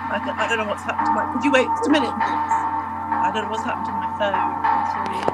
I don't know what's happened to my... Could you wait just a minute, please? I don't know what's happened to my phone. I'm sorry.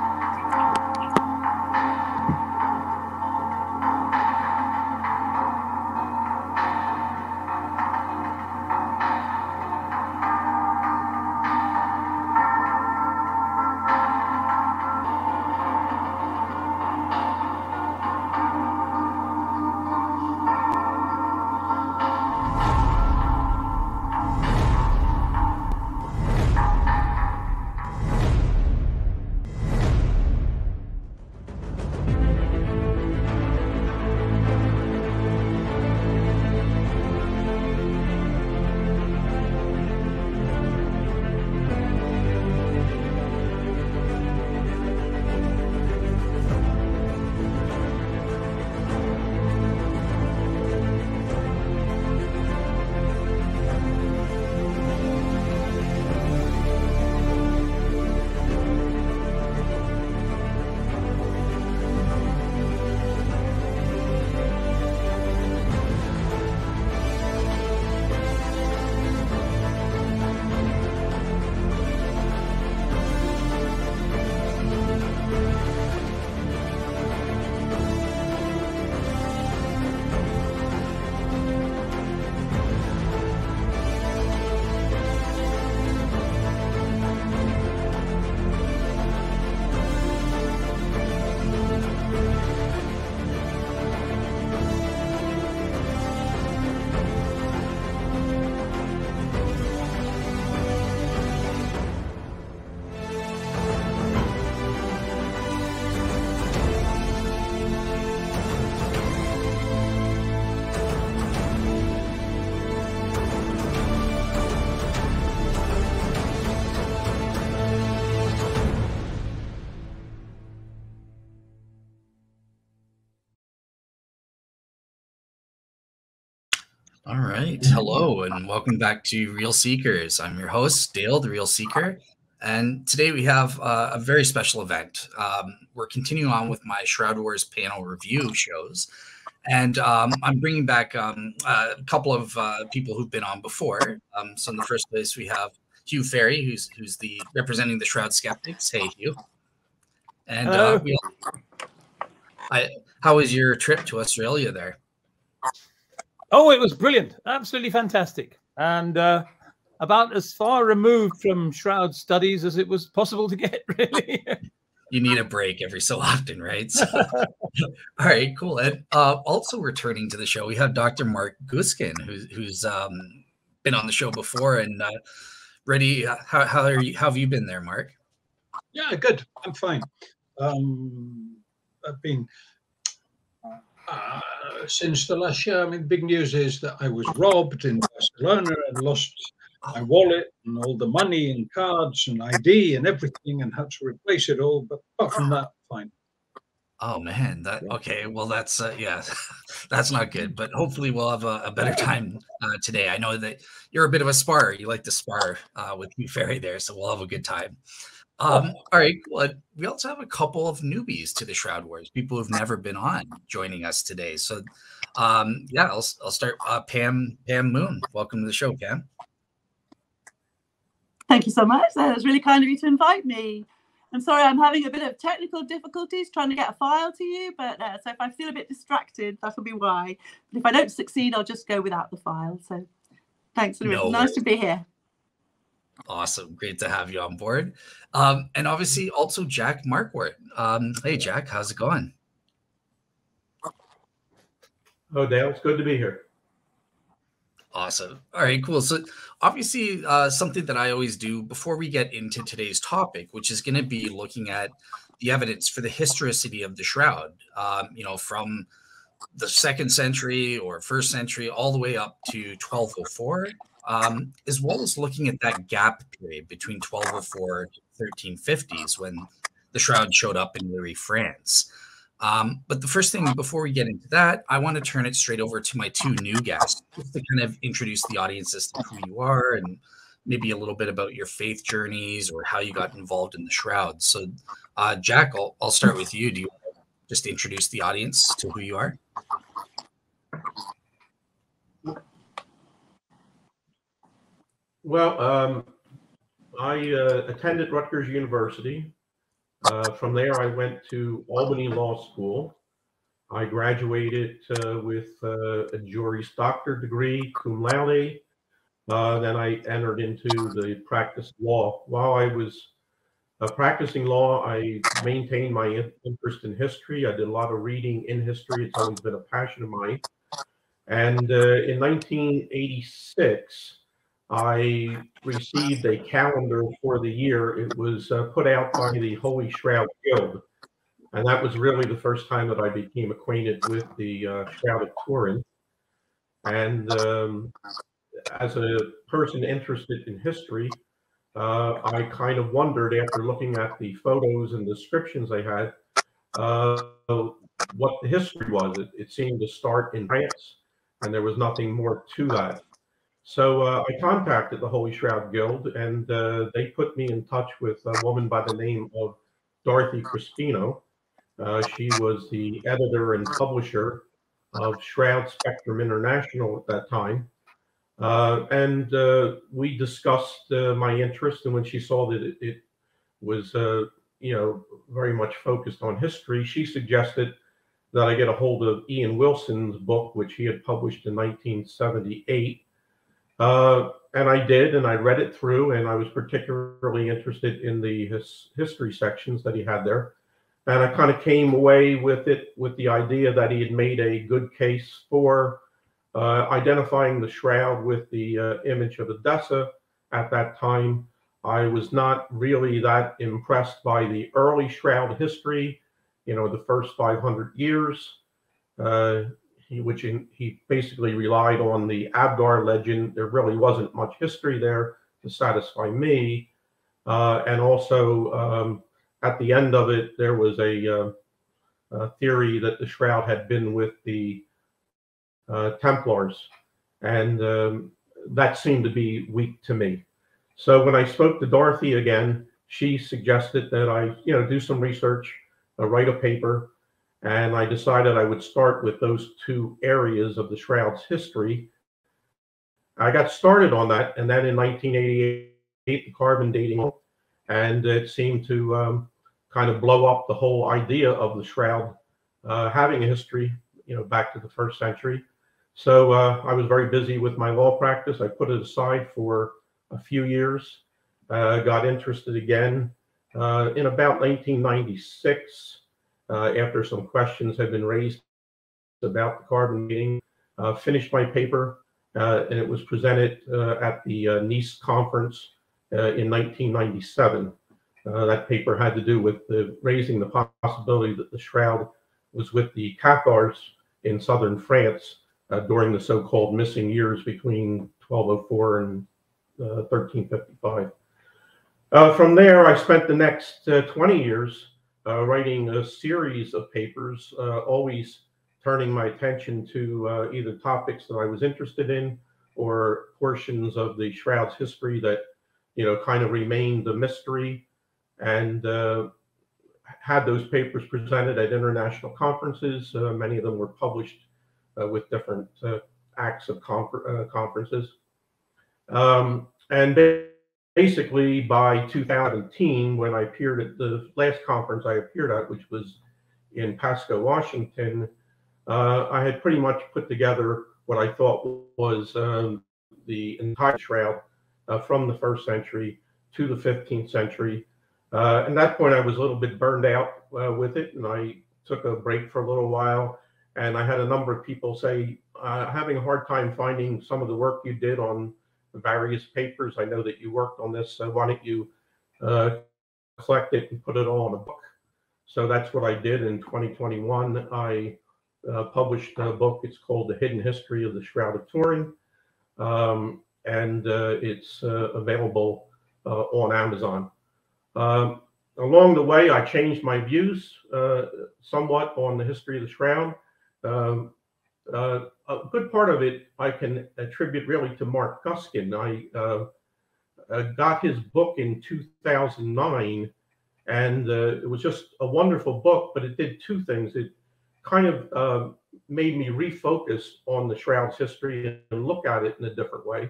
All right. Hello, and welcome back to Real Seekers. I'm your host, Dale, the Real Seeker. And today we have a very special event. We're continuing on with my Shroud Wars panel review shows. And I'm bringing back a couple of people who've been on before. So in the first place, we have Hugh Farey, who's the representing the Shroud Skeptics. Hey, Hugh. And how was your trip to Australia there? Oh, it was brilliant. Absolutely fantastic. And about as far removed from Shroud studies as it was possible to get, really. You need a break every so often, right? So, all right, cool. And also returning to the show, we have Dr. Mark Guscin, who's been on the show before and ready. How have you been there, Mark? Yeah, good. I'm fine. I've been... since the last year, I mean, big news is that I was robbed in Barcelona and lost my wallet and all the money and cards and ID and everything and had to replace it all. But apart from that, fine. Oh man, okay. Well, that's yeah, that's not good. But hopefully, we'll have a better time today. I know that you're a bit of a sparrer. You like to spar with Hugh Farey there, so we'll have a good time. All right. Well, we also have a couple of newbies to the Shroud Wars, people who've never been on joining us today. So, yeah, I'll start. Pam Moon, welcome to the show, Pam. Thank you so much. That was really kind of you to invite me. I'm sorry, I'm having a bit of technical difficulties trying to get a file to you, but so if I feel a bit distracted, that'll be why. But if I don't succeed, I'll just go without the file. So, thanks. Anyway, nice to be here. Awesome. Great to have you on board. And obviously also Jack Markwardt. Hey, Jack, how's it going? Oh, Dale, it's good to be here. Awesome. All right, cool. So obviously something that I always do before we get into today's topic, which is going to be looking at the evidence for the historicity of the Shroud, from the 2nd century or 1st century all the way up to 1204. As well as looking at that gap period between 1204 to 1350s when the Shroud showed up in Lirey France. But the first thing before we get into that, I want to turn it straight over to my two new guests just to kind of introduce the audience as to who you are and maybe a little bit about your faith journeys or how you got involved in the Shroud. So, Jack, I'll start with you. Do you want to just introduce the audience to who you are? Well, I attended Rutgers University. From there, I went to Albany Law School. I graduated with a Juris Doctor degree, cum laude. Then I entered into the practice of law. While I was practicing law, I maintained my interest in history. I did a lot of reading in history. It's always been a passion of mine. And in 1986, I received a calendar for the year. It was put out by the Holy Shroud Guild. And that was really the first time that I became acquainted with the Shroud of Turin. And as a person interested in history, I kind of wondered, after looking at the photos and descriptions they had, what the history was. It seemed to start in France, and there was nothing more to that. So I contacted the Holy Shroud Guild, and they put me in touch with a woman by the name of Dorothy Crispino. She was the editor and publisher of Shroud Spectrum International at that time. And we discussed my interest, and when she saw that it was, very much focused on history, she suggested that I get a hold of Ian Wilson's book, which he had published in 1978. And I did, and I read it through, and I was particularly interested in the history sections that he had there. And I kind of came away with it with the idea that he had made a good case for identifying the shroud with the image of Edessa. At that time, I was not really that impressed by the early shroud history, the first 500 years, he basically relied on the Abgar legend. There really wasn't much history there to satisfy me. And also, at the end of it, there was a theory that the shroud had been with the Templars, and that seemed to be weak to me. So when I spoke to Dorothy again, she suggested that I, do some research, write a paper, and I decided I would start with those two areas of the shroud's history. I got started on that, and then in 1988, the carbon dating, and it seemed to kind of blow up the whole idea of the shroud having a history, back to the 1st century. So I was very busy with my law practice. I put it aside for a few years, got interested again in about 1996, after some questions had been raised about the carbon dating. Finished my paper, and it was presented at the Nice conference in 1997. That paper had to do with raising the possibility that the shroud was with the Cathars in southern France during the so-called missing years between 1204 and 1355. From there, I spent the next 20 years writing a series of papers, always turning my attention to either topics that I was interested in or portions of the shroud's history that, kind of remained a mystery, and had those papers presented at international conferences. Many of them were published with different acts of conferences. And basically by 2010, when I appeared at the last conference I appeared at, which was in Pasco, Washington, I had pretty much put together what I thought was the entire shroud from the 1st century to the 15th century. At that point, I was a little bit burned out with it, and I took a break for a little while. And I had a number of people say, having a hard time finding some of the work you did on the various papers. I know that you worked on this, so why don't you collect it and put it all in a book? So that's what I did in 2021. I published a book. It's called The Hidden History of the Shroud of Turin. And it's available on Amazon. Along the way, I changed my views somewhat on the history of the shroud. A good part of it I can attribute really to Mark Guscin. I got his book in 2009, and it was just a wonderful book, but it did two things. It kind of made me refocus on the shroud's history and look at it in a different way.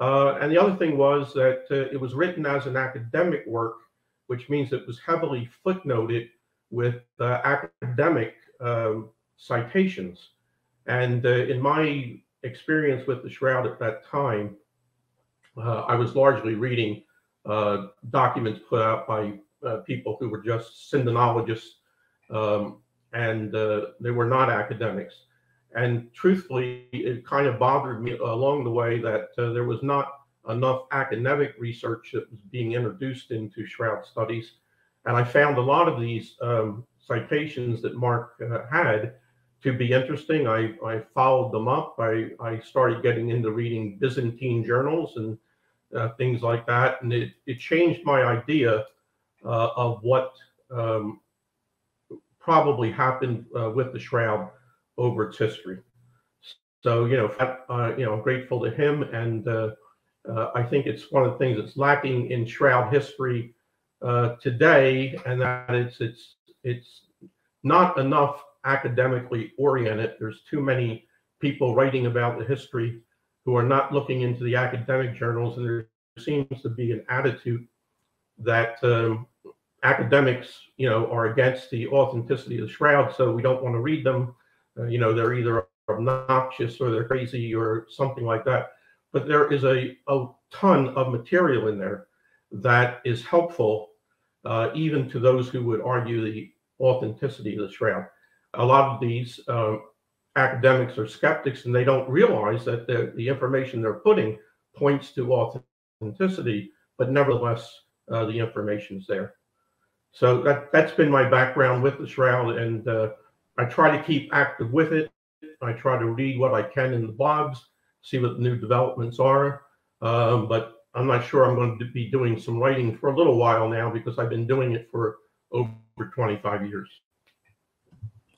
And the other thing was that it was written as an academic work, which means it was heavily footnoted with academic citations. And in my experience with the Shroud at that time, I was largely reading documents put out by people who were just syndenologists, and they were not academics. And truthfully, it kind of bothered me along the way that there was not enough academic research that was being introduced into Shroud studies. And I found a lot of these citations that Mark had to be interesting. I followed them up. I started getting into reading Byzantine journals and things like that. And it changed my idea of what probably happened with the Shroud over its history. So, I'm grateful to him. And I think it's one of the things that's lacking in Shroud history today, and that it's not enough academically oriented. There's too many people writing about the history who are not looking into the academic journals, and there seems to be an attitude that academics, are against the authenticity of the Shroud, so we don't want to read them. They're either obnoxious or they're crazy or something like that. But there is a ton of material in there that is helpful, even to those who would argue the authenticity of the Shroud. A lot of these academics are skeptics, and they don't realize that the information they're putting points to authenticity, but nevertheless, the information's there. So that's been my background with the Shroud, and I try to keep active with it. I try to read what I can in the blogs, see what the new developments are, but I'm not sure I'm going to be doing some writing for a little while now, because I've been doing it for over 25 years.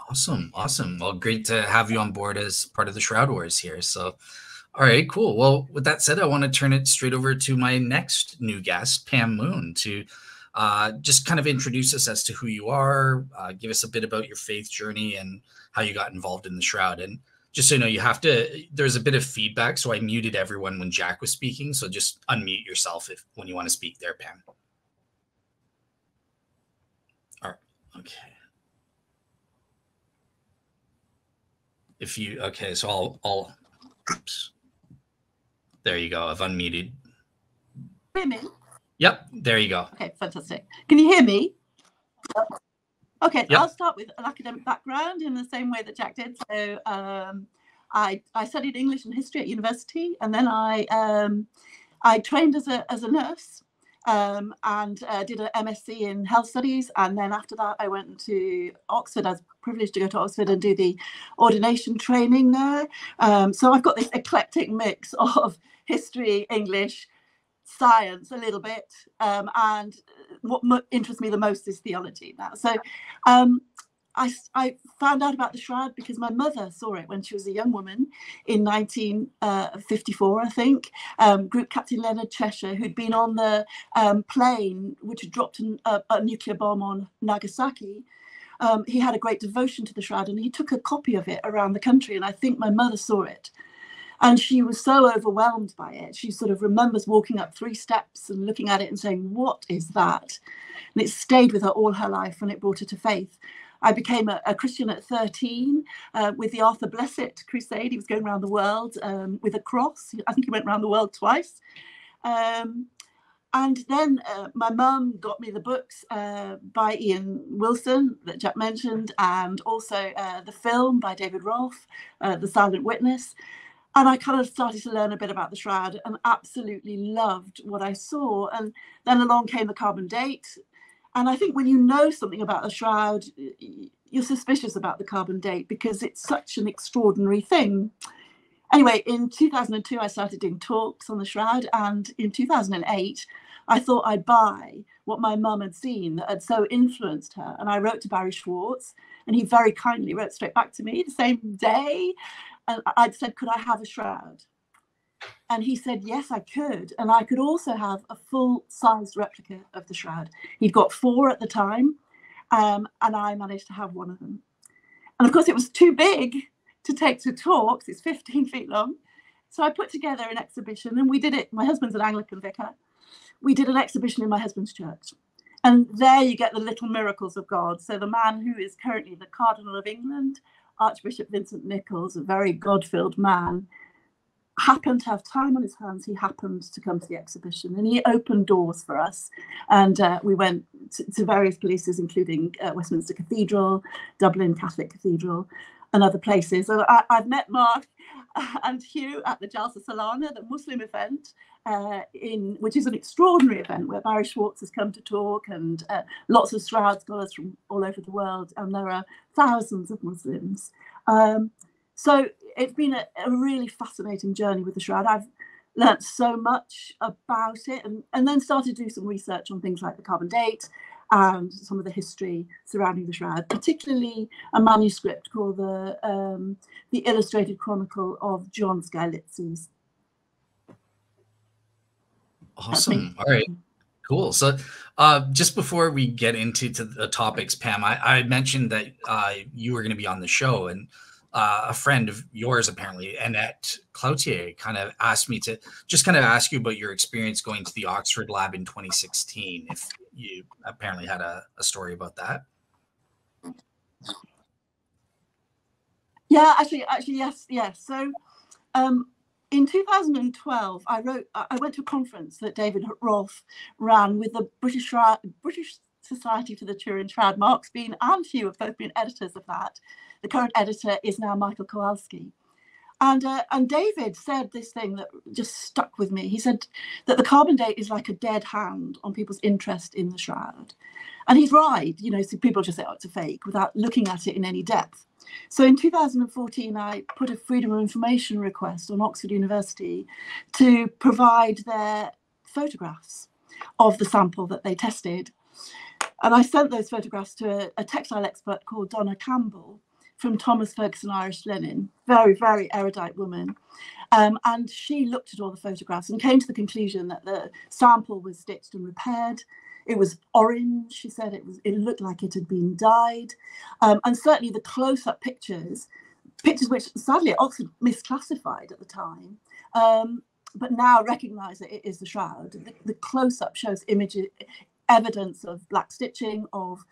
Awesome. Well, great to have you on board as part of the Shroud Wars here. So, all right, cool. Well, with that said, I want to turn it straight over to my next new guest, Pam Moon, to just kind of introduce us as to who you are, give us a bit about your faith journey and how you got involved in the Shroud. And just so you know, there's a bit of feedback, so I muted everyone when Jack was speaking, so just unmute yourself when you want to speak there, Pam. All right, okay. So I'll oops. There you go. I've unmuted. Hear me? Yep, there you go. Okay, fantastic. Can you hear me? Okay, yep. I'll start with an academic background in the same way that Jack did. So I studied English and history at university, and then I trained as a nurse and did an MSc in health studies. And then after that, I went to Oxford. I was privileged to go to Oxford and do the ordination training there. So I've got this eclectic mix of history, English, science a little bit, and what interests me the most is theology now. So I found out about the Shroud because my mother saw it when she was a young woman in 1954, I think. Group Captain Leonard Cheshire, who'd been on the plane which had dropped a nuclear bomb on Nagasaki, he had a great devotion to the Shroud, and he took a copy of it around the country, and I think my mother saw it. And she was so overwhelmed by it. She sort of remembers walking up 3 steps and looking at it and saying, "What is that?" And it stayed with her all her life, and it brought her to faith. I became a Christian at 13 with the Arthur Blessitt crusade. He was going around the world with a cross. I think he went around the world twice. And then my mum got me the books by Ian Wilson that Jack mentioned, and also the film by David Rolfe, The Silent Witness. And I kind of started to learn a bit about the Shroud and absolutely loved what I saw. And then along came the carbon date. And I think when you know something about the Shroud, you're suspicious about the carbon date because it's such an extraordinary thing. Anyway, in 2002, I started doing talks on the Shroud. And in 2008, I thought I'd buy what my mum had seen that had so influenced her. And I wrote to Barry Schwartz, and he very kindly wrote straight back to me the same day. And I'd said, could I have a Shroud? And he said, yes, I could. And I could also have a full-sized replica of the Shroud. He'd got 4 at the time, and I managed to have one of them. And of course, it was too big to take to talks. It's 15 feet long. So I put together an exhibition, and we did it. My husband's an Anglican vicar. We did an exhibition in my husband's church. And there you get the little miracles of God. So the man who is currently the Cardinal of England, Archbishop Vincent Nichols, a very God-filled man, happened to have time on his hands. He happened to come to the exhibition, and he opened doors for us. And we went to various places, including Westminster Cathedral, Dublin Catholic Cathedral, and other places. And I've met Mark and Hugh at the Jalsa Salana, the Muslim event, which is an extraordinary event where Barry Schwartz has come to talk, and lots of Shroud scholars from all over the world, and there are thousands of Muslims. So it's been a really fascinating journey with the Shroud. I've learnt so much about it, and then started to do some research on things like the carbon date and some of the history surrounding the Shroud, particularly a manuscript called the Illustrated Chronicle of John Skylitzes. Awesome. All right. Cool. So just before we get into the topics, Pam, I mentioned that you were going to be on the show, and a friend of yours, apparently, Annette Cloutier, kind of asked me to just kind of ask you about your experience going to the Oxford lab in 2016, if you apparently had a story about that. Yeah, actually, yes. So in 2012, I went to a conference that David Rolfe ran with the British Society for the Turin Shroud. Mark's been, and Hugh have both been editors of that. The current editor is now Michael Kowalski. And David said this thing that just stuck with me. He said that the carbon date is like a dead hand on people's interest in the Shroud. And he's right. You know, so people just say, oh, it's a fake, without looking at it in any depth. So in 2014, I put a Freedom of Information request on Oxford University to provide their photographs of the sample that they tested. And I sent those photographs to a textile expert called Donna Campbell from Thomas Ferguson Irish Linen, very, very erudite woman. And she looked at all the photographs and came to the conclusion that the sample was stitched and repaired. It was orange, she said. It looked like it had been dyed. And certainly the close-up pictures which sadly Oxford misclassified at the time, but now recognise that it is the Shroud. The close-up shows evidence of black stitching, of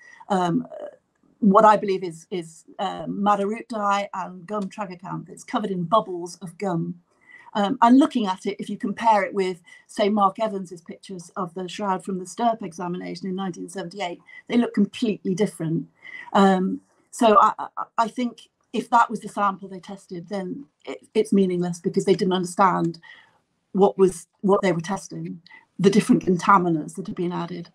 what I believe is madder root dye and gum tragacanth. It's covered in bubbles of gum. And looking at it, if you compare it with, say, Mark Evans's pictures of the Shroud from the Stirp examination in 1978, they look completely different. So I think if that was the sample they tested, then it's meaningless, because they didn't understand what they were testing, the different contaminants that had been added.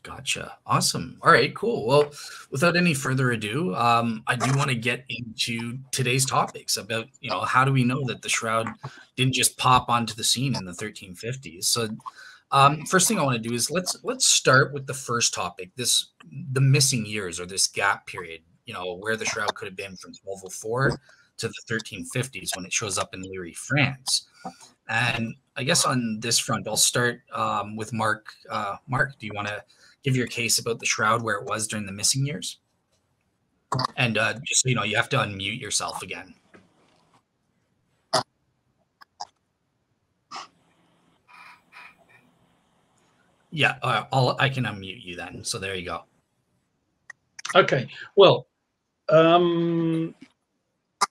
Gotcha. Awesome. All right, cool. Well, without any further ado, I do want to get into today's topics about, how do we know that the Shroud didn't just pop onto the scene in the 1350s? So first thing I want to do is let's start with the first topic, the missing years, or this gap period, where the Shroud could have been from 1204 to the 1350s when it shows up in Lirey, France. And I guess on this front, I'll start with Mark. Mark, do you want to give your case about the Shroud, where it was during the missing years? And just so you know, you have to unmute yourself again. Yeah, I can unmute you then. So there you go. Okay. Well,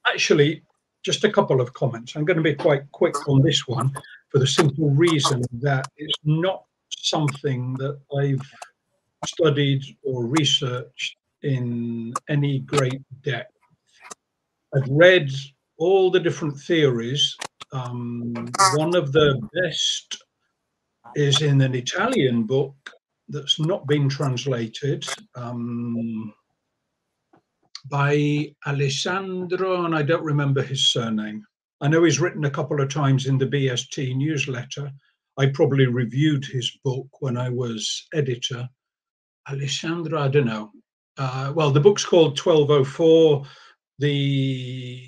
actually, just a couple of comments. I'm going to be quite quick on this one, for the simple reason that it's not something that I've studied or researched in any great depth. I've read all the different theories. One of the best is in an Italian book that's not been translated, by Alessandro, and I don't remember his surname. I know he's written a couple of times in the BST newsletter. I probably reviewed his book when I was editor. Alessandro, I don't know. Well, the book's called 1204, the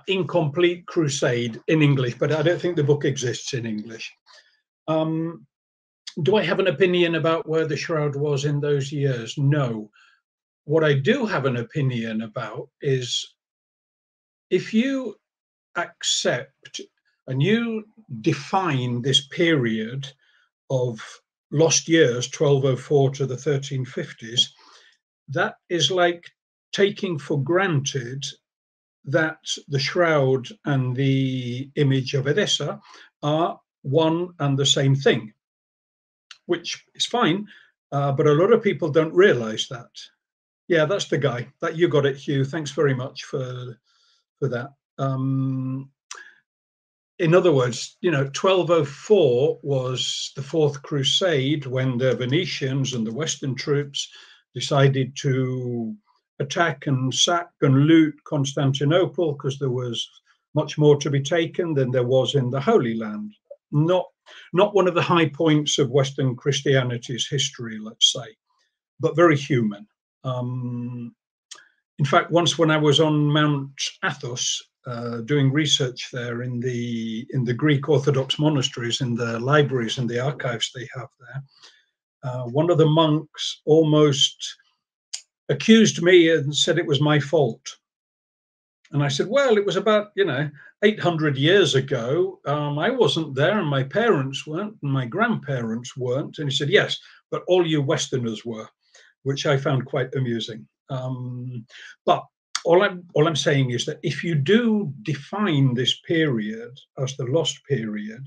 Incomplete Crusade in English, but I don't think the book exists in English. Do I have an opinion about where the Shroud was in those years? No. What I do have an opinion about is, if you accept and you define this period of lost years, 1204 to the 1350s, that is like taking for granted that the shroud and the image of Edessa are one and the same thing, which is fine, but a lot of people don't realize that. Yeah, that's the guy. That you got it, Hugh. Thanks very much for that. In other words, 1204 was the Fourth Crusade, when the Venetians and the Western troops decided to attack and sack and loot Constantinople because there was much more to be taken than there was in the Holy Land. Not one of the high points of Western Christianity's history, let's say, but very human. In fact, once when I was on Mount Athos, doing research there in the Greek Orthodox monasteries, in the libraries and the archives they have there, one of the monks almost accused me and said it was my fault. And I said, well, it was about 800 years ago. I wasn't there, and my parents weren't, and my grandparents weren't. And he said, yes, but all you Westerners were, which I found quite amusing. But all I'm saying is that if you do define this period as the lost period,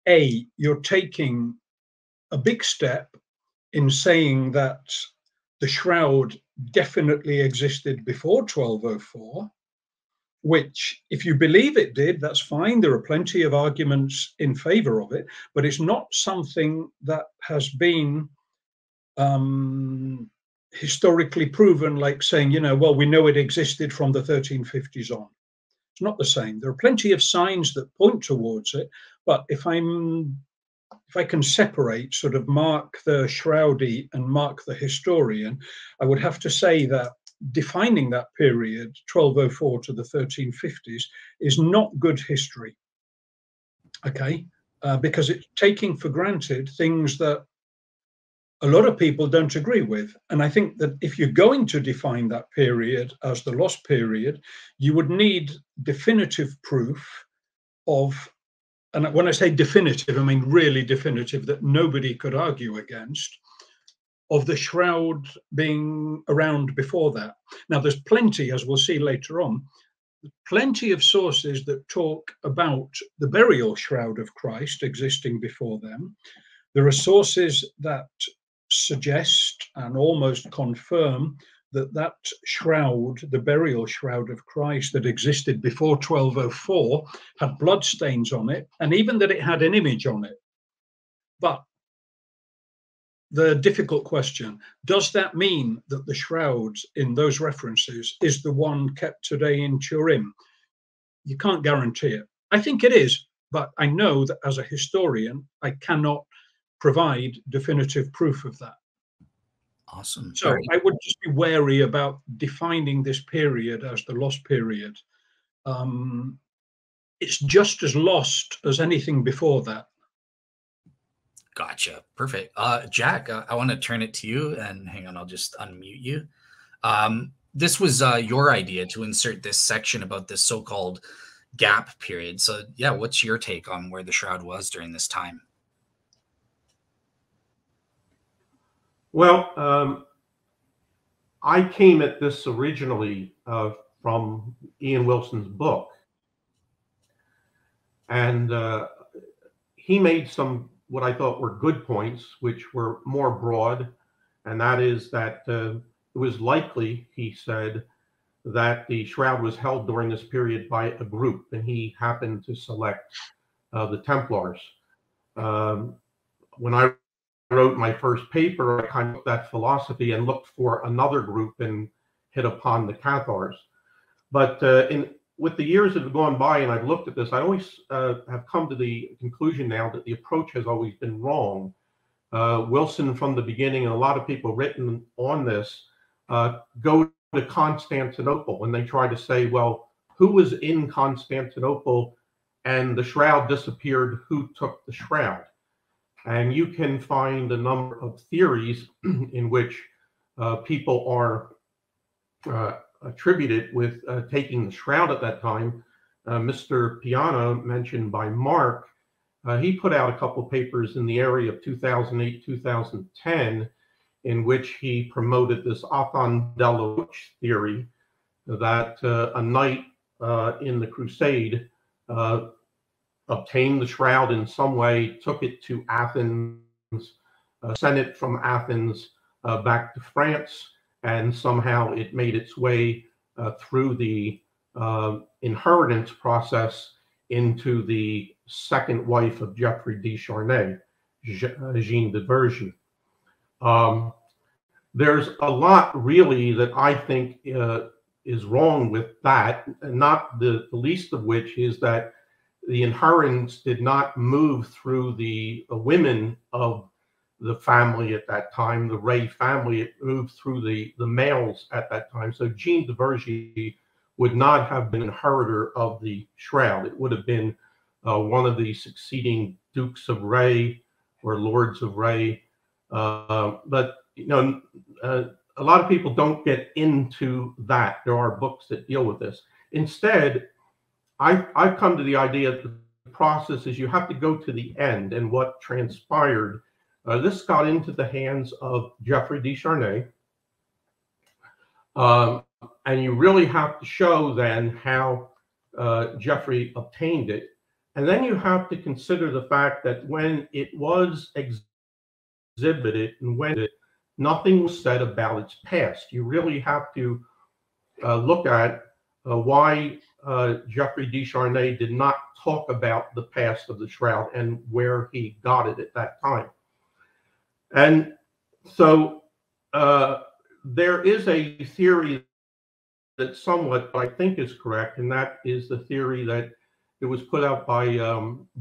you're taking a big step in saying that the shroud definitely existed before 1204, which, if you believe it did, that's fine. There are plenty of arguments in favor of it, but it's not something that has been historically proven, like saying, well, we know it existed from the 1350s on. It's not the same. There are plenty of signs that point towards it, but if I can separate sort of Mark the Shroudie and Mark the historian, I would have to say that defining that period, 1204 to the 1350s, is not good history, okay? Because it's taking for granted things that a lot of people don't agree with. And I think that if you're going to define that period as the lost period, you would need definitive proof of, and when I say definitive, I mean really definitive, that nobody could argue against, of the shroud being around before that. Now, there's plenty, as we'll see later on, plenty of sources that talk about the burial shroud of Christ existing before them. There are sources that suggest and almost confirm that shroud, the burial shroud of Christ that existed before 1204, had bloodstains on it, and even that it had an image on it. But the difficult question, does that mean that the shroud in those references is the one kept today in Turin? You can't guarantee it. I think it is, but I know that as a historian, I cannot provide definitive proof of that. Awesome. So I would just be wary about defining this period as the lost period. It's just as lost as anything before that. Gotcha. Perfect. Jack, I want to turn it to you, and hang on, I'll just unmute you. This was your idea to insert this section about this so-called gap period. So yeah, what's your take on where the shroud was during this time? Well, I came at this originally from Ian Wilson's book, and he made some what I thought were good points, which were more broad, and that is that it was likely, he said, that the shroud was held during this period by a group, and he happened to select the Templars. When I wrote my first paper, I kind of took that philosophy and looked for another group and hit upon the Cathars. But with the years that have gone by and I've looked at this, I always have come to the conclusion now that the approach has always been wrong. Wilson from the beginning, and a lot of people written on this, go to Constantinople when they try to say, well, who was in Constantinople and the shroud disappeared, who took the shroud? And you can find a number of theories in which people are attributed with taking the shroud at that time Mr. Piana, mentioned by Mark, he put out a couple papers in the area of 2008, 2010, in which he promoted this Athan Deloach theory that a knight in the crusade obtained the shroud in some way, took it to Athens, sent it from Athens back to France, and somehow it made its way through the inheritance process into the second wife of Geoffrey de Charnay, Jeanne de Vergy. There's a lot really that I think is wrong with that, and not the least of which is that the inheritance did not move through the women of the family at that time, the Ray family. It moved through the males at that time. So Jeanne de Vergy would not have been inheritor of the shroud. It would have been one of the succeeding dukes of Ray or lords of Ray. But you know, a lot of people don't get into that. There are books that deal with this. Instead, I've come to the idea that the process is you have to go to the end and what transpired. This got into the hands of Geoffrey de Charnay. And you really have to show then how Geoffrey obtained it. And then you have to consider the fact that when it was exhibited and when nothing was said about its past. You really have to look at why Geoffrey de Charnay did not talk about the past of the shroud and where he got it at that time. And so there is a theory that somewhat I think is correct, and that is the theory that it was put out by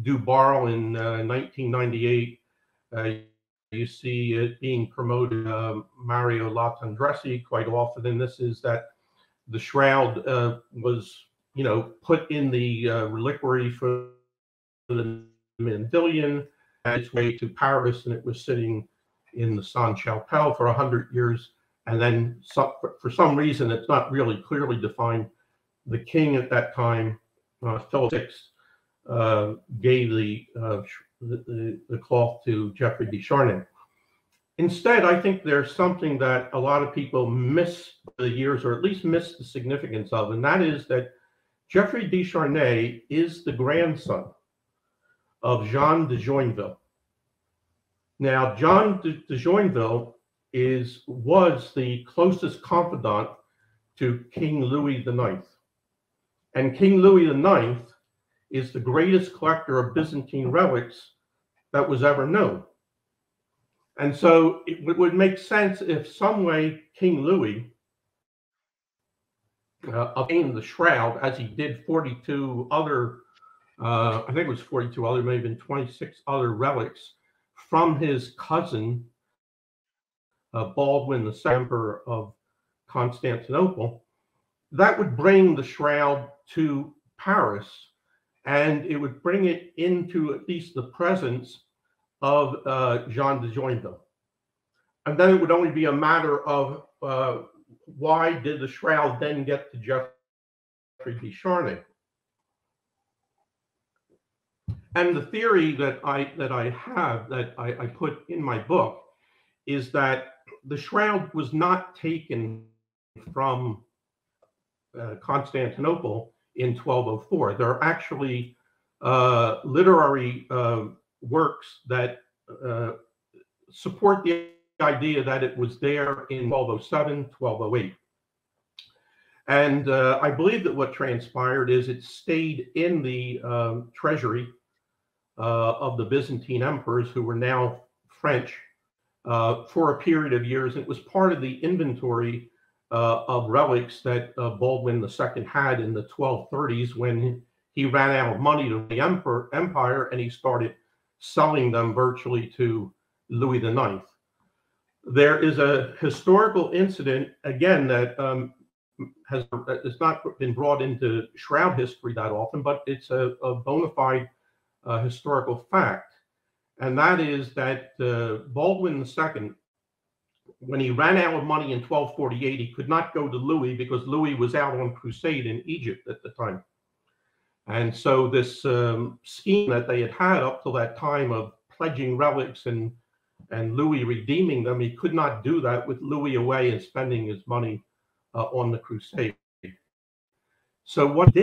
Dubarl in 1998. You see it being promoted, Mario Latendresse, quite often, and this is that the shroud was, you know, put in the reliquary for the Mendelian, on its way to Paris, and it was sitting in the Sainte-Chapelle for 100 years. And then for some reason, it's not really clearly defined, the king at that time, Philip VI, gave the cloth to Geoffrey de Charnay. Instead, I think there's something that a lot of people miss the years, or at least miss the significance of, and that is that Geoffrey de Charnay is the grandson of Jean de Joinville. Now, Jean de Joinville was the closest confidant to King Louis IX. And King Louis IX is the greatest collector of Byzantine relics that was ever known. And so it would make sense if some way King Louis obtained the shroud, as he did 42 other, I think it was 42 other, maybe even 26 other relics from his cousin, Baldwin, the Emperor of Constantinople. That would bring the shroud to Paris, and it would bring it into at least the presence of Jean de Joinville. And then it would only be a matter of why did the shroud then get to Geoffrey de Charnay? And the theory that I put in my book is that the shroud was not taken from Constantinople in 1204. There are actually literary works that support the idea that it was there in 1207, 1208. And I believe that what transpired is it stayed in the treasury of the Byzantine emperors, who were now French, for a period of years. It was part of the inventory of relics that Baldwin II had in the 1230s when he ran out of money to the empire, and he started selling them virtually to Louis IX. There is a historical incident, again, that has not been brought into shroud history that often, but it's a bona fide historical fact. And that is that Baldwin II, when he ran out of money in 1248, he could not go to Louis because Louis was out on crusade in Egypt at the time. And so this scheme that they had up till that time of pledging relics and Louis redeeming them, he could not do that with Louis away and spending his money on the crusade. So what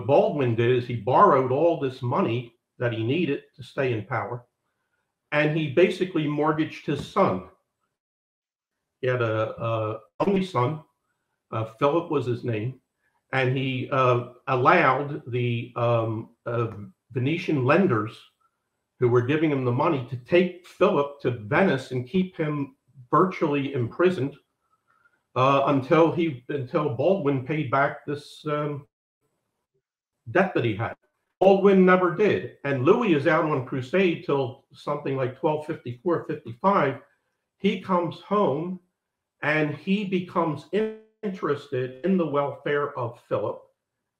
Baldwin did is he borrowed all this money that he needed to stay in power, and he basically mortgaged his son. He had a only son, Philip was his name, and he allowed the Venetian lenders who were giving him the money to take Philip to Venice and keep him virtually imprisoned until Baldwin paid back this debt that he had. Baldwin never did, and Louis is out on crusade till something like 1254, 55. He comes home and he becomes interested in the welfare of Philip,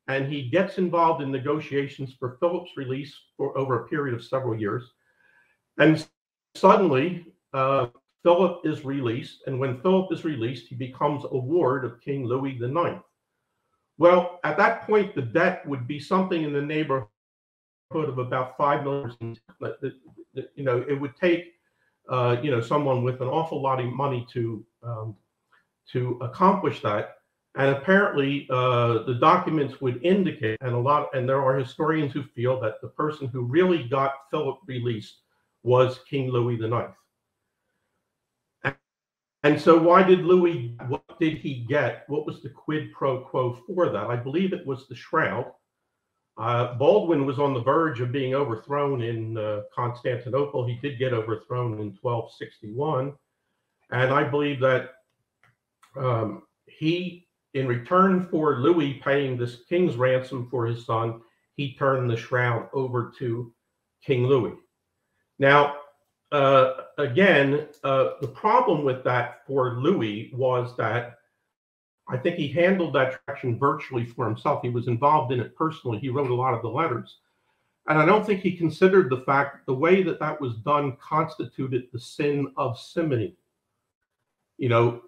and he gets involved in negotiations for Philip's release for over a period of several years. And suddenly, Philip is released, and when Philip is released, he becomes a ward of King Louis IX. Well, at that point, the debt would be something in the neighborhood of about $5 million. You know, it would take you know, someone with an awful lot of money to accomplish that. And apparently, the documents would indicate, and there are historians who feel that the person who really got Philip released was King Louis IX. And so what did he get? What was the quid pro quo for that? I believe it was the shroud. Baldwin was on the verge of being overthrown in Constantinople. He did get overthrown in 1261. And I believe that he, in return for Louis paying this king's ransom for his son, he turned the shroud over to King Louis. Now, again, the problem with that for Louis was that I think he handled that transaction virtually for himself. He was involved in it personally. He wrote a lot of the letters. And I don't think he considered the fact that the way that that was done constituted the sin of simony. You know,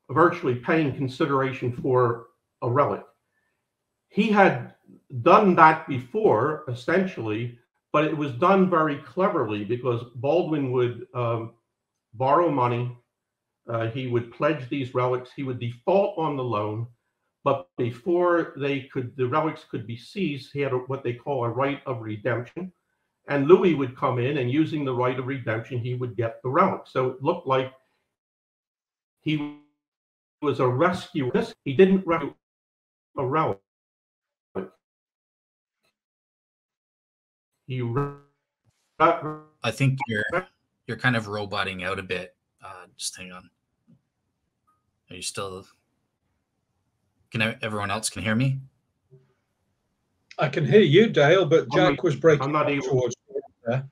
virtually paying consideration for a relic. He had done that before, essentially, but it was done very cleverly because Baldwin would borrow money. He would pledge these relics. He would default on the loan, but before the relics could be seized, he had what they call a right of redemption. And Louis would come in, and using the right of redemption, he would get the relic. So it looked like he was a rescuer. He didn't rescue a relic. I think you're kind of roboting out a bit. Just hang on. Are you still? Everyone else can hear me? I can hear you, Dale, but Jack was breaking. I'm not able towards there.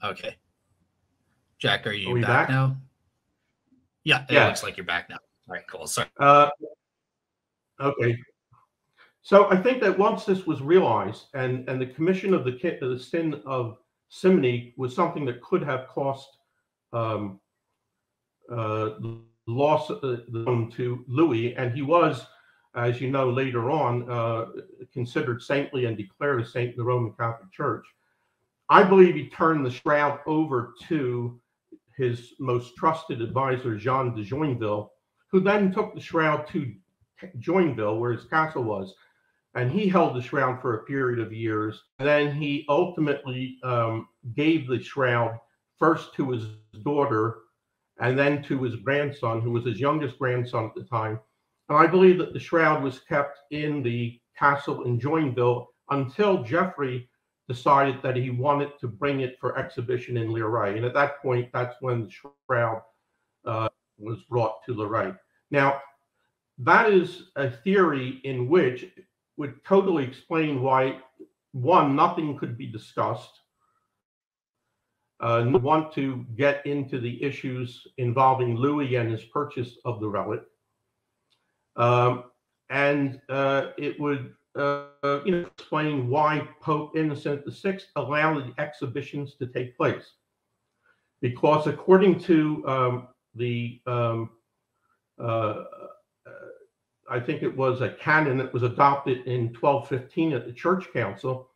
Okay. Jack, are you back now? Yeah, it looks like you're back now. All right, cool. Sorry. Okay. So I think that once this was realized, and the commission of the sin of simony was something that could have cost loss to Louis, and he was, as you know, later on considered saintly and declared a saint in the Roman Catholic Church. I believe he turned the shroud over to his most trusted advisor, Jean de Joinville, who then took the shroud to Joinville, where his castle was, and he held the shroud for a period of years. And then he ultimately gave the shroud first to his daughter and then to his grandson, who was his youngest grandson at the time. And I believe that the shroud was kept in the castle in Joinville until Geoffrey decided that he wanted to bring it for exhibition in Lirey. And at that point, that's when the shroud was brought to Lirey. Now, that is a theory in which would totally explain why, one, nothing could be discussed. Want to get into the issues involving Louis and his purchase of the relic. And it would explain why Pope Innocent VI allowed the exhibitions to take place. Because according to the I think it was a canon that was adopted in 1215 at the Church Council.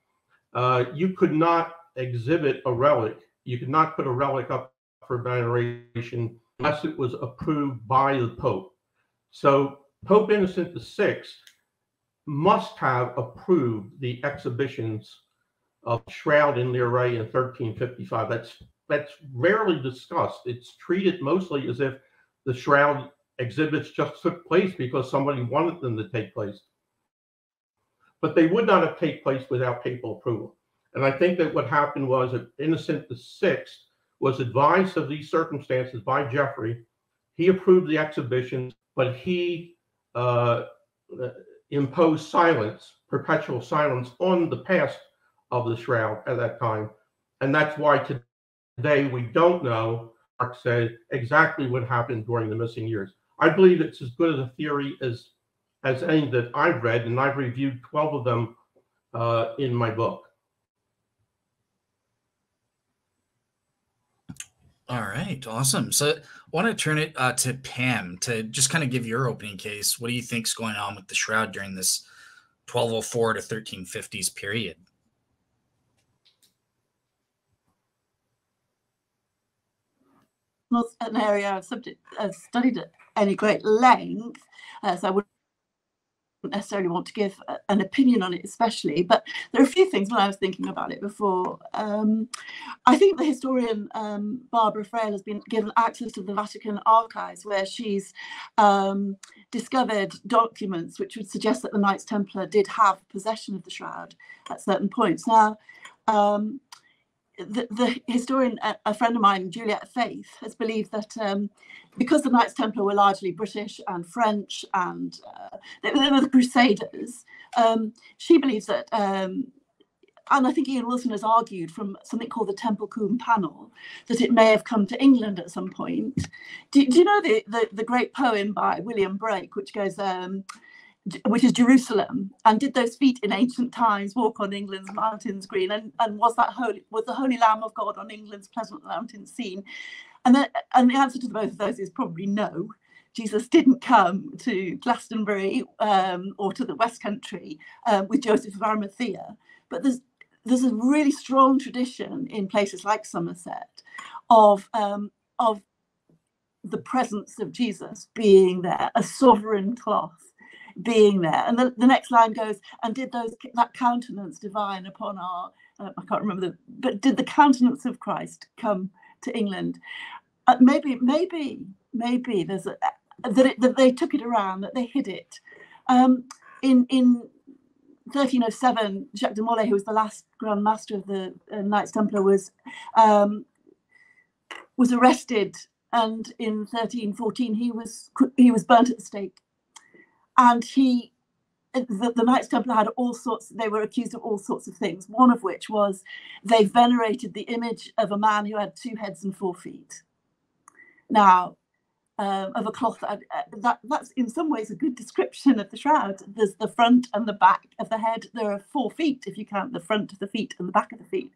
You could not exhibit a relic. You could not put a relic up for veneration unless it was approved by the Pope. So Pope Innocent VI must have approved the exhibitions of Shroud in Lirey in 1355. That's rarely discussed. It's treated mostly as if the Shroud exhibits just took place because somebody wanted them to take place. But they would not have taken place without papal approval. And I think that what happened was that Innocent VI was advised of these circumstances by Geoffrey. He approved the exhibitions, but he imposed silence, perpetual silence on the past of the Shroud at that time. And that's why today we don't know, Mark said, exactly what happened during the missing years. I believe it's as good a theory as any that I've read, and I've reviewed 12 of them in my book. All right, awesome. So I want to turn it to Pam to just kind of give your opening case. What do you think's going on with the Shroud during this 1204 to 1350s period? Not an area I've studied at any great length, so I wouldn't necessarily want to give an opinion on it especially, but there are a few things when I was thinking about it before. I think the historian Barbara Frail has been given access to the Vatican archives, where she's discovered documents which would suggest that the Knights Templar did have possession of the Shroud at certain points. Now, the historian, a friend of mine, Juliet Faith, has believed that because the Knights Templar were largely British and French and they were the Crusaders, she believes that, and I think Ian Wilson has argued from something called the Temple Combe Panel, that it may have come to England at some point. Do you know the great poem by William Brake, which goes, which is Jerusalem, and did those feet in ancient times walk on England's mountains green, and was the Holy Lamb of God on England's pleasant mountains seen? And the answer to both of those is probably no. Jesus didn't come to Glastonbury or to the West Country with Joseph of Arimathea, but there's a really strong tradition in places like Somerset of the presence of Jesus being there, a sovereign cloth being there. And the next line goes, and did that countenance divine upon our, I can't remember, but did the countenance of Christ come to England? Maybe there's that they took it around, that they hid it. In 1307, Jacques de Molay, who was the last Grand Master of the Knights Templar, was arrested, and in 1314 he was burnt at the stake. And the Knights Templar had all sorts, they were accused of all sorts of things, one of which was they venerated the image of a man who had 2 heads and 4 feet. Now, of a cloth, that's in some ways a good description of the Shroud. There's the front and the back of the head. There are 4 feet, if you count the front of the feet and the back of the feet.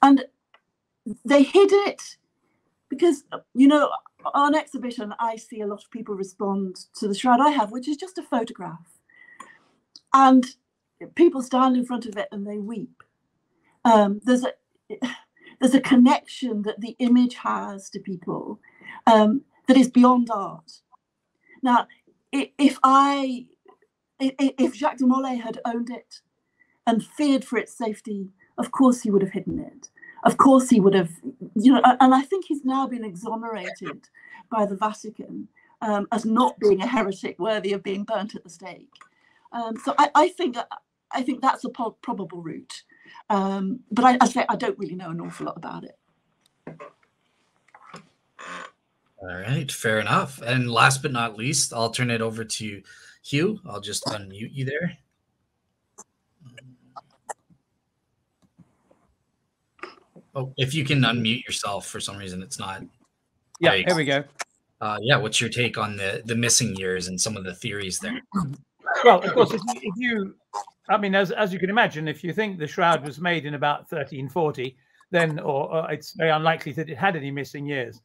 And they hid it because, you know, on exhibition, I see a lot of people respond to the Shroud I have, which is just a photograph. And people stand in front of it and they weep. There's a connection that the image has to people that is beyond art. Now, if Jacques de Molay had owned it and feared for its safety, of course he would have hidden it. Of course he would have, you know, and I think he's now been exonerated by the Vatican as not being a heretic worthy of being burnt at the stake. So I think that's a probable route. But I say I don't really know an awful lot about it. All right, fair enough. And last but not least, I'll turn it over to Hugh. I'll just unmute you there. Oh, if you can unmute yourself, for some reason it's not. Yeah, here we go. Yeah, what's your take on the missing years and some of the theories there? Well, of course, if you, I mean, as you can imagine, if you think the Shroud was made in about 1340, then, or it's very unlikely that it had any missing years.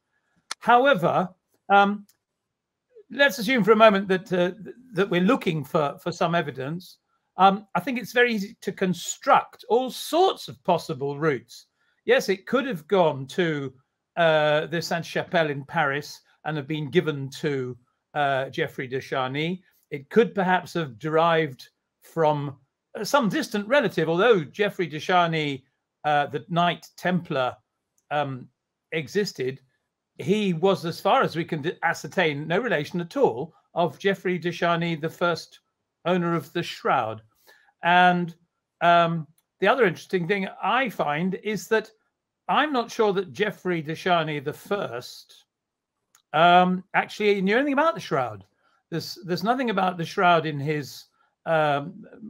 However, let's assume for a moment that that we're looking for some evidence. I think it's very easy to construct all sorts of possible routes. Yes, it could have gone to the Sainte-Chapelle in Paris and have been given to Geoffrey de Charny. It could perhaps have derived from some distant relative, although Geoffrey de Charny, the Knight Templar, existed. He was, as far as we can ascertain, no relation at all of Geoffrey de Charny, the first owner of the Shroud. And the other interesting thing I find is that I'm not sure that Geoffrey de Charny the first actually knew anything about the Shroud. There's nothing about the Shroud in his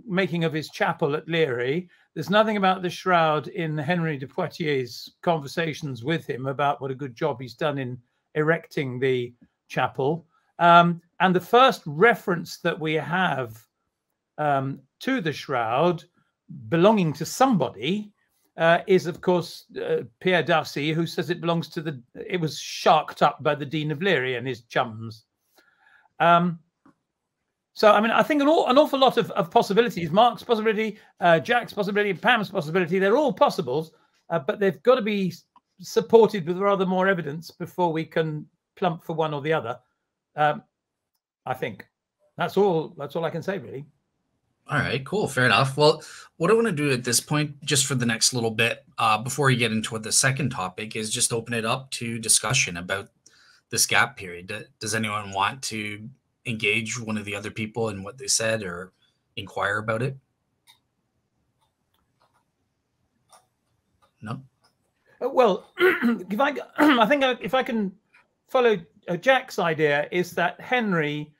making of his chapel at Lirey. There's nothing about the Shroud in Henry de Poitiers' conversations with him about what a good job he's done in erecting the chapel. And the first reference that we have to the Shroud belonging to somebody is, of course, Pierre Darcy, who says it belongs to it was sharked up by the Dean of Lirey and his chums. So, I mean, I think an awful lot of possibilities, Mark's possibility, Jack's possibility, Pam's possibility, they're all possibles, but they've got to be supported with rather more evidence before we can plump for one or the other. I think that's all I can say, really. All right, cool. Fair enough. Well, what I want to do at this point, just for the next little bit, before we get into the second topic, is just open it up to discussion about this gap period. Does anyone want to engage one of the other people in what they said or inquire about it? No? Well, I think if I can follow Jack's idea, is that Henry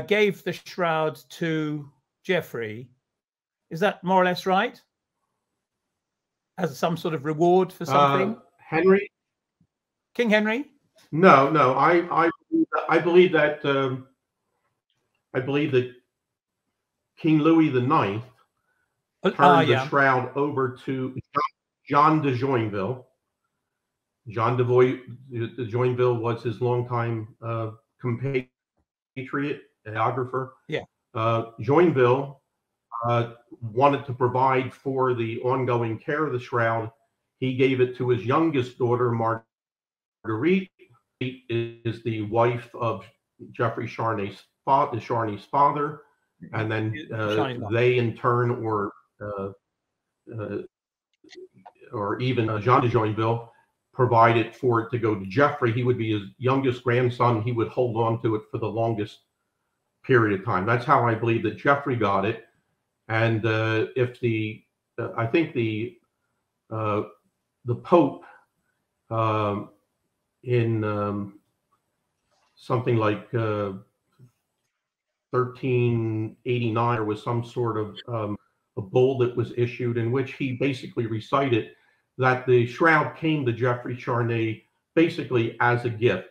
gave the Shroud to Geoffrey. Is that more or less right? As some sort of reward for something? Henry? King Henry? No. I believe that King Louis IX turned the Shroud over to John de Joinville. John de Joinville was his longtime compatriot, biographer. Yeah. Joinville wanted to provide for the ongoing care of the Shroud. He gave it to his youngest daughter, Marguerite. Is the wife of Geoffrey Charny's father, and then they in turn, or even Jean de Joinville, provided for it to go to Geoffrey. He would be his youngest grandson. He would hold on to it for the longest period of time. That's how I believe that Geoffrey got it. And if I think the Pope in something like 1389, there was some sort of a bull that was issued in which he basically recited that the Shroud came to Geoffrey Charny basically as a gift,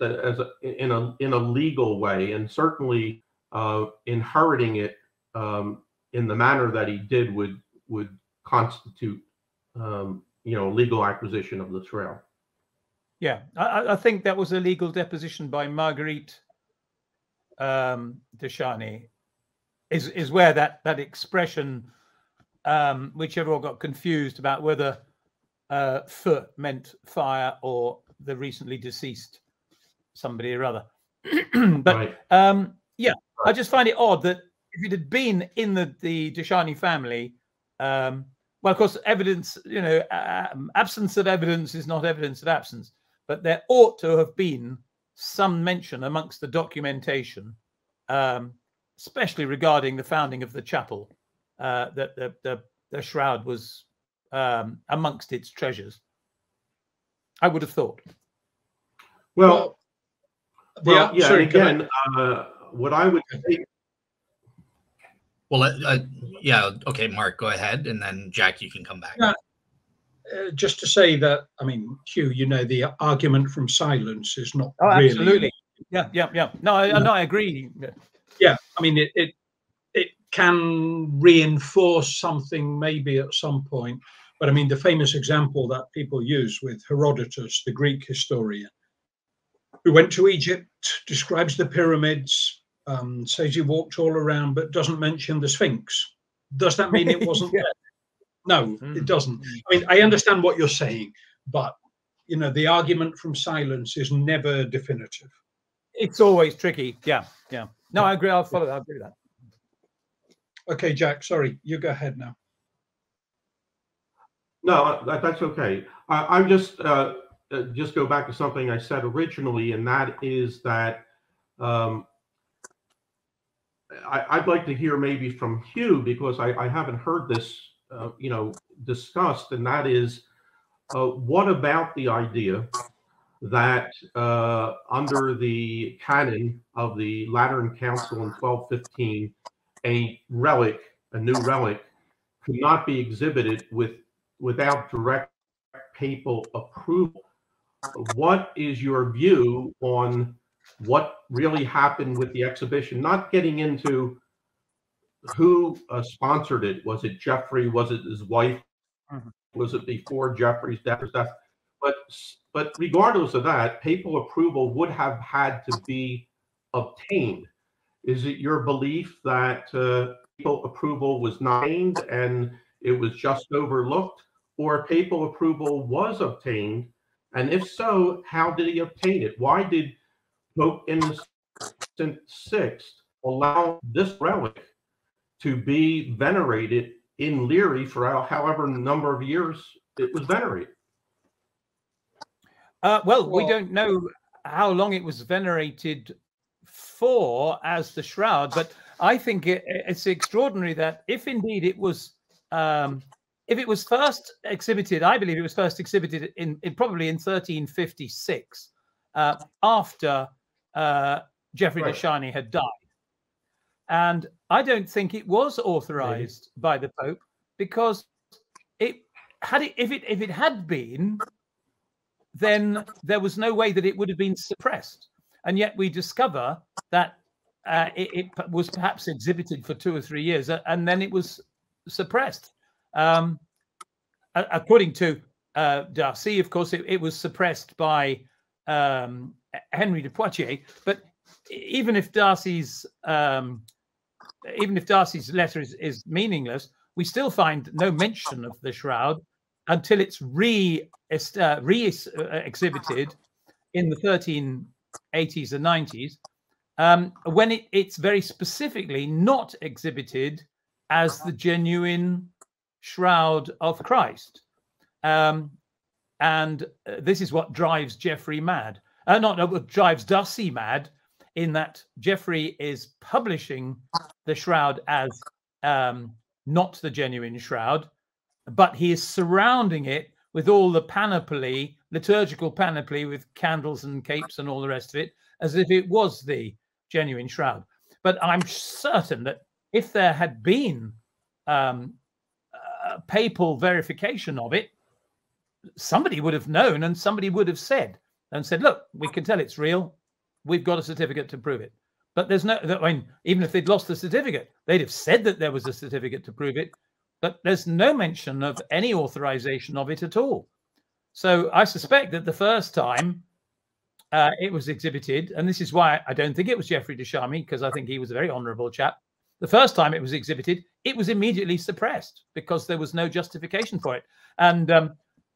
in a legal way, and certainly inheriting it in the manner that he did would constitute legal acquisition of the Shroud. Yeah, I think that was a legal deposition by Marguerite de Charny, is where that expression, which everyone got confused about whether feu meant fire or the recently deceased somebody or other. But right. Yeah, I just find it odd that if it had been in the de Charny family, well, of course, evidence, absence of evidence is not evidence of absence. But there ought to have been some mention amongst the documentation, especially regarding the founding of the chapel, that the Shroud was amongst its treasures. I would have thought. Well, yeah. Sorry, again, what I would say. Well, yeah. Okay, Mark, go ahead, and then Jack, you can come back. Yeah. Just to say that, I mean, Hugh, the argument from silence is not really. Absolutely. Yeah. No, I agree. Yeah, I mean, it can reinforce something maybe at some point, but I mean, the famous example that people use with Herodotus, the Greek historian, who went to Egypt, describes the pyramids, says he walked all around, but doesn't mention the Sphinx. Does that mean it wasn't there? No, it doesn't. I mean, I understand what you're saying, but you know, the argument from silence is never definitive. It's always tricky. Yeah, yeah. No, I agree. I'll follow that. I agree with that. Okay, Jack, sorry, you go ahead now. No, that's okay. I'm just go back to something I said originally, and that is that I'd like to hear maybe from Hugh, because I haven't heard this, you know, discussed, and that is, what about the idea that under the canon of the Lateran Council in 1215, a new relic, could not be exhibited without direct papal approval? What is your view on what really happened with the exhibition? Not getting into who sponsored it. Was it Geoffrey? Was it his wife? Was it before Geoffrey's death? But regardless of that, papal approval would have had to be obtained. Is it your belief that papal approval was not obtained and it was just overlooked, or papal approval was obtained? And if so, how did he obtain it? Why did Pope Innocent VI allow this relic to be venerated in Lirey for however number of years it was venerated? Well, we don't know how long it was venerated for as the shroud, but I think it's extraordinary that if indeed it was, if it was first exhibited, I believe it was first exhibited in probably in 1356, after Geoffrey de Charny had died. And I don't think it was authorized by the Pope, because if it had been, then there was no way that it would have been suppressed. And yet we discover that it was perhaps exhibited for 2 or 3 years, and then it was suppressed. According to Darcy, of course, it was suppressed by Henry de Poitiers. But even if Darcy's letter is meaningless, we still find no mention of the shroud until it's exhibited in the 1380s and 90s, when it's very specifically not exhibited as the genuine shroud of Christ. And this is what drives Geoffrey mad. What drives Darcy mad, in that Geoffrey is publishing the shroud as not the genuine shroud, but he is surrounding it with all the panoply, liturgical panoply, with candles and capes and all the rest of it, as if it was the genuine shroud. But I'm certain that if there had been papal verification of it, somebody would have known, and somebody would have said, look, we can tell it's real. We've got a certificate to prove it. But there's no, I mean, even if they'd lost the certificate, they'd have said that there was a certificate to prove it. But there's no mention of any authorization of it at all. So I suspect that the first time it was exhibited, and this is why I don't think it was Geoffrey de Charny, because I think he was a very honorable chap. The first time it was exhibited, it was immediately suppressed because there was no justification for it. And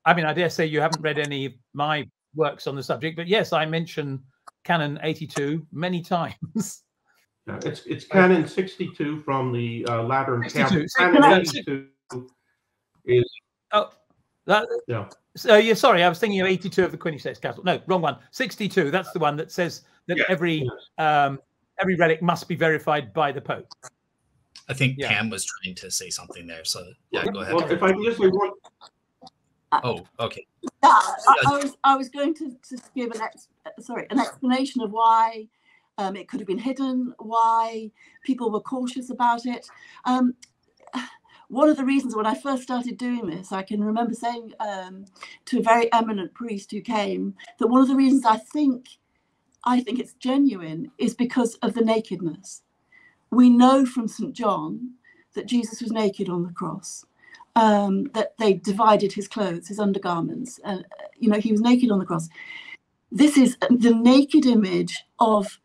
I mean, I dare say you haven't read any of my works on the subject, but yes, I mention Canon 82 many times. Yeah, it's Canon 62 from the Lateran Council. Canon 82 is... Oh, that... Yeah. So yeah, sorry, I was thinking of 82 of the Quinisex Council. No, wrong one. 62. That's the one that says that every relic must be verified by the Pope. I think Pam was trying to say something there. So yeah, go ahead. Well, if I can just say one. Oh, okay. I was going to just give an explanation of why it could have been hidden, why people were cautious about it. One of the reasons when I first started doing this, I can remember saying to a very eminent priest who came that one of the reasons I think it's genuine is because of the nakedness. We know from St. John that Jesus was naked on the cross, that they divided his clothes, his undergarments, and he was naked on the cross. this is the naked image of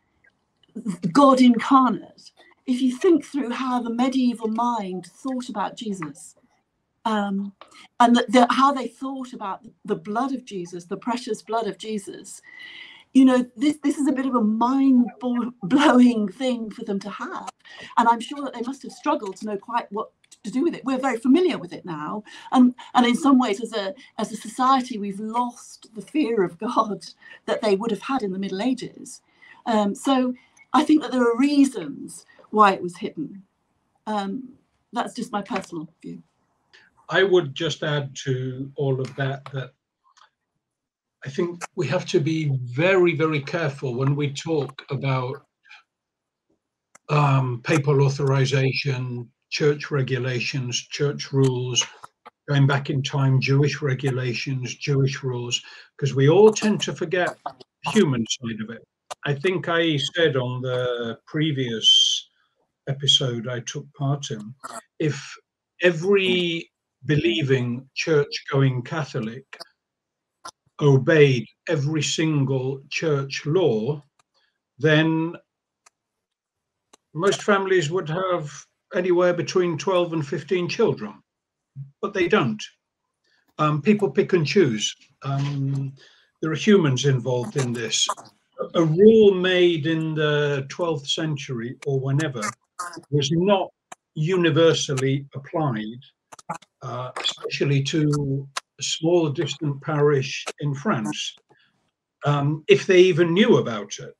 God incarnate. If you think through how the medieval mind thought about Jesus, and how they thought about the blood of Jesus, the precious blood of Jesus, you know, this is a bit of a mind-blowing thing for them to have. And I'm sure that they must have struggled to know quite what to do with it. We're very familiar with it now. And in some ways, as a society, we've lost the fear of God that they would have had in the Middle Ages. So I think that there are reasons why it was hidden. That's just my personal view. I would just add to all of that I think we have to be very, very careful when we talk about papal authorization, church regulations, church rules, going back in time, Jewish regulations, Jewish rules, because we all tend to forget the human side of it. I think I said on the previous episode I took part in, if every believing church-going Catholic obeyed every single church law, then most families would have anywhere between 12 and 15 children, but they don't. People pick and choose. There are humans involved in this. A rule made in the 12th century or whenever was not universally applied, especially to a small distant parish in France, if they even knew about it.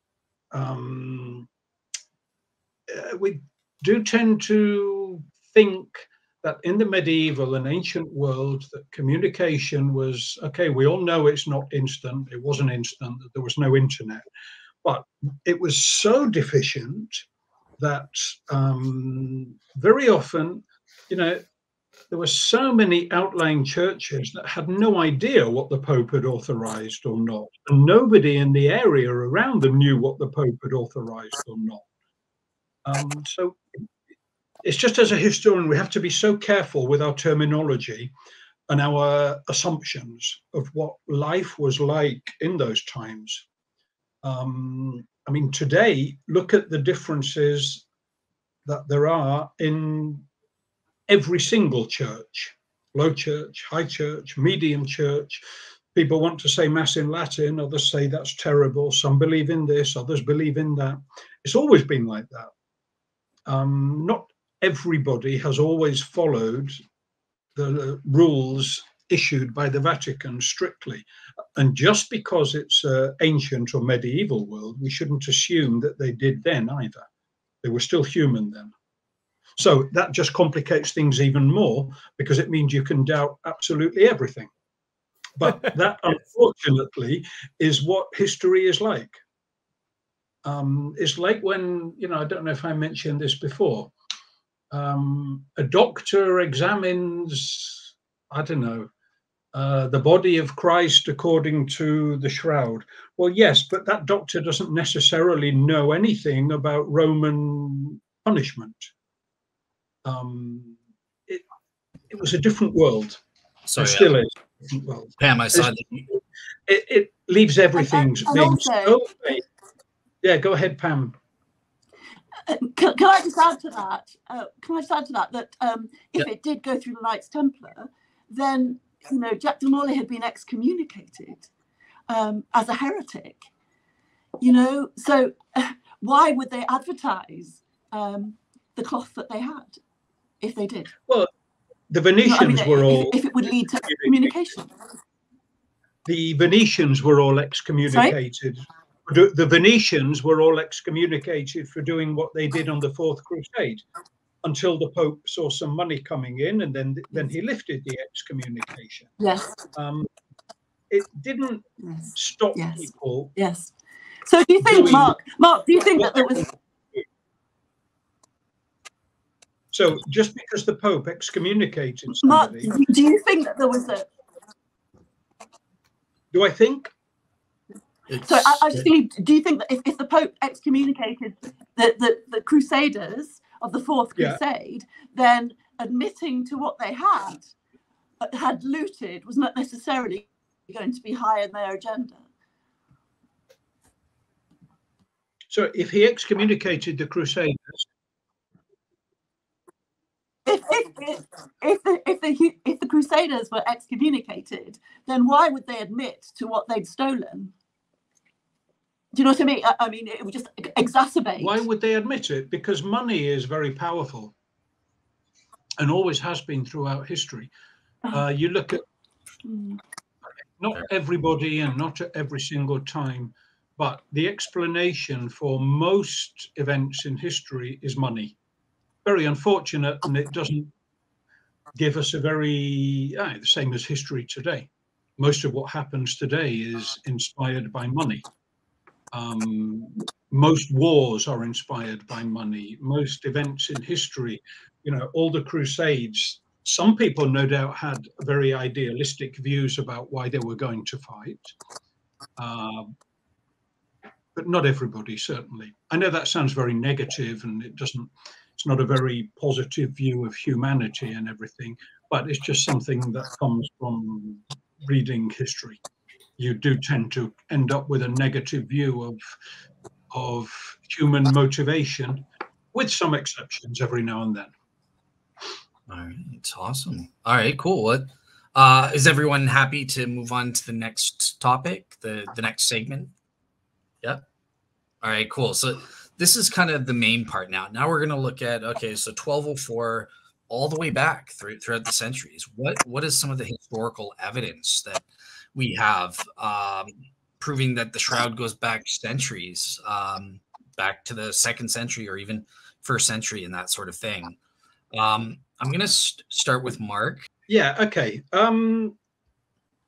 We do tend to think that in the medieval and ancient world that communication was, okay, we all know it's not instant, it wasn't instant, that there was no internet, but it was so deficient that very often, you know, there were so many outlying churches that had no idea what the Pope had authorized or not, and nobody in the area around them knew what the Pope had authorized or not. So it's just, as a historian, we have to be so careful with our terminology and our assumptions of what life was like in those times. I mean, today, look at the differences that there are in every single church, low church, high church, medium church. People want to say Mass in Latin, others say that's terrible. Some believe in this, others believe in that. It's always been like that. Not everybody has always followed the rules issued by the Vatican strictly. And just because it's an ancient or medieval world, we shouldn't assume that they did then either. They were still human then. So that just complicates things even more, because it means you can doubt absolutely everything. But that, unfortunately, is what history is like. It's like when, you know, I don't know if I mentioned this before, a doctor examines, I don't know, the body of Christ according to the shroud. Well, yes, but that doctor doesn't necessarily know anything about Roman punishment. It was a different world. So it still is a different world. Pam, I saw that it leaves everything being also, so vague. Yeah, go ahead, Pam. Can I just add to that? That if it did go through the Knights Templar, then, you know, Jack de Molay had been excommunicated as a heretic. You know, so why would they advertise the cloth that they had if they did? Well, the Venetians were all. If it would lead to excommunication. The Venetians were all excommunicated. Sorry? The Venetians were all excommunicated for doing what they did on the Fourth Crusade, until the Pope saw some money coming in, and then he lifted the excommunication. Yes. It didn't stop people. Yes. So do you think, Mark, do you think that there was... So just because the Pope excommunicated somebody... Mark, do you think that there was a... Do I think? So I was just thinking, do you think that if the Pope excommunicated the Crusaders of the Fourth Crusade, then admitting to what they had looted was not necessarily going to be high in their agenda? So if he excommunicated the Crusaders, if the Crusaders were excommunicated, then why would they admit to what they'd stolen? Do you know what I mean? I mean, it would just exacerbate. why would they admit it? Because money is very powerful and always has been throughout history. You look at not everybody and not at every single time, but the explanation for most events in history is money. Very unfortunate, and it doesn't give us a very, the same as history today. Most of what happens today is inspired by money. Most wars are inspired by money. Most events in history, you know, all the Crusades, some people no doubt had very idealistic views about why they were going to fight. But not everybody, certainly. I know that sounds very negative, and it's not a very positive view of humanity and everything, but it's just something that comes from reading history. You do tend to end up with a negative view of human motivation, with some exceptions every now and then. All right, it's awesome. All right, cool. Is everyone happy to move on to the next topic, the next segment? Yep. All right, cool. So this is kind of the main part now. Now we're going to look at, okay, so 1204 all the way back throughout the centuries. What is some of the historical evidence that we have proving that the shroud goes back centuries, back to the 2nd century or even 1st century and that sort of thing? I'm going to start with Mark. Yeah, okay.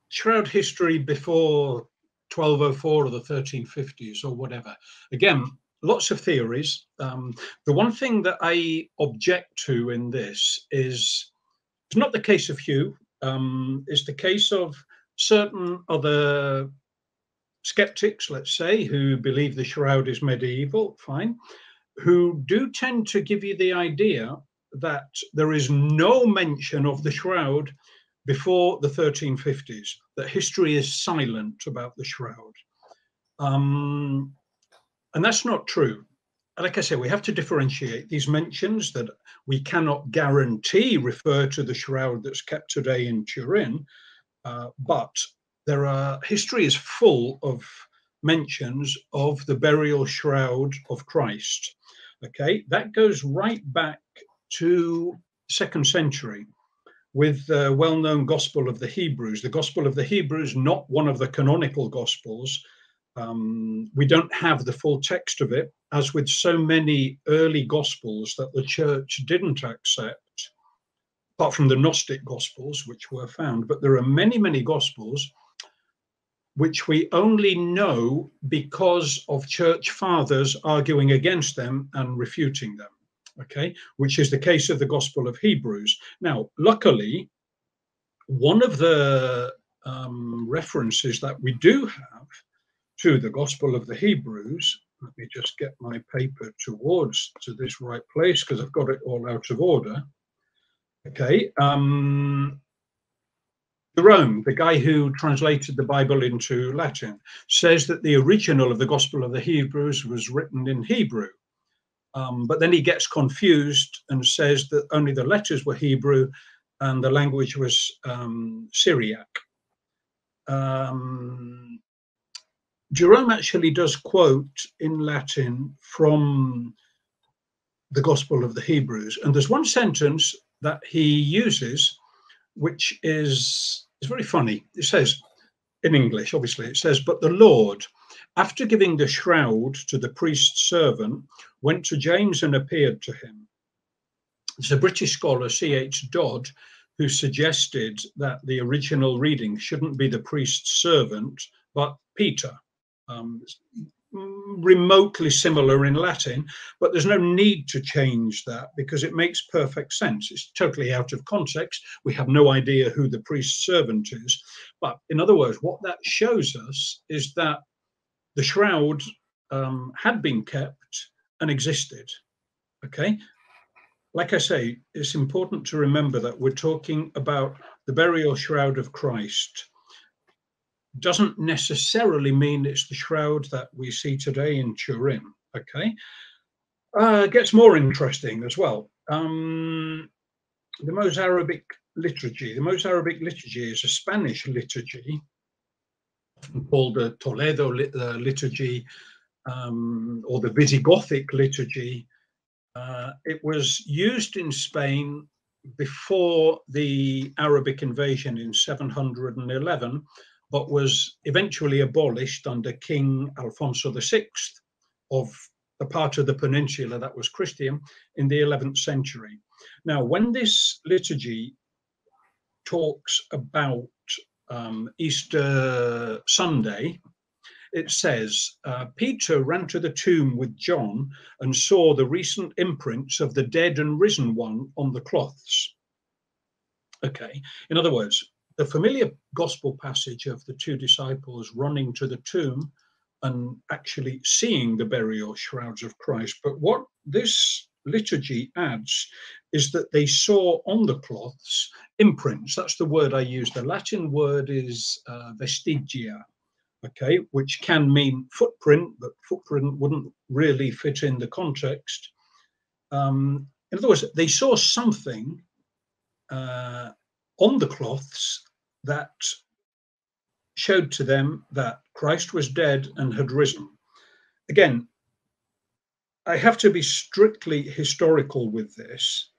Shroud history before 1204 or the 1350s or whatever. Again, lots of theories. The one thing that I object to in this is, it's not the case of Hugh, it's the case of certain other skeptics, let's say, who believe the shroud is medieval, fine, who do tend to give you the idea that there is no mention of the shroud before the 1350s, that history is silent about the shroud. And that's not true. Like I say, we have to differentiate these mentions that we cannot guarantee refer to the shroud that's kept today in Turin, but history is full of mentions of the burial shroud of Christ. Okay, that goes right back to 2nd century with the well-known Gospel of the Hebrews. The Gospel of the Hebrews, not one of the canonical Gospels. We don't have the full text of it, as with so many early Gospels that the church didn't accept, apart from the Gnostic Gospels, which were found. But there are many, many Gospels which we only know because of church fathers arguing against them and refuting them, okay, which is the case of the Gospel of Hebrews. Now, luckily, one of the references that we do have to the Gospel of the Hebrews, let me just get my paper to this right place because I've got it all out of order. Okay, Jerome, the guy who translated the Bible into Latin, says that the original of the Gospel of the Hebrews was written in Hebrew. But then he gets confused and says that only the letters were Hebrew and the language was Syriac. Jerome actually does quote in Latin from the Gospel of the Hebrews. And there's one sentence that he uses, which is very funny. It says, in English, obviously, it says, "But the Lord, after giving the shroud to the priest's servant, went to James and appeared to him." It's a British scholar, C.H. Dodd, who suggested that the original reading shouldn't be the priest's servant, but Peter. Remotely similar in Latin, but there's no need to change that because it makes perfect sense. It's totally out of context. We have no idea who the priest's servant is. But in other words, what that shows us is that the shroud had been kept and existed. Okay, like I say, it's important to remember that we're talking about the burial shroud of Christ. Doesn't necessarily mean it's the shroud that we see today in Turin. Okay, gets more interesting as well. The Mozarabic liturgy. The Mozarabic liturgy is a Spanish liturgy called the Toledo liturgy, or the Visigothic liturgy. It was used in Spain before the Arabic invasion in 711, but was eventually abolished under King Alfonso VI of the part of the peninsula that was Christian in the 11th century. Now, when this liturgy talks about Easter Sunday, it says, Peter ran to the tomb with John and saw the recent imprints of the dead and risen one on the cloths. Okay, in other words, the familiar gospel passage of the two disciples running to the tomb and actually seeing the burial shrouds of Christ. But what this liturgy adds is that they saw on the cloths imprints. That's the word I use. The Latin word is vestigia. Okay, which can mean footprint, but footprint wouldn't really fit in the context. In other words, they saw something on the cloths that showed to them that Christ was dead and had risen. Again, I have to be strictly historical with this.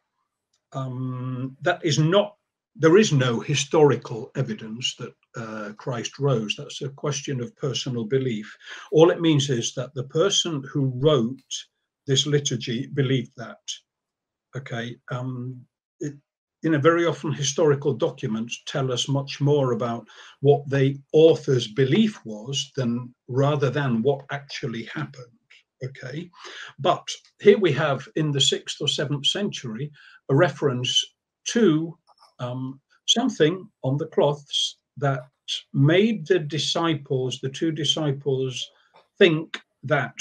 That is not, there is no historical evidence that Christ rose. That's a question of personal belief. All it means is that the person who wrote this liturgy believed that. Okay, very often historical documents tell us much more about what the author's belief was rather than what actually happened. Okay, but here we have in the 6th or 7th century a reference to something on the cloths that made the disciples, the two disciples, think that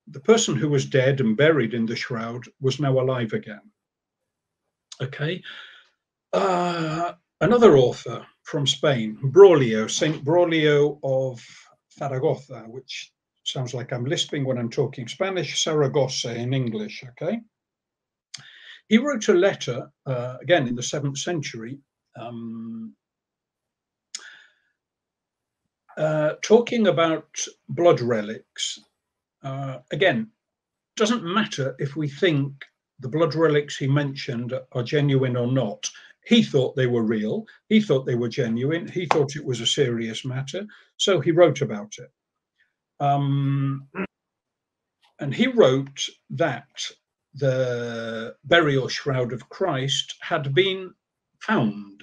the person who was dead and buried in the shroud was now alive again. Okay. Another author from Spain, Braulio, Saint Braulio of Zaragoza, which sounds like I'm lisping when I'm talking Spanish, Saragossa in English. Okay. He wrote a letter, again in the 7th century, talking about blood relics. Again, doesn't matter if we think the blood relics he mentioned are genuine or not. He thought they were real. He thought they were genuine. He thought it was a serious matter. So he wrote about it. And he wrote that the burial shroud of Christ had been found,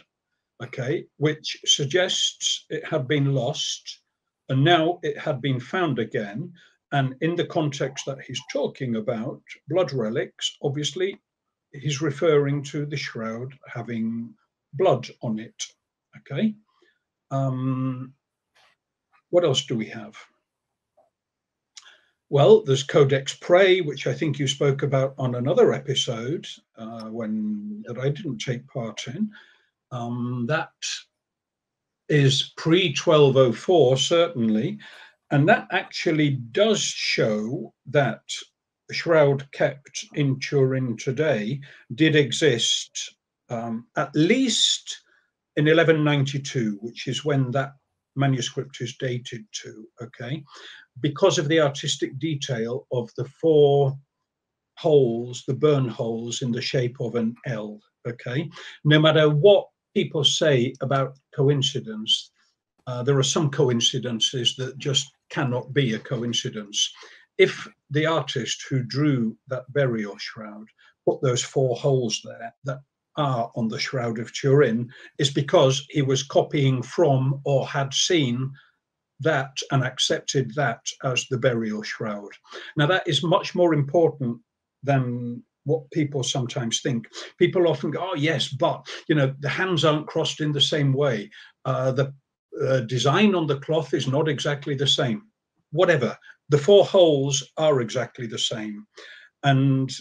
okay, which suggests it had been lost and now it had been found again. And in the context that he's talking about, blood relics, obviously, he's referring to the shroud having blood on it, okay? What else do we have? Well, there's Codex Prey, which I think you spoke about on another episode that I didn't take part in. That is pre-1204, certainly. And that actually does show that the shroud kept in Turin today did exist at least in 1192, which is when that manuscript is dated to, okay? Because of the artistic detail of the 4 holes, the burn holes in the shape of an L, okay? No matter what people say about coincidence, there are some coincidences that just cannot be a coincidence. If the artist who drew that burial shroud put those 4 holes there that are on the Shroud of Turin, is because he was copying from or had seen that and accepted that as the burial shroud. Now, that is much more important than what people sometimes think. People often go, oh, yes, but, you know, the hands aren't crossed in the same way. The design on the cloth is not exactly the same. Whatever. The 4 holes are exactly the same. And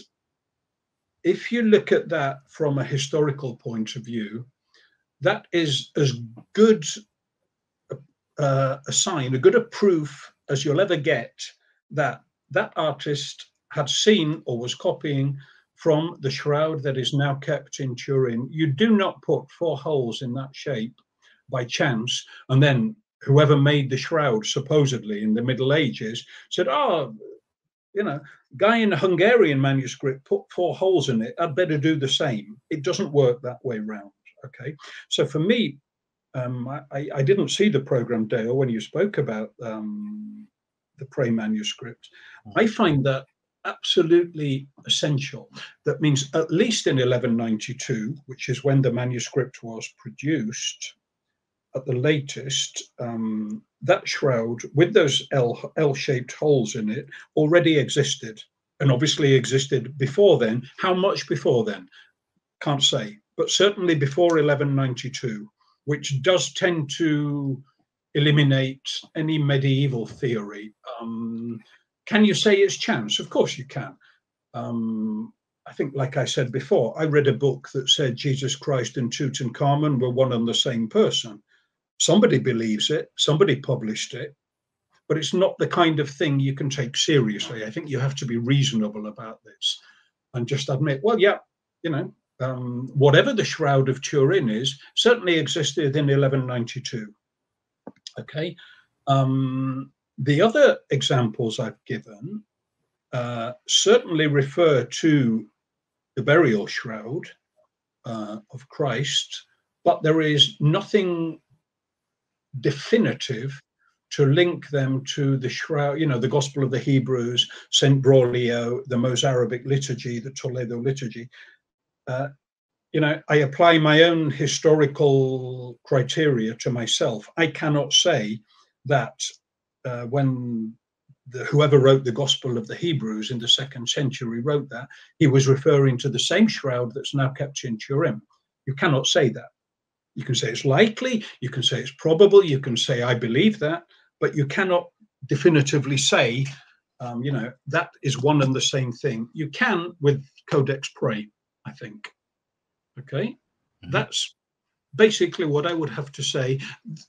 if you look at that from a historical point of view, that is as good a sign, a good a proof as you'll ever get that that artist had seen or was copying from the shroud that is now kept in Turin. You do not put 4 holes in that shape by chance, and then whoever made the shroud, supposedly in the Middle Ages, said, oh, you know, guy in a Hungarian manuscript put 4 holes in it, I'd better do the same. It doesn't work that way round. Okay, so for me, I didn't see the program, Dale, when you spoke about the Prey manuscript. I find that absolutely essential. That means at least in 1192, which is when the manuscript was produced, at the latest, that shroud with those L-shaped holes in it already existed, and obviously existed before then. How much before then? Can't say, but certainly before 1192, which does tend to eliminate any medieval theory. Can you say it's chance? Of course you can. I think, like I said before, I read a book that said Jesus Christ and Tutankhamun were one and the same person. Somebody believes it, somebody published it, but it's not the kind of thing you can take seriously. I think you have to be reasonable about this and just admit, well, yeah, you know, whatever the Shroud of Turin is, certainly existed in 1192. Okay. The other examples I've given certainly refer to the burial shroud of Christ, but there is nothing definitive to link them to the shroud, you know, the Gospel of the Hebrews, St. Braulio, the Mozarabic liturgy, the Toledo liturgy. You know, I apply my own historical criteria to myself. I cannot say that when whoever wrote the Gospel of the Hebrews in the 2nd century wrote that, he was referring to the same shroud that's now kept in Turin. You cannot say that. You can say it's likely, you can say it's probable, you can say I believe that, but you cannot definitively say, you know, that is one and the same thing. You can with Codex Prey, I think. Okay, that's basically what I would have to say.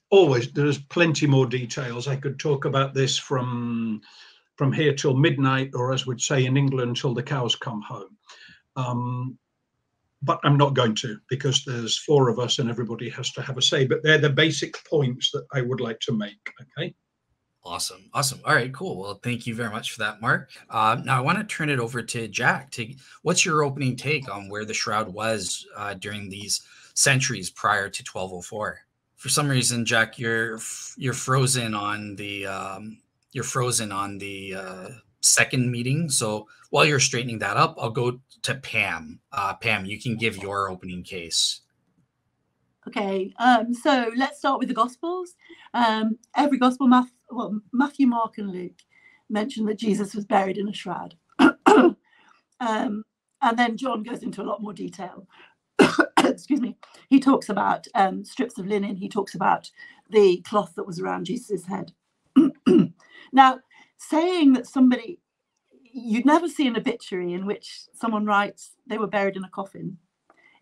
Always, there's plenty more details. I could talk about this from here till midnight, or as we'd say in England, till the cows come home. But I'm not going to, because there's 4 of us and everybody has to have a say. But they're the basic points that I would like to make. Okay. Awesome. Awesome. All right, cool. Well, thank you very much for that, Mark. Now I want to turn it over to Jack. What's your opening take on where the shroud was during these centuries prior to 1204? For some reason, Jack, you're frozen on the second meeting. So while you're straightening that up, I'll go to Pam. Pam, you can give your opening case. Okay, so let's start with the Gospels. Every Gospel, Matthew, Mark, and Luke mention that Jesus was buried in a shroud. And then John goes into a lot more detail. Excuse me. He talks about strips of linen. He talks about the cloth that was around Jesus' head. Now, saying that somebody, you'd never see an obituary in which someone writes they were buried in a coffin.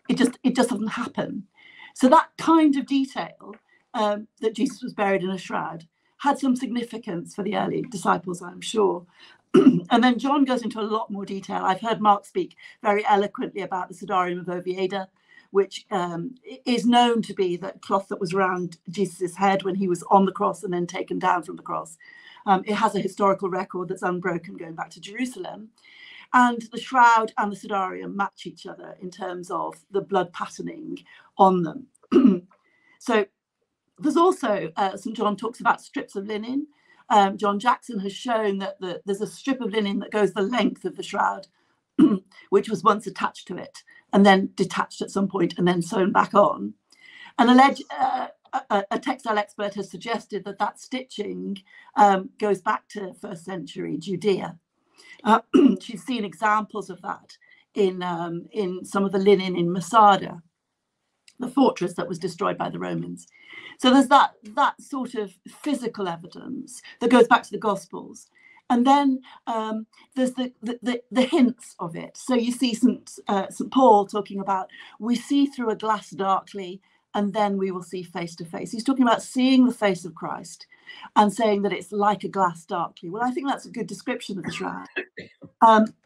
It just doesn't happen. So that kind of detail, that Jesus was buried in a shroud, had some significance for the early disciples, I'm sure. And then John goes into a lot more detail. I've heard Mark speak very eloquently about the Sudarium of Oviedo, which is known to be the cloth that was around Jesus' head when he was on the cross and then taken down from the cross. It has a historical record that's unbroken going back to Jerusalem. And the shroud and the Sudarium match each other in terms of the blood patterning on them. So there's also, St. John talks about strips of linen. John Jackson has shown that there's a strip of linen that goes the length of the shroud, which was once attached to it and then detached at some point and then sewn back on. And a textile expert has suggested that stitching goes back to 1st century Judea. She's seen examples of that in some of the linen in Masada, the fortress that was destroyed by the Romans. So there's that sort of physical evidence that goes back to the Gospels. And then there's the hints of it. So you see St. Paul talking about, we see through a glass darkly, and then we will see face to face. He's talking about seeing the face of Christ and saying that it's like a glass darkly. Well, I think that's a good description of the shroud.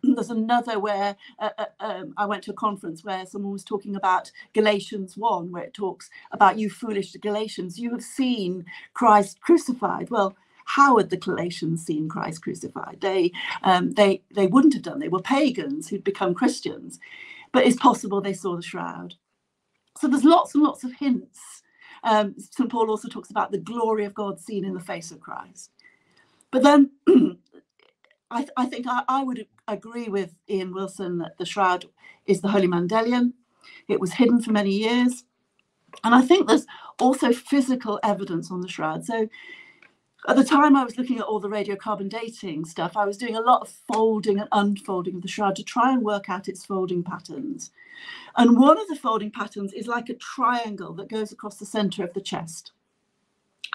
There's another where I went to a conference where someone was talking about Galatians 1, where it talks about, you foolish Galatians, you have seen Christ crucified. Well, how had the Galatians seen Christ crucified? They wouldn't have done. They were pagans who'd become Christians, but it's possible they saw the shroud. So there's lots and lots of hints. St. Paul also talks about the glory of God seen in the face of Christ. But then I think I would agree with Ian Wilson that the shroud is the Holy Mandelion. It was hidden for many years. And I think there's also physical evidence on the shroud. So at the time I was looking at all the radiocarbon dating stuff, I was doing a lot of folding and unfolding of the shroud to try and work out its folding patterns. And one of the folding patterns is like a triangle that goes across the center of the chest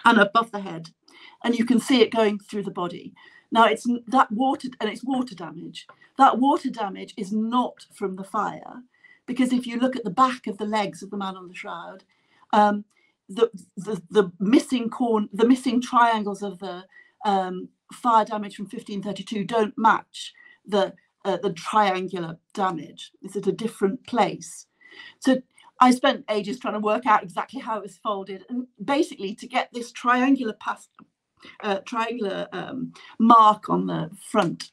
and above the head. And you can see it going through the body. Now, it's water damage. That water damage is not from the fire, because if you look at the back of the legs of the man on the shroud, the missing triangles of the fire damage from 1532 don't match the triangular damage. It's at a different place. So I spent ages trying to work out exactly how it was folded, and basically to get this triangular mark on the front,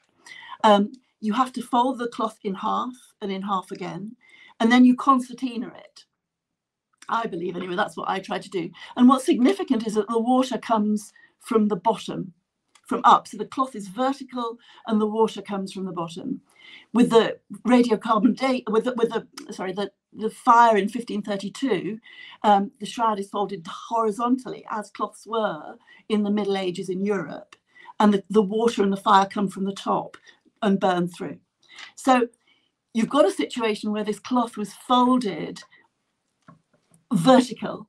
you have to fold the cloth in half and in half again, and then you concertina it. I believe, anyway, that's what I try to do. And what's significant is that the water comes from the bottom, from up. So the cloth is vertical and the water comes from the bottom. With the radiocarbon date, the fire in 1532, the shroud is folded horizontally, as cloths were in the Middle Ages in Europe. And the water and the fire come from the top and burn through. So you've got a situation where this cloth was folded vertical.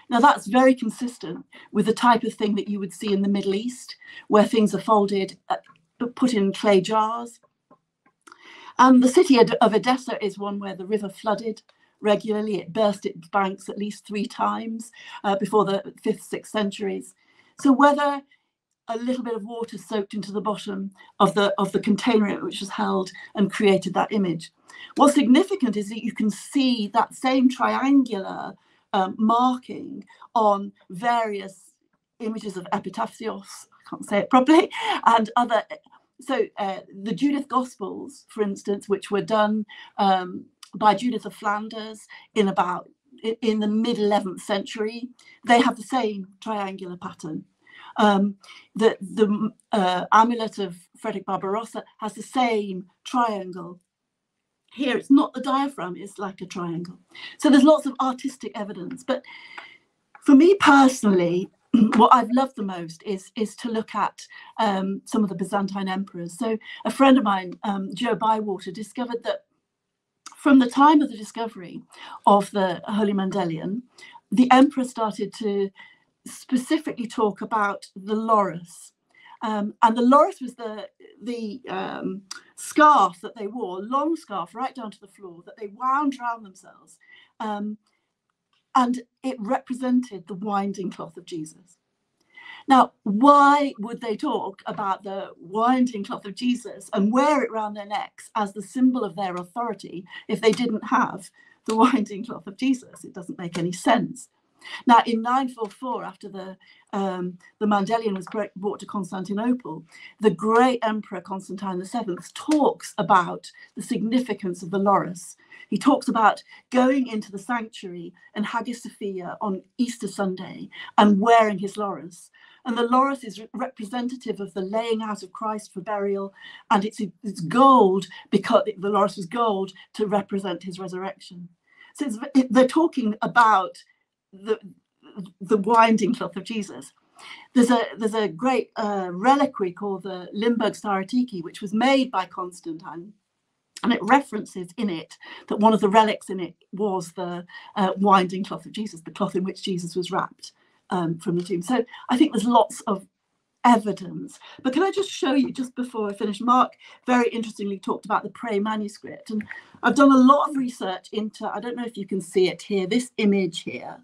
Now that's very consistent with the type of thing that you would see in the Middle East, where things are folded, put in clay jars. The city of Edessa is one where the river flooded regularly. It burst its banks at least 3 times before the 5th, 6th centuries. So whether a little bit of water soaked into the bottom of the container in which was held and created that image. What's significant is that you can see that same triangular marking on various images of epitaphios, I can't say it properly, and other. So the Judith Gospels, for instance, which were done by Judith of Flanders in the mid-11th century, they have the same triangular pattern. The amulet of Frederick Barbarossa has the same triangle. Here, it's not the diaphragm, it's like a triangle. So there's lots of artistic evidence. But for me personally, what I've loved the most is to look at some of the Byzantine emperors. So a friend of mine, Joe Bywater, discovered that from the time of the discovery of the Holy Mandelion, the emperor started to specifically talk about the loris. And the loris was the scarf that they wore, long scarf right down to the floor, that they wound around themselves. And it represented the winding cloth of Jesus. Now, why would they talk about the winding cloth of Jesus and wear it around their necks as the symbol of their authority if they didn't have the winding cloth of Jesus? It doesn't make any sense. Now, in 944, after the Mandelion was brought to Constantinople, the great Emperor Constantine VII talks about the significance of the loris. He talks about going into the sanctuary in Hagia Sophia on Easter Sunday and wearing his loris. And the loris is representative of the laying out of Christ for burial, and it's gold, because the loris was gold to represent his resurrection. So they're talking about the winding cloth of Jesus. There's a great reliquary called the Limburg Staratiki, which was made by Constantine, and it references in it that one of the relics in it was the winding cloth of Jesus, the cloth in which Jesus was wrapped from the tomb. So I think there's lots of evidence. But can I just show you, just before I finish, Mark very interestingly talked about the Pray manuscript, and I've done a lot of research into, I don't know if you can see it here, this image here.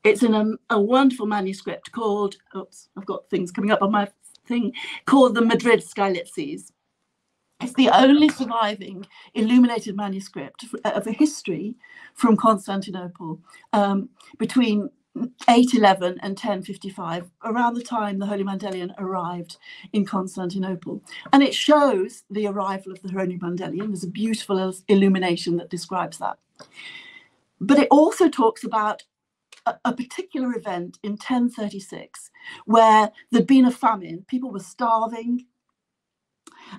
It's in a wonderful manuscript called, oops, I've got things coming up on my thing, called the Madrid Skylitzes. It's the only surviving illuminated manuscript of a history from Constantinople between 811 and 1055, around the time the Holy Mandelion arrived in Constantinople. And it shows the arrival of the Holy Mandelion. There's a beautiful illumination that describes that. But it also talks about a particular event in 1036 where there'd been a famine, people were starving,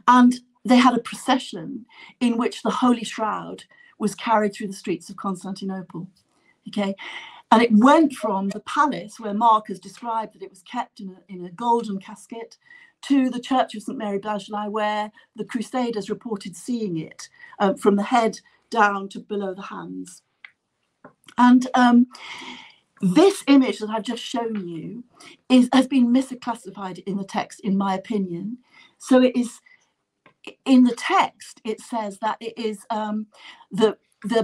and they had a procession in which the Holy Shroud was carried through the streets of Constantinople. Okay, and it went from the palace where Mark has described that it was kept in a golden casket to the Church of St. Mary Blanchenoy, where the Crusaders reported seeing it from the head down to below the hands. And this image that I've just shown you has been misclassified in the text, in my opinion. So it is, in the text, it says that it is the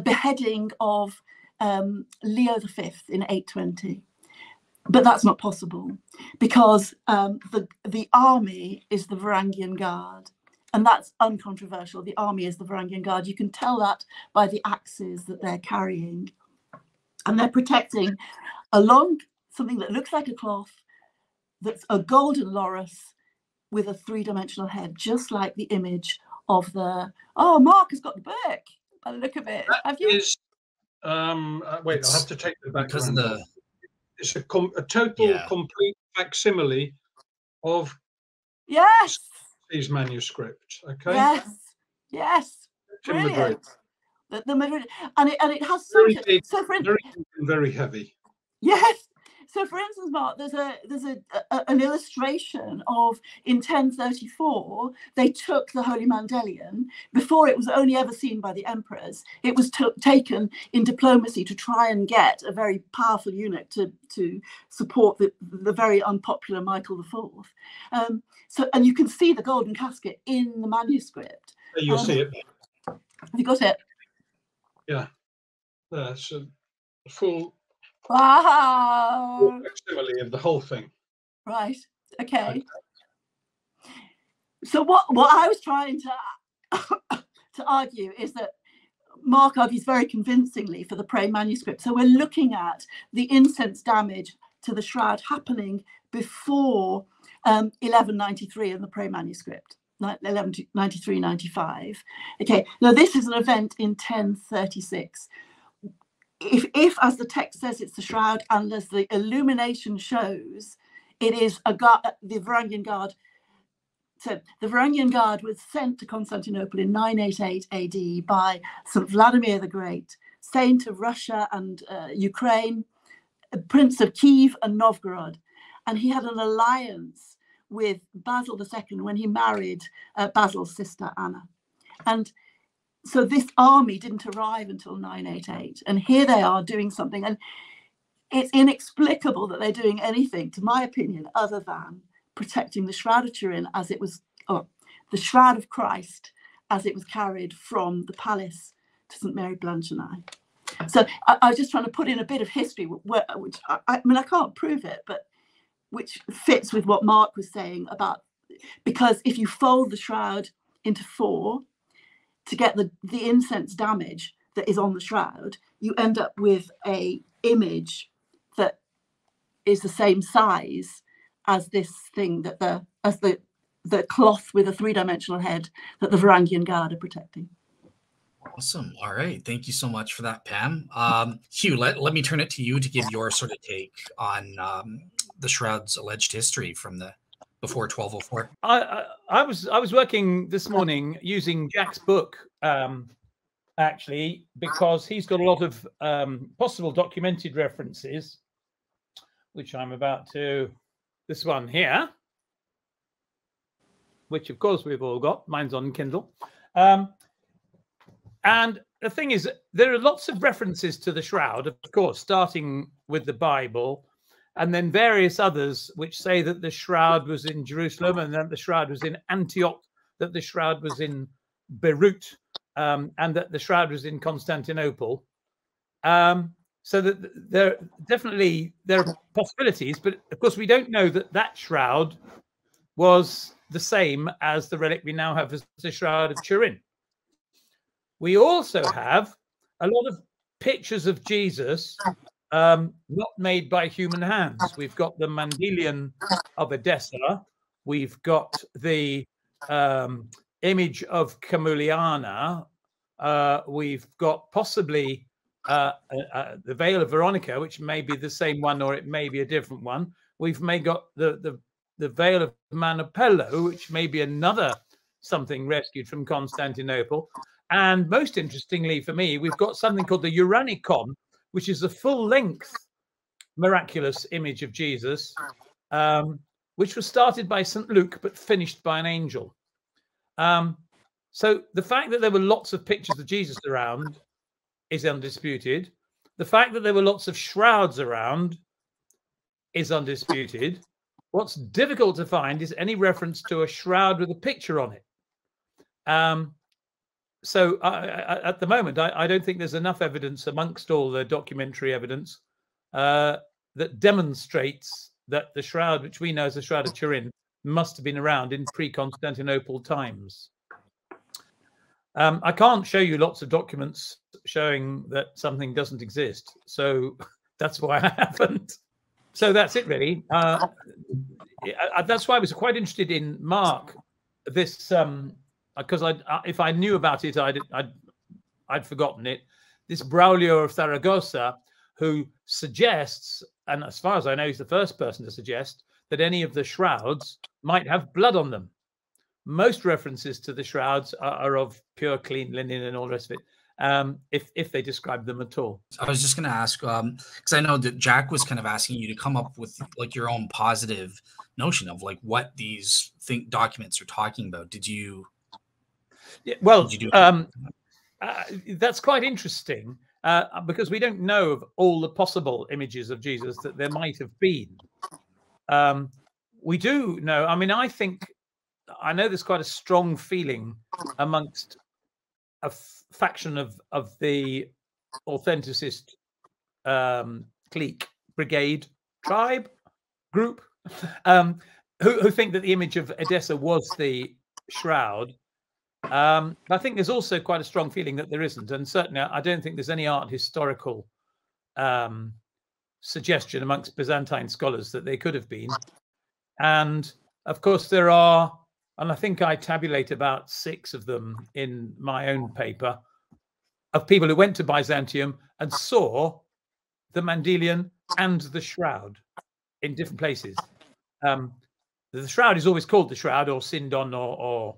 beheading of Leo V in 820. But that's not possible, because the army is the Varangian Guard, and that's uncontroversial. The army is the Varangian Guard. You can tell that by the axes that they're carrying. And they're protecting along something that looks like a cloth, that's a golden loris with a three-dimensional head, just like the image of the, oh, Mark has got the book by the look of it. That Have you? is, wait, I'll have to take the background. Because of the, it's a total, complete facsimile of Yes. these manuscripts. Okay. Yes. Yes. Madrid. Brilliant. The Madrid, and it has Very such big, so for very heavy. yes. So for instance, Mark, there's an illustration of, in 1034, they took the Holy Mandelion. Before, it was only ever seen by the emperors. It was taken in diplomacy to try and get a very powerful eunuch to support the very unpopular Michael IV. So, and you can see the golden casket in the manuscript. You'll see it. Have you got it? Yeah, that's a full facsimile of the whole thing. Right. Okay. So what I was trying to argue is that Mark argues very convincingly for the Prey manuscript. So we're looking at the incense damage to the shroud happening before 1193 in the Prey manuscript. 1193-95. Okay, now this is an event in 1036. If as the text says, it's the shroud, and as the illumination shows, it is the Varangian Guard. So the Varangian Guard was sent to Constantinople in 988 AD by St. Vladimir the Great, Saint of Russia and Ukraine, Prince of Kiev and Novgorod, and he had an alliance with Basil II when he married Basil's sister Anna. And so this army didn't arrive until 988. And here they are doing something. And it's inexplicable that they're doing anything, to my opinion, other than protecting the Shroud of Turin as it was, the Shroud of Christ as it was carried from the palace to St. Mary Blanchenoy. So I was just trying to put in a bit of history, which I mean, I can't prove it, but which fits with what Mark was saying about, because if you fold the shroud into four to get the incense damage that is on the shroud, you end up with a image that is the same size as this thing that the cloth with a three-dimensional head that the Varangian Guard are protecting. Awesome. All right. Thank you so much for that, Pam. Hugh, let me turn it to you to give your sort of take on the Shroud's alleged history from the before 1204. I was working this morning using Jack's book, actually, because he's got a lot of possible documented references, which I'm about to, this one here, which of course we've all got. Mine's on Kindle. And the thing is, there are lots of references to the Shroud, of course, starting with the Bible, and then various others which say that the Shroud was in Jerusalem, and that the Shroud was in Antioch, that the Shroud was in Beirut, and that the Shroud was in Constantinople. So that there are possibilities, but of course we don't know that that shroud was the same as the relic we now have as the Shroud of Turin. We also have a lot of pictures of Jesus not made by human hands. We've got the Mandilion of Edessa. We've got the image of Camuliana. We've got possibly the Veil of Veronica, which may be the same one or it may be a different one. We've got the Veil of Manopello, which may be another something rescued from Constantinople. And most interestingly for me, we've got something called the Uranicon, which is a full-length miraculous image of Jesus, which was started by St. Luke but finished by an angel. So the fact that there were lots of pictures of Jesus around is undisputed. The fact that there were lots of shrouds around is undisputed. What's difficult to find is any reference to a shroud with a picture on it. So at the moment, I don't think there's enough evidence amongst all the documentary evidence that demonstrates that the shroud, which we know as the Shroud of Turin, must have been around in pre-Constantinople times. I can't show you lots of documents showing that something doesn't exist, so that's why I haven't. So that's it, really. That's why I was quite interested in Mark, this, because if I knew about it, I'd forgotten it. This Braulio of Zaragoza, who suggests, and as far as I know, he's the first person to suggest that any of the shrouds might have blood on them. Most references to the shrouds are of pure, clean linen and all the rest of it, if they describe them at all. I was just going to ask, because I know that Jack was kind of asking you to come up with like your own positive notion of like what these documents are talking about. Did you? Yeah, well, did you do that's quite interesting because we don't know of all the possible images of Jesus that there might have been. We do know. I mean, I know there's quite a strong feeling amongst a faction of the authenticist clique, brigade, tribe, group, who think that the image of Edessa was the shroud. I think there's also quite a strong feeling that there isn't, and certainly I don't think there's any art historical suggestion amongst Byzantine scholars that they could have been. And of course there are, and I think I tabulate about 6 of them in my own paper, of people who went to Byzantium and saw the Mandilion and the shroud in different places. The shroud is always called the shroud, or Sindon, or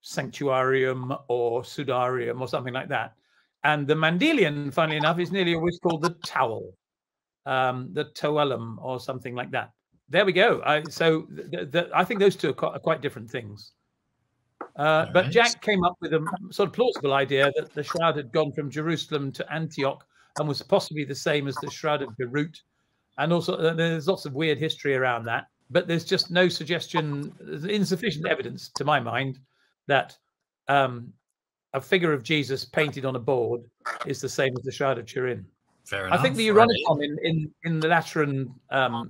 Sanctuarium, or Sudarium, or something like that. And the Mandilion, funnily enough, is nearly always called the towel, the toellum, or something like that. There we go. So I think those two are quite different things. But Jack came up with a sort of plausible idea that the shroud had gone from Jerusalem to Antioch and was possibly the same as the Shroud of Beirut. And also there's lots of weird history around that. But there's just no suggestion, insufficient evidence to my mind, that a figure of Jesus painted on a board is the same as the Shroud of Turin. Fair enough. I think the Uranicon in the Lateran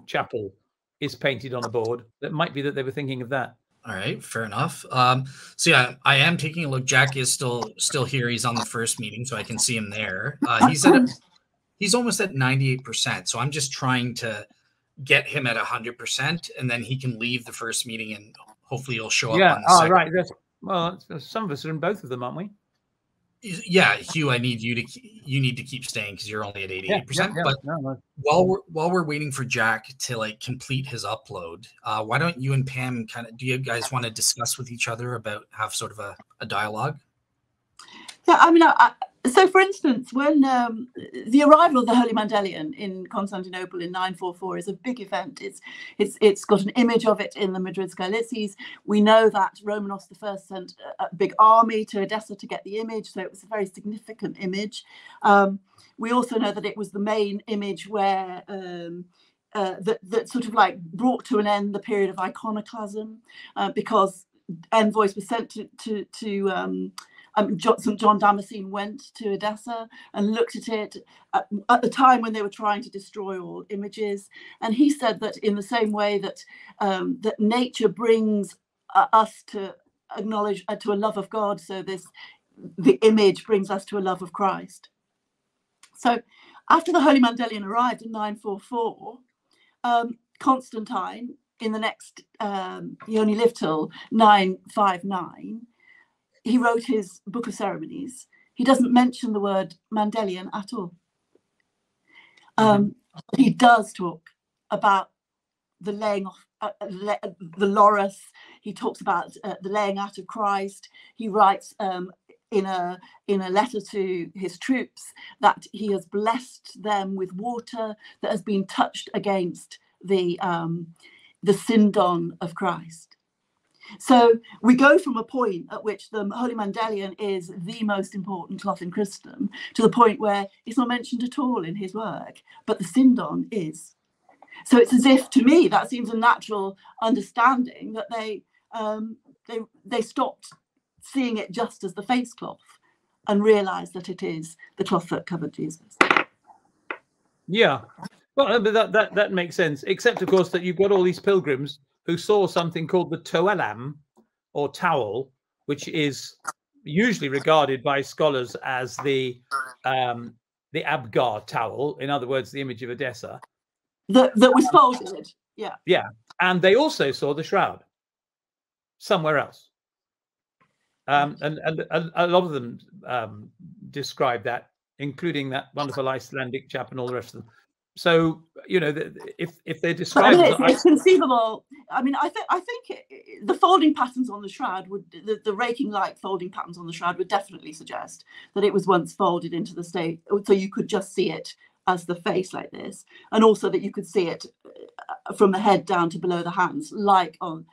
chapel is painted on a board. That might be that they were thinking of that. All right, fair enough. So yeah, I am taking a look. Jack is still here. He's on the first meeting, so I can see him there. He's almost at 98%. So I'm just trying to get him at 100%, and then he can leave the first meeting, and hopefully he'll show up. Yeah. On the second. Right. Well, some of us are in both of them, aren't we? Yeah, Hugh, you need to keep staying because you're only at 88%. Yeah, but no. while we're waiting for Jack to like complete his upload, why don't you and Pam do you guys want to discuss with each other have sort of a dialogue? Yeah, I mean, so for instance, when the arrival of the Holy Mandelion in Constantinople in 944 is a big event. It's got an image of it in the Madrid Scalices. We know that Romanos I sent a big army to Edessa to get the image, so it was a very significant image. We also know that it was the main image where that sort of like brought to an end the period of iconoclasm, because envoys were sent to St. John Damascene went to Edessa and looked at it at the time when they were trying to destroy all images. And he said that in the same way that that nature brings us to acknowledge to a love of God, so the image brings us to a love of Christ. So after the Holy Mandelion arrived in 944, Constantine, in the next, he only lived till 959, he wrote his Book of Ceremonies. He doesn't mention the word Mandelion at all. He does talk about the laying off, the Laurus. He talks about the laying out of Christ. He writes in a letter to his troops that he has blessed them with water that has been touched against the Sindon of Christ. So we go from a point at which the Holy Mandelion is the most important cloth in Christendom to the point where it's not mentioned at all in his work, but the Sindon is. So it's as if, to me, that seems a natural understanding that they stopped seeing it just as the face cloth and realised that it is the cloth that covered Jesus. Yeah, well, that makes sense. Except, of course, that you've got all these pilgrims who saw something called the toelam, or towel, which is usually regarded by scholars as the Abgar towel. In other words, the image of Edessa. That was folded. Yeah. Yeah, and they also saw the shroud somewhere else. And a lot of them describe that, including that wonderful Icelandic chap and all the rest of them. So, you know, if they're described, it's conceivable. I mean, I think the folding patterns on the shroud would, the raking-like folding patterns on the shroud would definitely suggest that it was once folded into the state, so you could just see it as the face like this, and also that you could see it from the head down to below the hands, like on,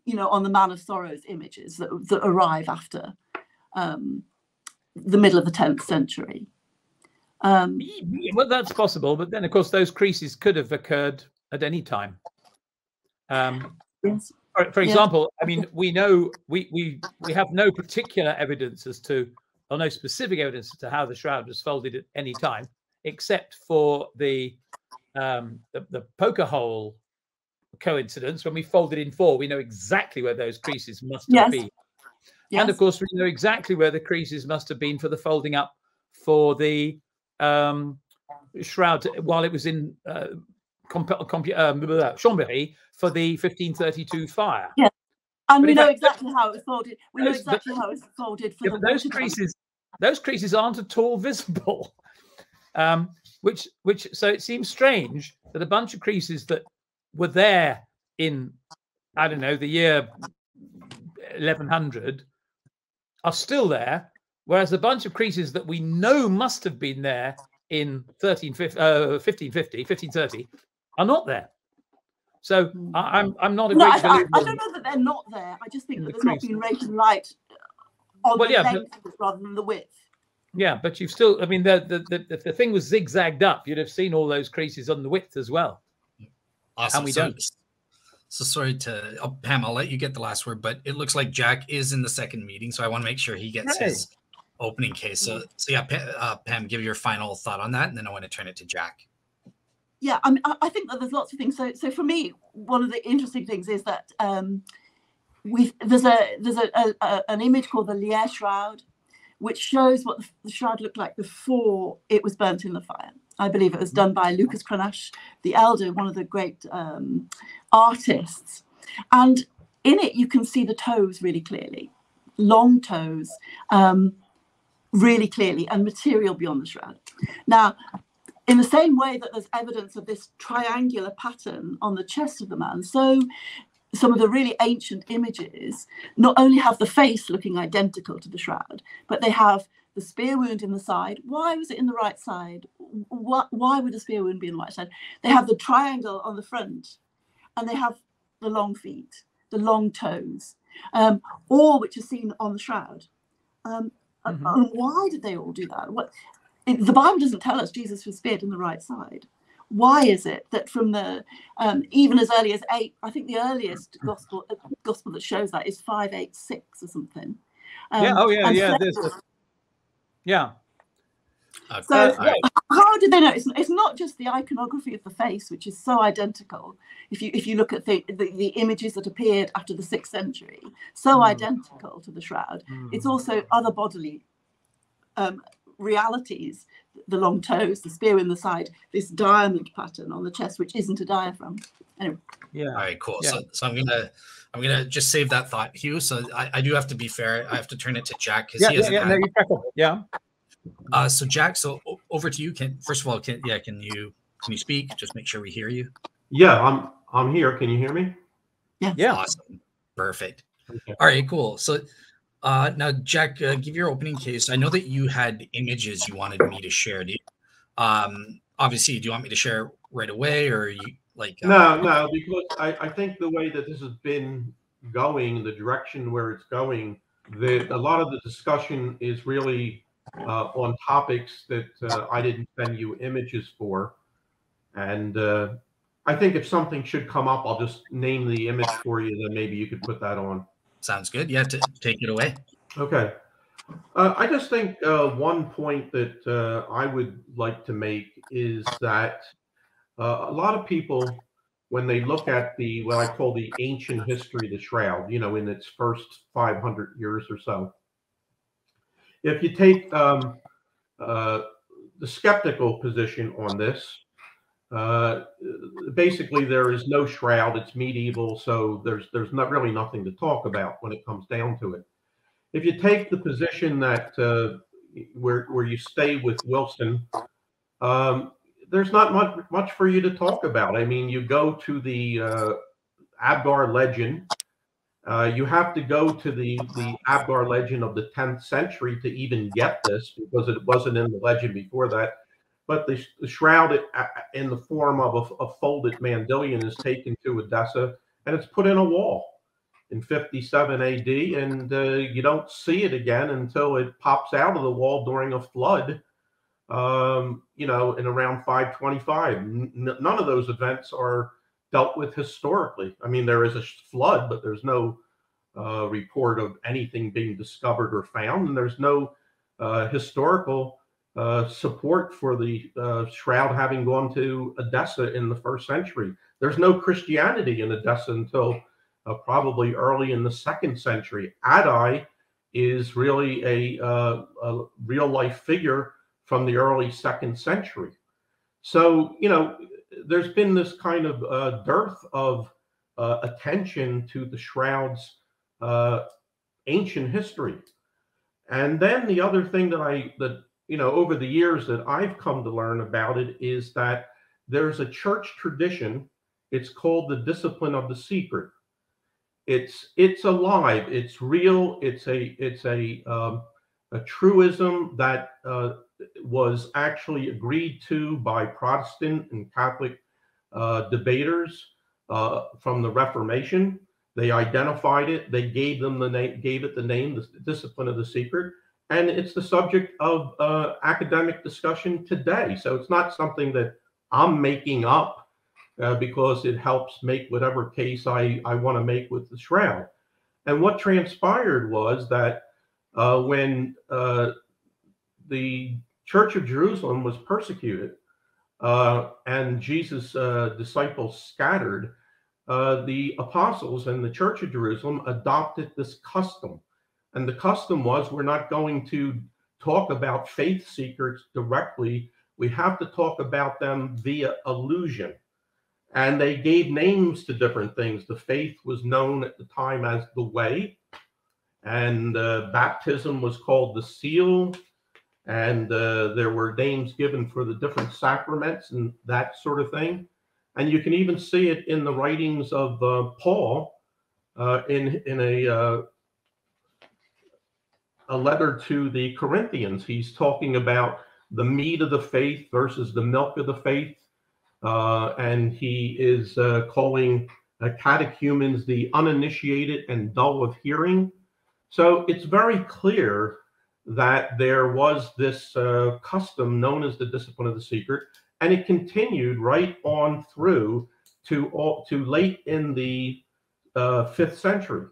you know, on the Man of Sorrows images that arrive after the middle of the 10th century. Well, that's possible, but then, of course, those creases could have occurred at any time. Yes. For example, I mean, we know we have no particular evidence as to, or no specific evidence as to how the shroud was folded at any time, except for the poker hole coincidence. When we folded in 4, we know exactly where those creases must have been. Yes. And of course, we know exactly where the creases must have been for the folding up for the shroud while it was in Chambéry for the 1532 fire. Yeah, and we know exactly how it was folded. We know exactly how it was folded for those creases. Those creases aren't at all visible. So it seems strange that a bunch of creases that were there in, I don't know, the year 1100 are still there, whereas a bunch of creases that we know must have been there in 1530 are not there. So I'm not a great believer. I don't know that they're not there. I just think that there's not been raking light on the length rather than the width. Yeah, but you've still, I mean, if the thing was zigzagged up, you'd have seen all those creases on the width as well. Awesome. And we don't. So sorry to, Pam, I'll let you get the last word, but it looks like Jack is in the second meeting, so I want to make sure he gets his opening case. So yeah, Pam, give your final thought on that, and then I want to turn it to Jack. Yeah, I mean, I think that there's lots of things. So for me, one of the interesting things is that there's an image called the Lirey Shroud, which shows what the shroud looked like before it was burnt in the fire. I believe it was done by Lucas Cranach the Elder, one of the great artists. And in it, you can see the toes really clearly, long toes, really clearly, and material beyond the shroud. Now, in the same way that there's evidence of this triangular pattern on the chest of the man, so some of the really ancient images not only have the face looking identical to the shroud, but they have the spear wound in the side. Why was it in the right side? Why would the spear wound be in the right side? They have the triangle on the front, and they have the long feet, the long toes, all which are seen on the shroud. And why did they all do that? The Bible doesn't tell us Jesus was speared in the right side. Why is it that from the even as early as 8, I think the earliest gospel that shows that is 586 or something, Yeah. Oh, yeah. And Yeah. so, Yeah. So Right. how did they know? It's not just the iconography of the face, which is so identical. If you look at the images that appeared after the 6th century, so identical to the shroud. It's also other bodily realities, the long toes, the spear in the side, this diamond pattern on the chest, which isn't a diaphragm. Anyway. Yeah. All right, cool. Yeah. So I'm gonna just save that thought, Hugh. So I do have to be fair. I have to turn it to Jack because he hasn't had. No, you crack on. Yeah. So Jack, so over to you. First of all, can you speak? Just make sure we hear you. Yeah, I'm here. Can you hear me? Yeah. Awesome. Perfect. Okay. All right, cool. So now, Jack, give your opening case. I know that you had images you wanted me to share. Obviously, do you want me to share right away, or you like? No, because I think the way that this has been going, the direction where it's going, a lot of the discussion is really on topics that I didn't send you images for, and I think if something should come up, I'll just name the image for you. Then maybe you could put that on. Sounds good. Yeah, to take it away. Okay. I just think one point that I would like to make is that a lot of people, when they look at what I call the ancient history of the shroud, in its first 500 years or so, if you take the skeptical position on this, basically there is no shroud. It's medieval, so there's not really nothing to talk about when it comes down to it. If you take the position that where you stay with Wilson, there's not much for you to talk about. I mean, you go to the Abgar legend. You have to go to the Abgar legend of the 10th century to even get this, because it wasn't in the legend before that. But the shroud in the form of a folded mandilion is taken to Edessa, and it's put in a wall in 57 AD, and you don't see it again until it pops out of the wall during a flood, in around 525. None of those events are dealt with historically. I mean, there is a flood, but there's no report of anything being discovered or found, and there's no historical support for the shroud having gone to Edessa in the 1st century. There's no Christianity in Edessa until probably early in the 2nd century. Adai is really a real life figure from the early 2nd century. So, there's been this kind of dearth of attention to the shroud's ancient history. And then the other thing that over the years that I've come to learn about it is that there's a church tradition. It's called the discipline of the secret. It's alive. It's real. It's a truism that was actually agreed to by Protestant and Catholic debaters from the Reformation. They identified it. They gave it the name, the discipline of the secret, and it's the subject of academic discussion today. So it's not something that I'm making up because it helps make whatever case I want to make with the shroud. And what transpired was that when the Church of Jerusalem was persecuted and Jesus' disciples scattered, the apostles and the Church of Jerusalem adopted this custom. And the custom was, we're not going to talk about faith secrets directly. We have to talk about them via allusion. And they gave names to different things. The faith was known at the time as the way, and baptism was called the seal, and there were names given for the different sacraments and that sort of thing. And you can even see it in the writings of Paul in a letter to the Corinthians. He's talking about the meat of the faith versus the milk of the faith. And he is calling catechumens the uninitiated and dull of hearing. So it's very clear that there was this custom known as the discipline of the secret, and it continued right on through to late in the 5th century.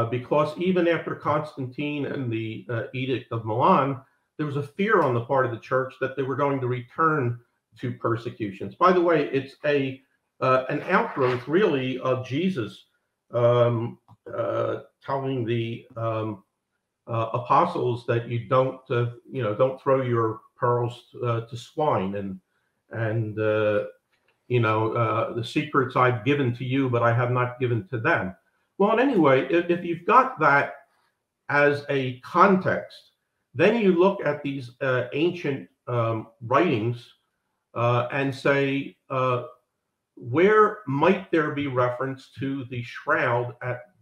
because even after Constantine and the Edict of Milan, there was a fear on the part of the church that they were going to return to persecutions. By the way, it's an outgrowth, really, of Jesus telling the apostles that you don't, don't throw your pearls to swine, and the secrets I've given to you, but I have not given to them. Well, anyway, if you've got that as a context, then you look at these ancient writings and say, where might there be reference to the shroud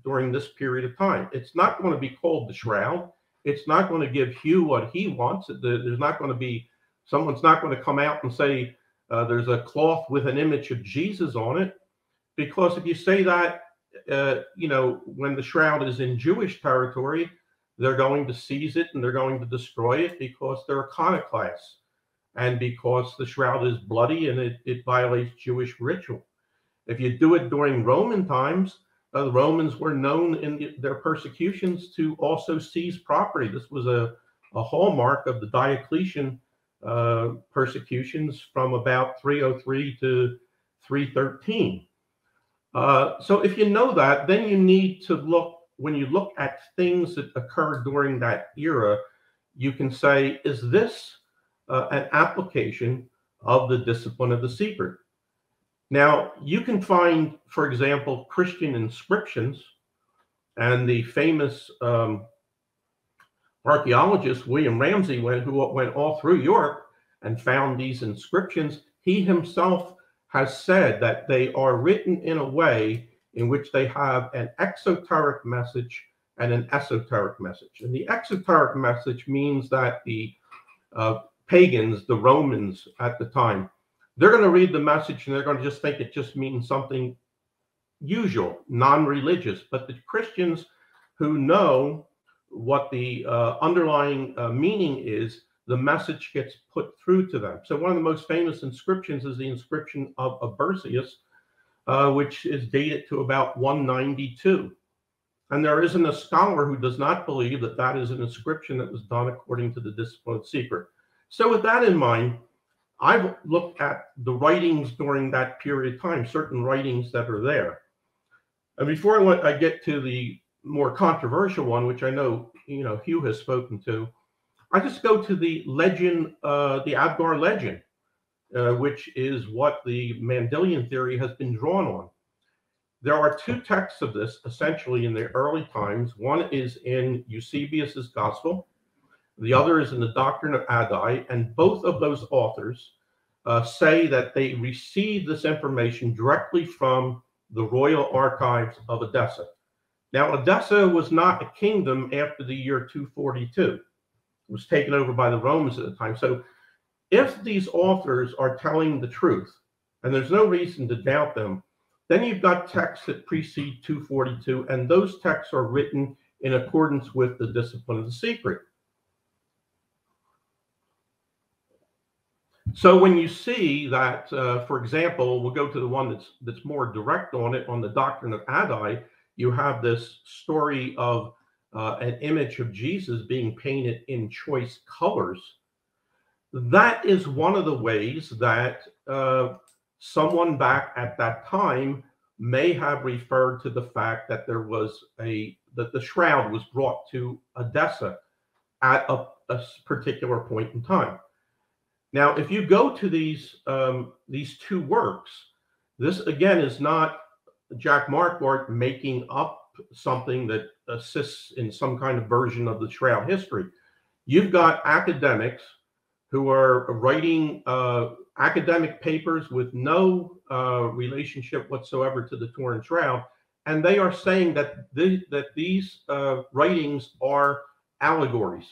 during this period of time? It's not going to be called the shroud. It's not going to give Hugh what he wants. There's not going to be, someone's not going to come out and say there's a cloth with an image of Jesus on it. Because if you say that, when the shroud is in Jewish territory, they're going to seize it and they're going to destroy it because they're iconoclasts, and because the shroud is bloody and it violates Jewish ritual. If you do it during Roman times, the Romans were known in their persecutions to also seize property. This was a hallmark of the Diocletian persecutions from about 303 to 313. So if you know that, then you need to look, when you look at things that occurred during that era, you can say, is this an application of the discipline of the secret? Now, you can find, for example, Christian inscriptions, and the famous archaeologist William Ramsay, who went all through Europe and found these inscriptions. He himself has said that they are written in a way in which they have an exoteric message and an esoteric message. And the exoteric message means that the pagans, the Romans at the time, they're going to read the message and they're going to just think it just means something usual, non-religious. But the Christians who know what the underlying meaning is, the message gets put through to them. So one of the most famous inscriptions is the inscription of Abercius, which is dated to about 192. And there isn't a scholar who does not believe that that is an inscription that was done according to the discipline of secret. So with that in mind, I've looked at the writings during that period of time, certain writings that are there. And before I get to the more controversial one, which I know, Hugh has spoken to, I just go to the legend, the Abgar legend, which is what the Mendelian theory has been drawn on. There are two texts of this, essentially, in the early times. One is in Eusebius's Gospel. The other is in the Doctrine of Addai, and both of those authors say that they received this information directly from the royal archives of Edessa. Now, Edessa was not a kingdom after the year 242. It was taken over by the Romans at the time. So if these authors are telling the truth, and there's no reason to doubt them, then you've got texts that precede 242, and those texts are written in accordance with the discipline of the secret. So when you see that, for example, we'll go to the one that's more direct on it, on the Doctrine of Addai, you have this story of an image of Jesus being painted in choice colors. That is one of the ways that someone back at that time may have referred to the fact that there was that the shroud was brought to Edessa at a particular point in time. Now, if you go to these two works, this again is not Jack Markwardt making up something that assists in some kind of version of the shroud history. You've got academics who are writing academic papers with no relationship whatsoever to the Turin shroud, and they are saying that these writings are allegories.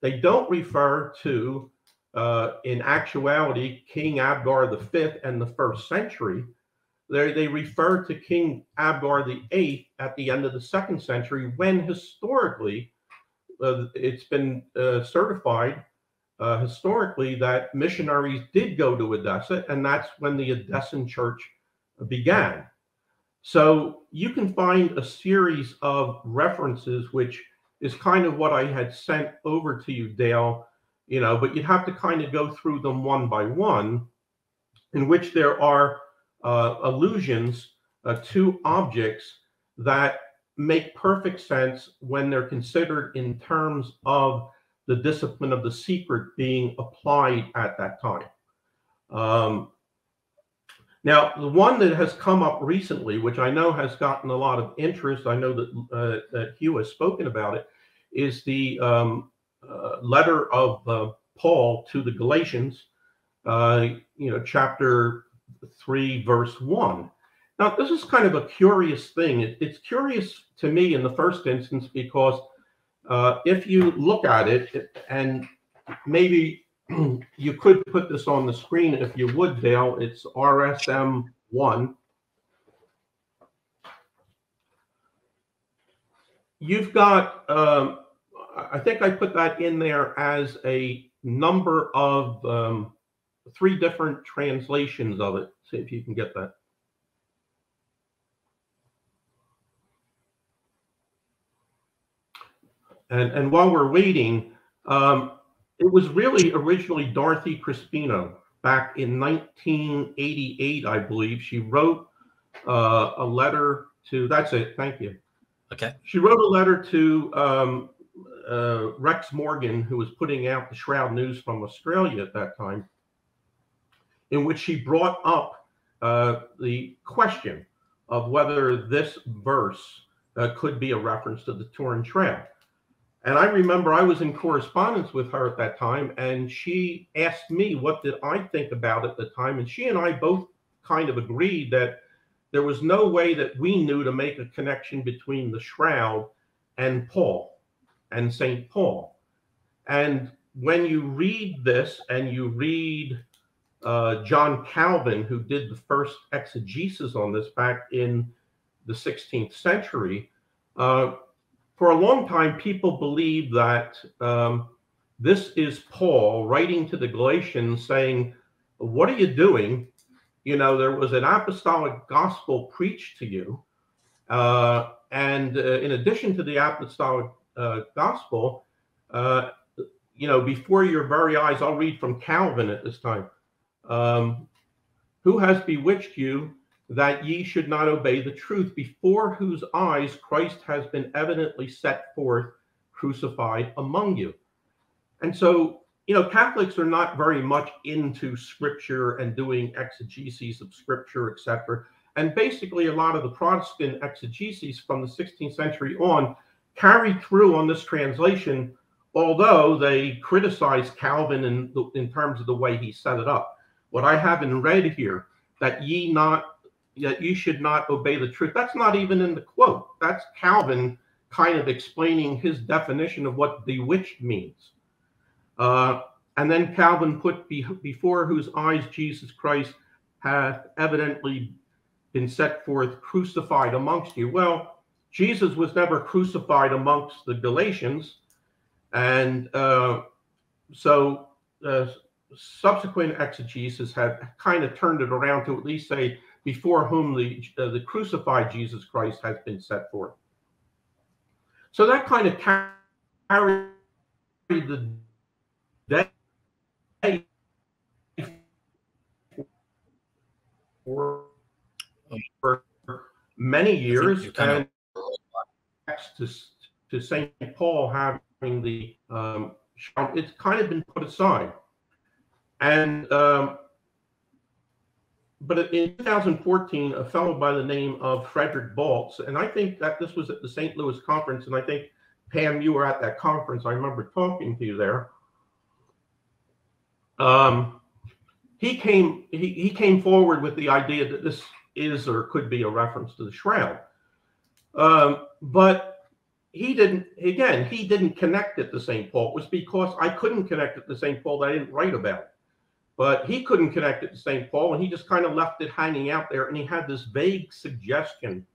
They don't refer to, in actuality, King Abgar V and the 1st century. They refer to King Abgar VIII at the end of the 2nd century, when historically it's been certified historically that missionaries did go to Edessa, and that's when the Edessan church began. So you can find a series of references, which is kind of what I had sent over to you, Dale, but you'd have to kind of go through them one by one, in which there are allusions to objects that make perfect sense when they're considered in terms of the discipline of the secret being applied at that time. Now, the one that has come up recently, which I know has gotten a lot of interest, I know that Hugh has spoken about it, is the letter of Paul to the Galatians, chapter 3, verse 1. Now, this is kind of a curious thing. It's curious to me in the first instance because if you look at it, and maybe you could put this on the screen if you would, Dale. It's RSM 1. You've got, I think I put that in there as a number of 3 different translations of it. See if you can get that. And while we're waiting, it was really originally Dorothy Crispino back in 1988, I believe. She wrote a letter to, that's it, thank you. Okay. She wrote a letter to Rex Morgan, who was putting out the Shroud News from Australia at that time, in which she brought up the question of whether this verse could be a reference to the Turin Shroud. And I remember I was in correspondence with her at that time, and she asked me what did I think about it at the time. And she and I both kind of agreed that there was no way that we knew to make a connection between the shroud and Paul and St. Paul. And when you read this and you read John Calvin, who did the first exegesis on this back in the 16th century, for a long time, people believed that this is Paul writing to the Galatians saying, what are you doing? There was an apostolic gospel preached to you. And in addition to the apostolic gospel, before your very eyes, I'll read from Calvin at this time. Who has bewitched you that ye should not obey the truth, before whose eyes Christ has been evidently set forth, crucified among you? And so, Catholics are not very much into scripture and doing exegeses of scripture, etc. And basically, a lot of the Protestant exegeses from the 16th century on carried through on this translation, although they criticize Calvin in terms of the way he set it up. What I have in red here, that you should not obey the truth, that's not even in the quote. That's Calvin kind of explaining his definition of what bewitched means. And then Calvin put, before whose eyes Jesus Christ hath evidently been set forth, crucified amongst you. Well, Jesus was never crucified amongst the Galatians. And so subsequent exegesis have kind of turned it around to at least say, before whom the crucified Jesus Christ has been set forth. So that kind of carried the day for many years, and to St. Paul having the it's kind of been put aside. And but in 2014, a fellow by the name of Frederick Baltz, and I think that this was at the St. Louis conference, and I think, Pam, you were at that conference. I remember talking to you there. He came forward with the idea that this is or could be a reference to the shroud. But he didn't connect it to St. Paul. It was because I couldn't connect it to St. Paul that I didn't write about it. But he couldn't connect it to St. Paul, and he just kind of left it hanging out there. And he had this vague suggestion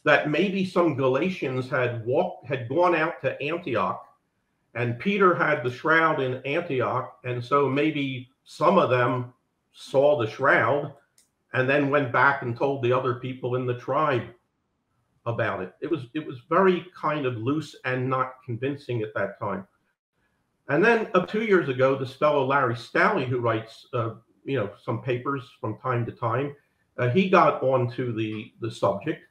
that maybe some Galatians had gone out to Antioch, and Peter had the shroud in Antioch, and so maybe some of them saw the shroud and then went back and told the other people in the tribe about it. It was very kind of loose and not convincing at that time. And then 2 years ago, this fellow Larry Staley, who writes some papers from time to time, he got onto the subject,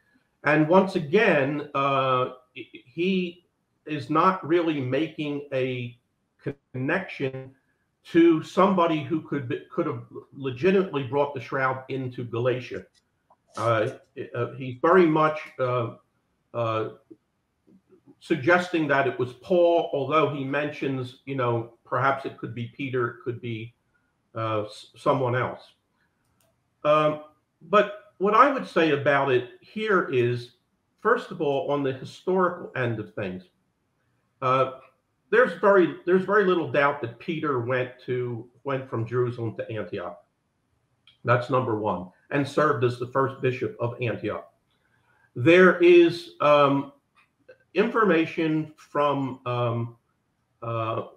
and once again he is not really making a connection to somebody who could have legitimately brought the shroud into Galatia. He's very much suggesting that it was Paul, although he mentions, perhaps it could be Peter, it could be someone else. But what I would say about it here is, first of all, on the historical end of things, there's very little doubt that Peter went from Jerusalem to Antioch. That's number one, and served as the first bishop of Antioch. There is information from the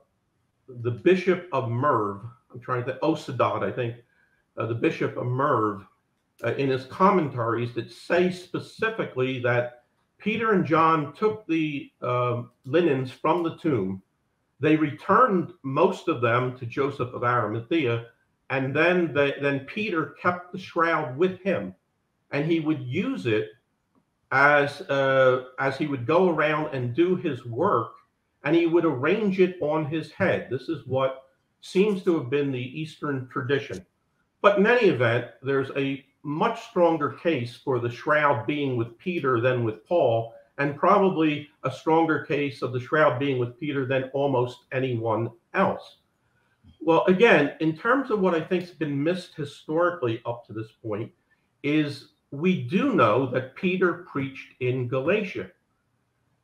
bishop of Merv. I'm trying to think, Osadad, I think, the bishop of Merv, in his commentaries that say specifically that Peter and John took the linens from the tomb. They returned most of them to Joseph of Arimathea, and then Peter kept the shroud with him, and he would use it as he would go around and do his work, and he would arrange it on his head. This is what seems to have been the Eastern tradition. But in any event, there's a much stronger case for the shroud being with Peter than with Paul, and probably a stronger case of the shroud being with Peter than almost anyone else. Well, again, in terms of what I think has been missed historically up to this point, is we do know that Peter preached in Galatia.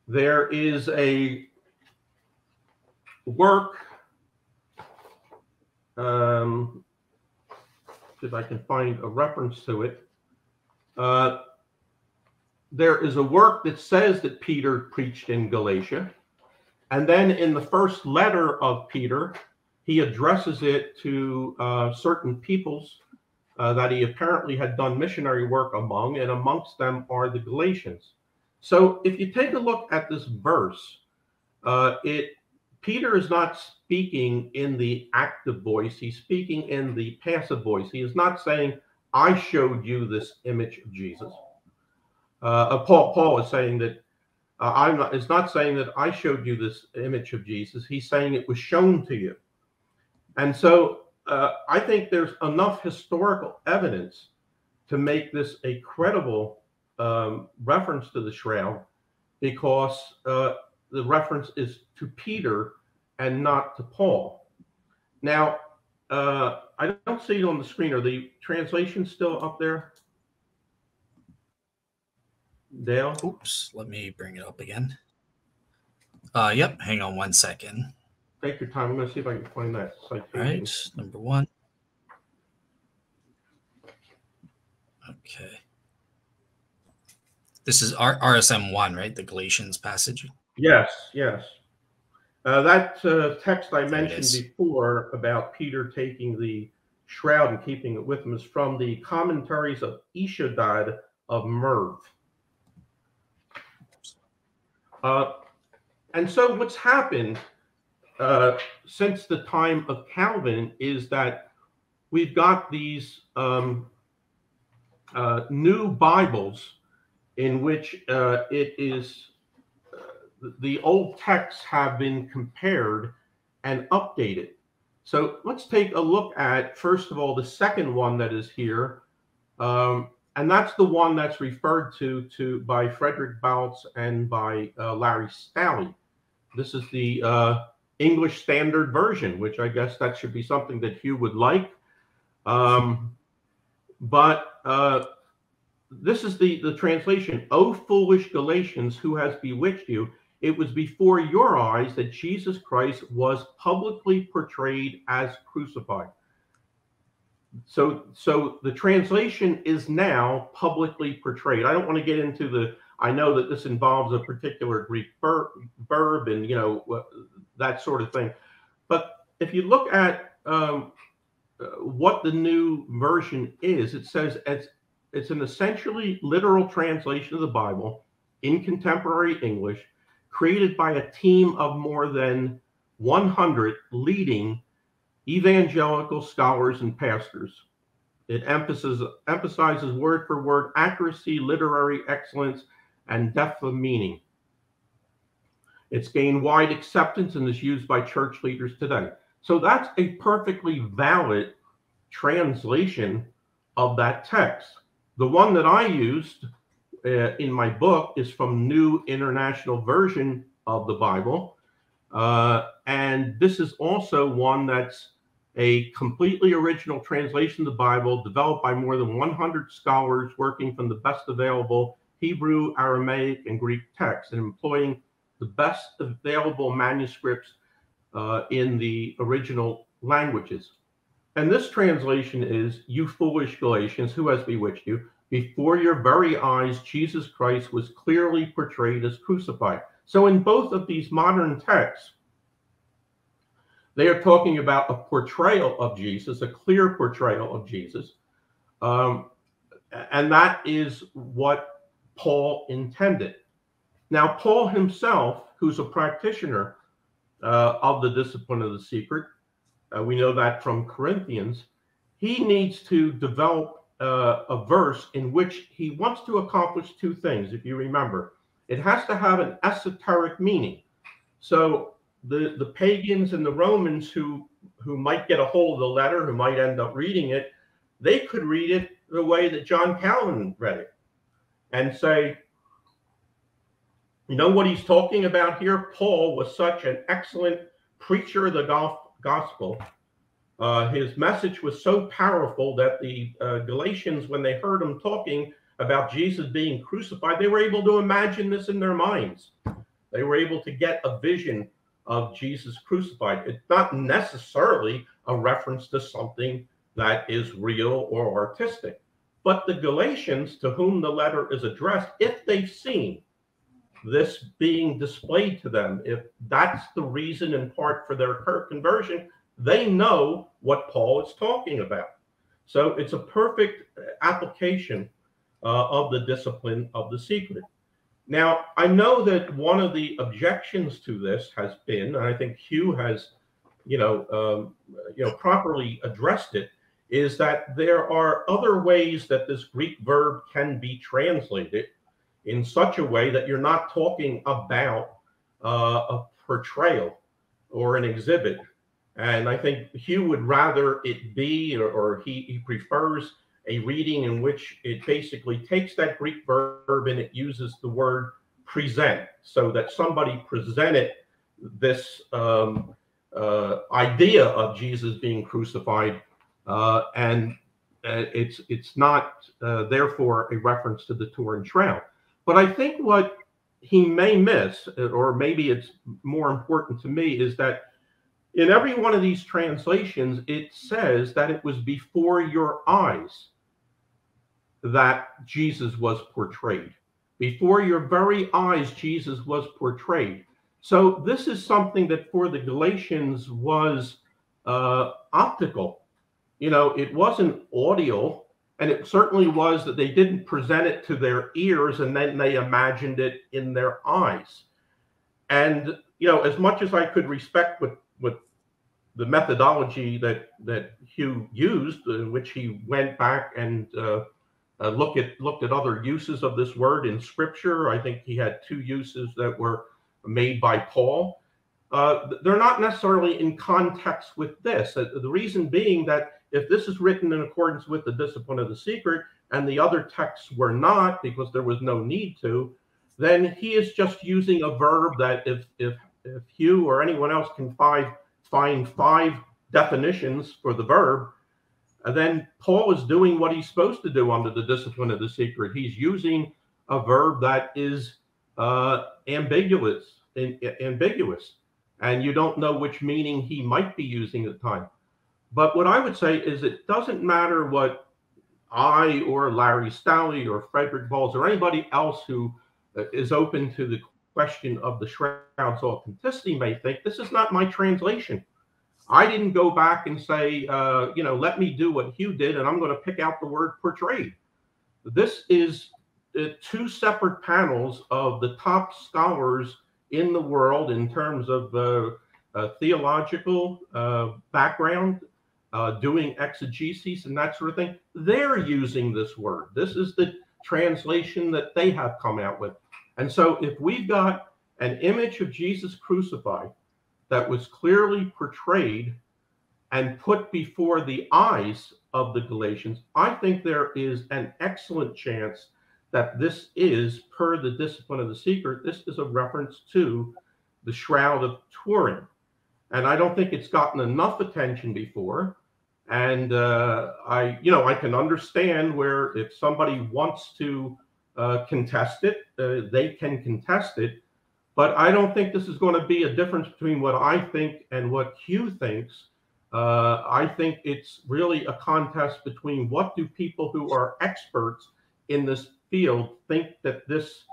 There is a work, if I can find a reference to it, there is a work that says that Peter preached in Galatia. And then in the first letter of Peter, he addresses it to certain peoples that he apparently had done missionary work among, and amongst them are the Galatians. So if you take a look at this verse, Peter is not speaking in the active voice, he's speaking in the passive voice. He is not saying, I showed you this image of Jesus. Paul is saying that, it's not saying that I showed you this image of Jesus, he's saying it was shown to you. And so I think there's enough historical evidence to make this a credible reference to the shroud, because the reference is to Peter and not to Paul. Now, I don't see it on the screen. Are the translations still up there? Dale? Oops, let me bring it up again. Yep, hang on 1 second. Take your time. I'm going to see if I can find that citation. All right, number one. Okay. This is RSM 1, right? The Galatians passage? Yes, yes. That text I mentioned before about Peter taking the shroud and keeping it with him is from the commentaries of Osadad of Merv. And so what's happened since the time of Calvin is that we've got these new Bibles in which it is the old texts have been compared and updated. So let's take a look at, first of all, the second one that is here. And that's the one that's referred to by Frederick Baltz and by Larry Staley. This is the English Standard Version, which I guess that should be something that Hugh would like. This is the translation. O foolish Galatians, who has bewitched you? It was before your eyes that Jesus Christ was publicly portrayed as crucified. So the translation is now publicly portrayed. I don't want to get into I know that this involves a particular Greek verb and, that sort of thing. But if you look at what the new version is. It says it's an essentially literal translation of the Bible in contemporary English, created by a team of more than 100 leading evangelical scholars and pastors. It emphasizes word for word accuracy, literary excellence, and depth of meaning. It's gained wide acceptance and is used by church leaders today. So that's a perfectly valid translation of that text. The one that I used in my book is from New International Version of the Bible. And this is also one that's a completely original translation of the Bible, developed by more than 100 scholars working from the best available Hebrew, Aramaic, and Greek texts, and employing the best available manuscripts in the original languages. And this translation is, "You foolish Galatians, who has bewitched you? Before your very eyes, Jesus Christ was clearly portrayed as crucified." So in both of these modern texts, they are talking about a portrayal of Jesus, a clear portrayal of Jesus. And that is what Paul intended. Now, Paul himself, who's a practitioner of the discipline of the secret, we know that from Corinthians, he needs to develop a verse in which he wants to accomplish two things, if you remember. It has to have an esoteric meaning. So the pagans and the Romans who might get a hold of the letter, who might end up reading it, they could read it the way that John Calvin read it and say, you know what he's talking about here? Paul was such an excellent preacher of the gospel. His message was so powerful that the Galatians, when they heard him talking about Jesus being crucified, they were able to imagine this in their minds. They were able to get a vision of Jesus crucified. It's not necessarily a reference to something that is real or artistic. But the Galatians, to whom the letter is addressed, if they've seen this being displayed to them, if that's the reason in part for their conversion, they know what Paul is talking about. So it's a perfect application of the discipline of the secret. Now, I know that one of the objections to this has been, and I think Hugh has, properly addressed it, is that there are other ways that this Greek verb can be translated in such a way that you're not talking about a portrayal or an exhibit. And I think Hugh would rather it be, or he prefers a reading in which it basically takes that Greek verb and it uses the word present, so that somebody presented this idea of Jesus being crucified, and it's not therefore a reference to the Turin Shroud. But I think what he may miss, or maybe it's more important to me, is that in every one of these translations, it says that it was before your eyes that Jesus was portrayed. Before your very eyes, Jesus was portrayed. So this is something that for the Galatians was optical. It wasn't audio, and it certainly was that they didn't present it to their ears and then they imagined it in their eyes. And, as much as I could respect what the methodology that Hugh used, in which he went back and looked at other uses of this word in Scripture. I think he had two uses that were made by Paul. They're not necessarily in context with this. The reason being that if this is written in accordance with the discipline of the secret and the other texts were not, because there was no need to, then he is just using a verb that if Hugh or anyone else can find 5 definitions for the verb, then Paul is doing what he's supposed to do under the discipline of the secret. He's using a verb that is ambiguous, and you don't know which meaning he might be using at the time. But what I would say is it doesn't matter what I or Larry Stowley or Frederick Balls or anybody else who is open to the question of the Shroud's authenticity may think. This is not my translation. I didn't go back and say, let me do what Hugh did, and I'm going to pick out the word portrayed. This is two separate panels of the top scholars in the world in terms of theological background, doing exegesis and that sort of thing. They're using this word. This is the translation that they have come out with. And so if we've got an image of Jesus crucified that was clearly portrayed and put before the eyes of the Galatians, I think there is an excellent chance that this is, per the discipline of the seeker, this is a reference to the Shroud of Turin. And I don't think it's gotten enough attention before. And I can understand where if somebody wants to contest it, they can contest it. But I don't think this is going to be a difference between what I think and what Hugh thinks. I think it's really a contest between what do people who are experts in this field think that this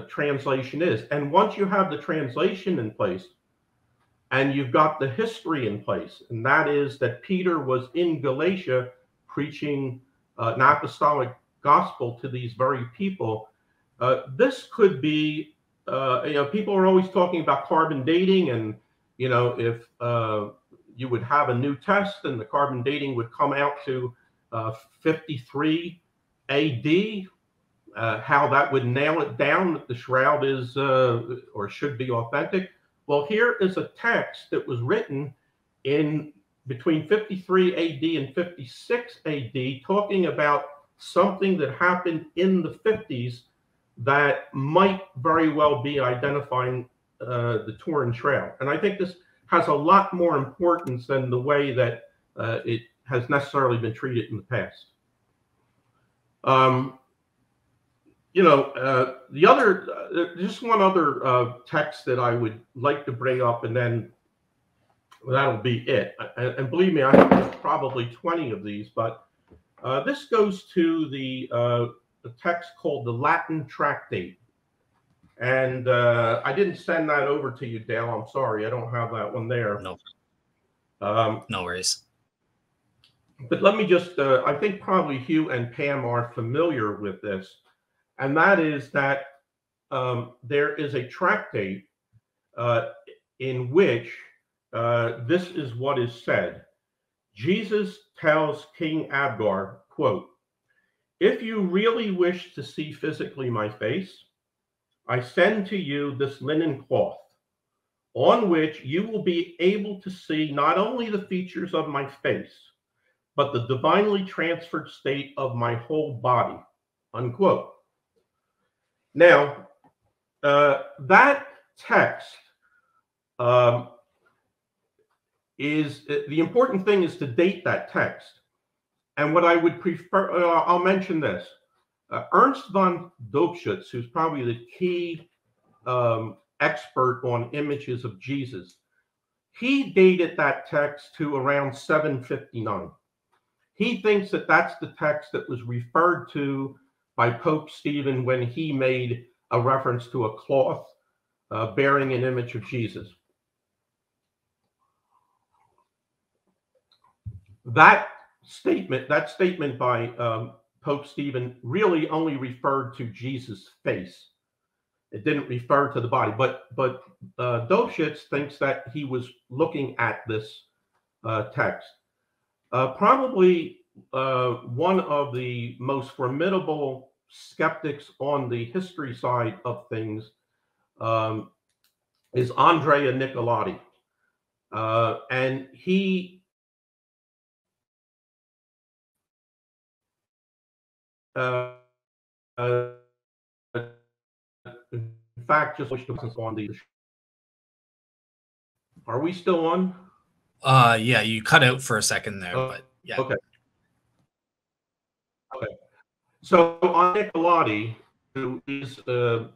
translation is. And once you have the translation in place, and you've got the history in place, and that is that Peter was in Galatia preaching an apostolic gospel to these very people. This could be, people are always talking about carbon dating, and if you would have a new test, and the carbon dating would come out to 53 AD, how that would nail it down that the shroud is or should be authentic. Well, here is a text that was written in between 53 AD and 56 AD, talking about something that happened in the 50s that might very well be identifying the Turin Shroud. And I think this has a lot more importance than the way that it has necessarily been treated in the past. The other, just one other text that I would like to bring up, and then that'll be it. And believe me, I have probably 20 of these, but this goes to the text called the Latin Tractate. And I didn't send that over to you, Dale. I'm sorry, I don't have that one there. No. No worries. But let me just, I think probably Hugh and Pam are familiar with this. And that is that there is a tractate in which this is what is said. Jesus tells King Abgar, quote, "If you really wish to see physically my face, I send to you this linen cloth, on which you will be able to see not only the features of my face, but the divinely transferred state of my whole body," unquote. Now, that text is, the important thing is to date that text. And what I would prefer, I'll mention this. Ernst von Dobschutz, who's probably the key expert on images of Jesus, he dated that text to around 759. He thinks that that's the text that was referred to by Pope Stephen when he made a reference to a cloth bearing an image of Jesus. That statement by Pope Stephen really only referred to Jesus' face. It didn't refer to the body. But Dobschutz thinks that he was looking at this text. Probably one of the most formidable skeptics on the history side of things is Andrea Nicolati. And he in fact just wished to on the. Are we still on? Yeah, you cut out for a second there, but yeah. Okay. So on Nicolati, who is a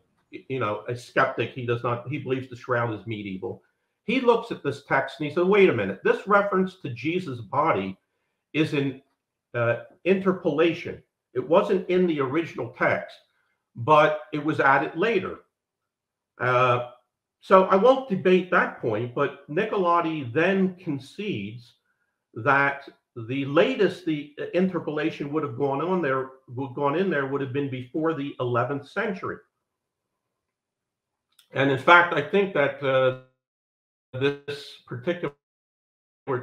skeptic, he believes the shroud is medieval. He looks at this text and he said, wait a minute, this reference to Jesus' body is an interpolation. It wasn't in the original text, but it was added later. So I won't debate that point, but Nicolati then concedes that the latest the interpolation would have gone in there would have been before the 11th century. And in fact, I think that this particular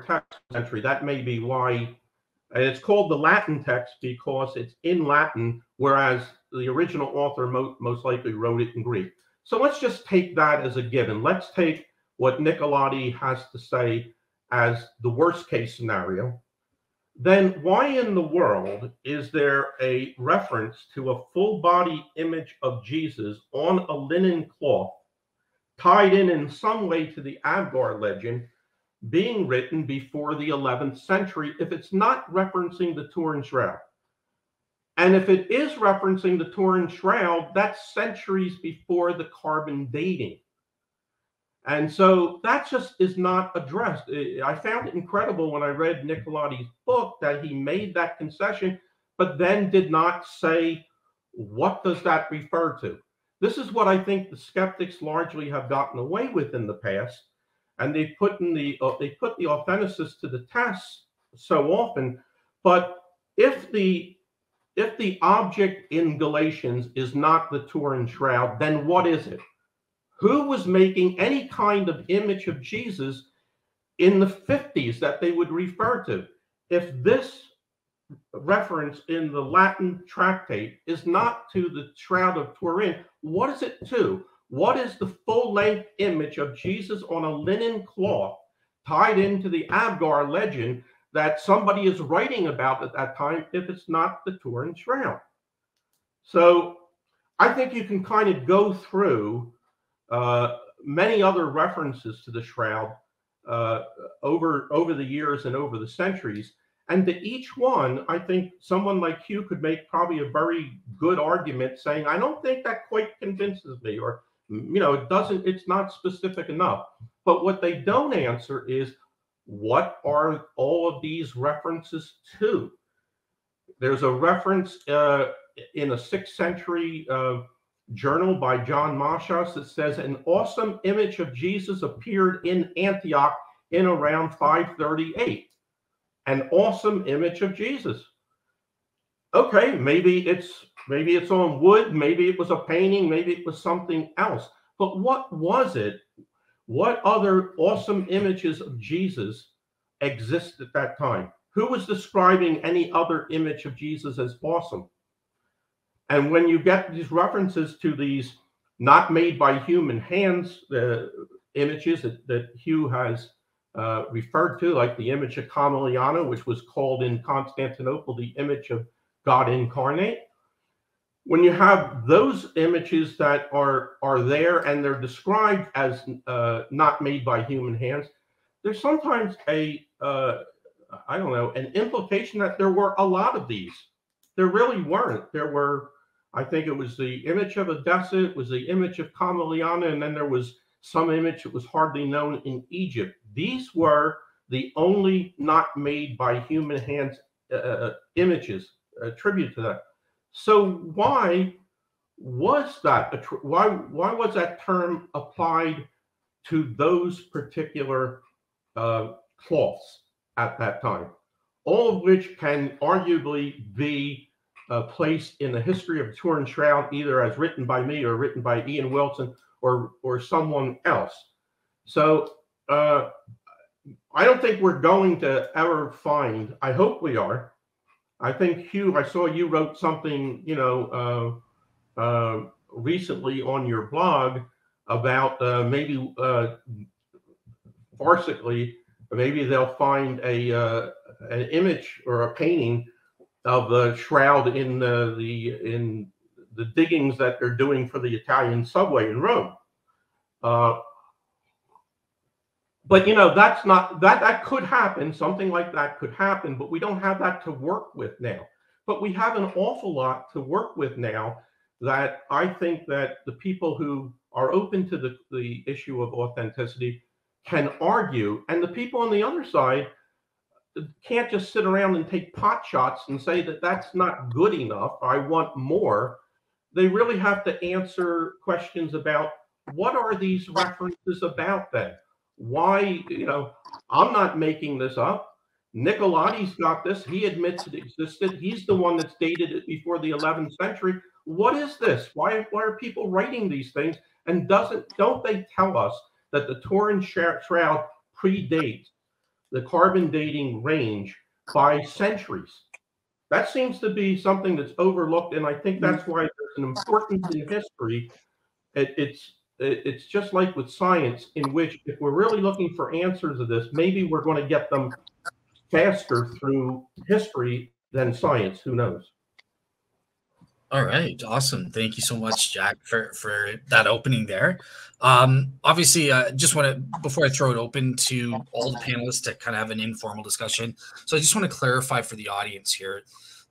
text century, that may be why it's called the Latin text, because it's in Latin, whereas the original author most likely wrote it in Greek. So let's just take that as a given. Let's take what Nicolati has to say as the worst case scenario. Then why in the world is there a reference to a full body image of Jesus on a linen cloth tied in some way to the Abgar legend being written before the 11th century if it's not referencing the Turin Shroud? And if it is referencing the Turin Shroud, that's centuries before the carbon dating. And so that just is not addressed. I found it incredible when I read Nicolati's book that he made that concession, but then did not say, what does that refer to? This is what I think the skeptics largely have gotten away with in the past. And they put the authenticists to the test so often. But if the object in Galatians is not the Turin Shroud, then what is it? Who was making any kind of image of Jesus in the 50s that they would refer to? If this reference in the Latin tractate is not to the Shroud of Turin, what is it to? What is the full-length image of Jesus on a linen cloth tied into the Abgar legend that somebody is writing about at that time if it's not the Turin Shroud? So I think you can kind of go through many other references to the Shroud over the years and over the centuries. And to each one, I think someone like Hugh could make probably a very good argument saying, I don't think that quite convinces me, or, it's not specific enough. But what they don't answer is, what are all of these references to? There's a reference in a 6th century journal by John Mashas that says an awesome image of Jesus appeared in Antioch in around 538. An awesome image of Jesus. Okay, maybe it's on wood, maybe it was a painting, maybe it was something else. But what was it? What other awesome images of Jesus exist at that time? Who was describing any other image of Jesus as awesome? And when you get these references to these not made by human hands, the images that Hugh has referred to, like the image of Camilliano, which was called in Constantinople the image of God incarnate. When you have those images that are there and they're described as not made by human hands, there's sometimes an implication that there were a lot of these. There really weren't. There were, I think it was the image of Edessa, it was the image of Camilliana, and then there was some image that was hardly known in Egypt. These were the only not made by human hands images attributed to that. So why was that? Why was that term applied to those particular cloths at that time? All of which can arguably be placed in the history of Turin Shroud, either as written by me or written by Ian Wilson or someone else. So I don't think we're going to ever find, I hope we are. I think, Hugh, I saw you wrote something, recently on your blog about maybe farcically, maybe they'll find an image or a painting of the Shroud in the diggings that they're doing for the Italian subway in Rome. But that's not that could happen. Something like that could happen, but we don't have that to work with now. But we have an awful lot to work with now that I think that the people who are open to the issue of authenticity can argue, and the people on the other side can't just sit around and take pot shots and say that that's not good enough. I want more. They really have to answer questions about what are these references about then? Why, I'm not making this up. Nicolaides got this. He admits it existed. He's the one that's dated it before the 11th century. What is this? Why are people writing these things? And don't they tell us that the Turin shroud predates the carbon dating range by centuries? That seems to be something that's overlooked, and I think that's why there's an importance in history. It's just like with science, in which if we're really looking for answers to this, maybe we're going to get them faster through history than science. Who knows? All right, awesome. Thank you so much, Jack, for that opening there. Obviously, just want to, before I throw it open to all the panelists to kind of have an informal discussion, so I just want to clarify for the audience here.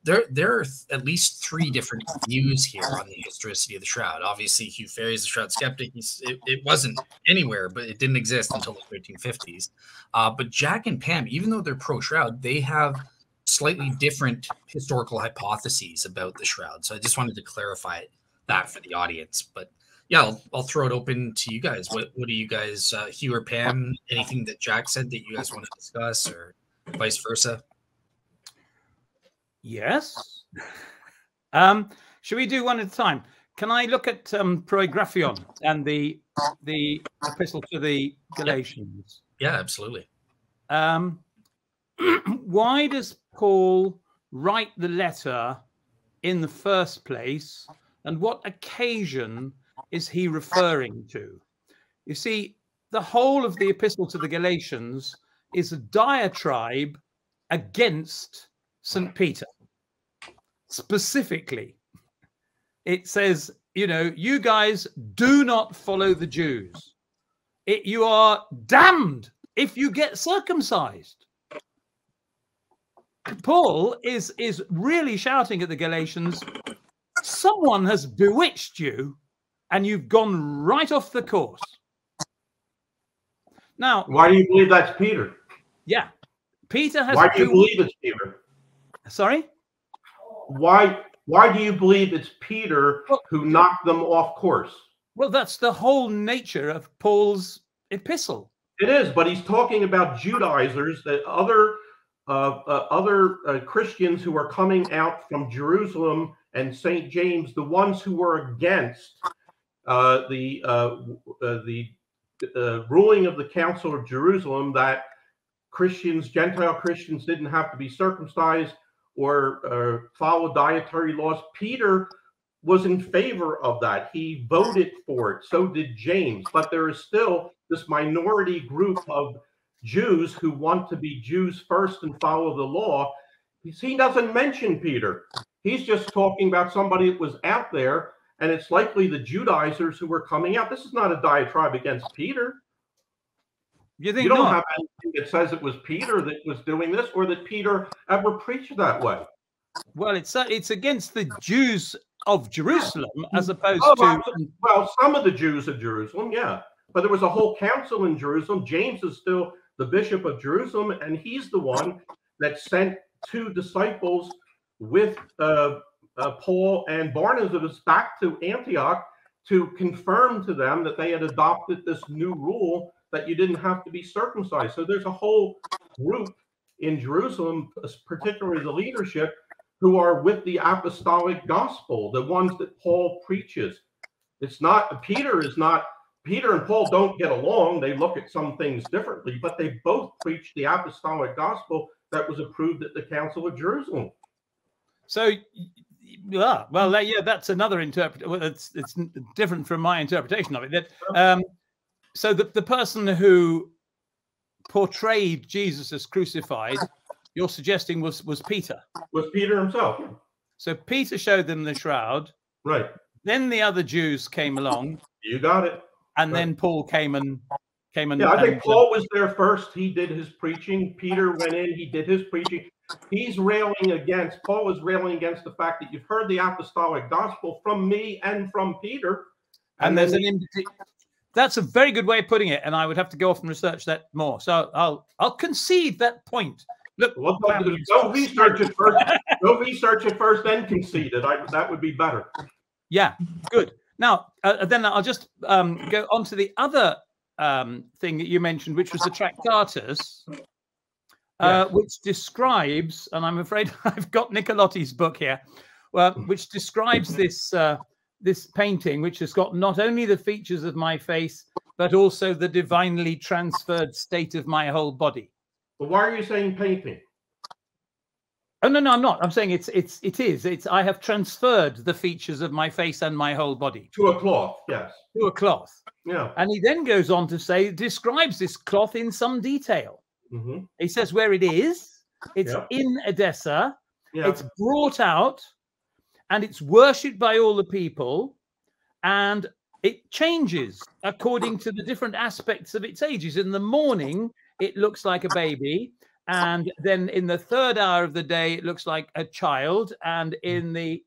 There are at least 3 different views here on the historicity of the Shroud. Obviously, Hugh Farey is a Shroud skeptic. It wasn't anywhere, but it didn't exist until the 1350s. But Jack and Pam, even though they're pro-Shroud, they have slightly different historical hypotheses about the Shroud. So I just wanted to clarify that for the audience. But yeah, I'll throw it open to you guys. What do you guys, Hugh or Pam, anything that Jack said that you guys want to discuss, or vice versa? Yes. Should we do one at a time? Can I look at Proigraphion and the epistle to the Galatians? Yeah, absolutely. Why does Paul write the letter in the first place, and what occasion is he referring to? You see, the whole of the epistle to the Galatians is a diatribe against St. Peter. Specifically, it says, you guys do not follow the Jews. You are damned if you get circumcised. Paul is really shouting at the Galatians, someone has bewitched you and you've gone right off the course. Now, why do you believe that's Peter? Yeah, Peter has. Why do you believe it's Peter? Sorry? Why do you believe it's Peter who knocked them off course? Well, that's the whole nature of Paul's epistle. It is, but he's talking about Judaizers, that other Christians who are coming out from Jerusalem and St. James, the ones who were against the ruling of the Council of Jerusalem, that Gentile Christians didn't have to be circumcised or follow dietary laws. Peter was in favor of that. He voted for it. So did James. But there is still this minority group of Jews who want to be Jews first and follow the law. He doesn't mention Peter. He's just talking about somebody that was out there, and it's likely the Judaizers who were coming out. This is not a diatribe against Peter. You think you don't have anything that says it was Peter that was doing this, or that Peter ever preached that way. Well, it's against the Jews of Jerusalem as opposed to... Well, some of the Jews of Jerusalem, yeah. But there was a whole council in Jerusalem. James is still the bishop of Jerusalem, and he's the one that sent 2 disciples with Paul and Barnabas back to Antioch to confirm to them that they had adopted this new rule that you didn't have to be circumcised. So there's a whole group in Jerusalem, particularly the leadership, who are with the apostolic gospel, the ones that Paul preaches. It's not, Peter and Paul don't get along. They look at some things differently, but they both preach the apostolic gospel that was approved at the Council of Jerusalem. So, yeah, well, yeah, that's another interpretation. Well, it's different from my interpretation of it. That so the person who portrayed Jesus as crucified, you're suggesting was Peter. Was Peter himself. So Peter showed them the shroud. Right. Then the other Jews came along. You got it. And then Paul came and. Yeah, I think Paul was there first. He did his preaching. Peter went in. He did his preaching. Paul was railing against the fact that you've heard the apostolic gospel from me and from Peter. And there's that's a very good way of putting it. And I would have to go off and research that more. So I'll concede that point. Look, go research it first. Go research it first, then concede it. That would be better. Yeah, good. Now, then I'll just go on to the other thing that you mentioned, which was the Tractatus, which describes, and I'm afraid I've got Nicolotti's book here, which describes this this painting, which has got not only the features of my face, but also the divinely transferred state of my whole body. But why are you saying painting? Oh, no, I'm not. I'm saying it is. I have transferred the features of my face and my whole body. To a cloth, yes. To a cloth. Yeah. And he then goes on to say, describes this cloth in some detail. Mm-hmm. He says where it is. It's in Edessa. Yeah. It's brought out, and it's worshipped by all the people, and it changes according to the different aspects of its ages. In the morning, it looks like a baby. And then in the 3rd hour of the day, it looks like a child. And in the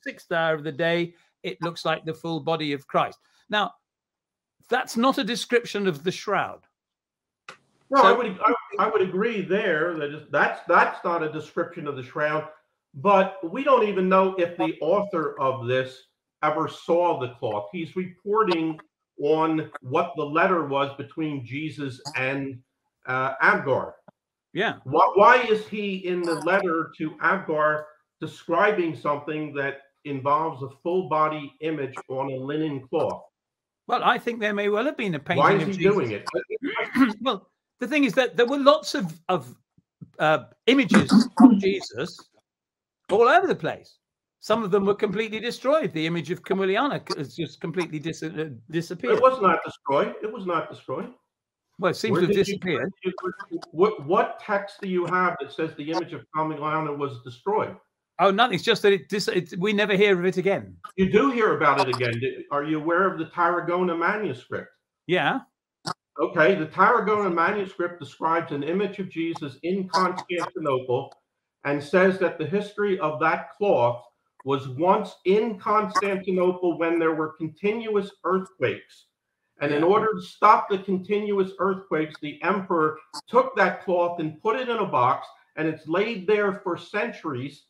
6th hour of the day, it looks like the full body of Christ. Now, that's not a description of the shroud. No, so, I would agree there that that's not a description of the shroud. But we don't even know if the author of this ever saw the cloth. He's reporting on what the letter was between Jesus and Abgar. Yeah. Why is he in the letter to Abgar describing something that involves a full body image on a linen cloth? Well, I think there may well have been a painting. Why is he doing it? Well, the thing is that there were lots of images of Jesus all over the place. Some of them were completely destroyed. The image of Camulliana has just completely disappeared. It was not destroyed. It was not destroyed. Well, it seems to have disappeared. What text do you have that says the image of Camulliana was destroyed? Oh, nothing. It's just that we never hear of it again. You do hear about it again. Are you aware of the Tarragona manuscript? Yeah. Okay, the Tarragona manuscript describes an image of Jesus in Constantinople and says that the history of that cloth was once in Constantinople when there were continuous earthquakes. And in order to stop the continuous earthquakes, the emperor took that cloth and put it in a box, and it's laid there for centuries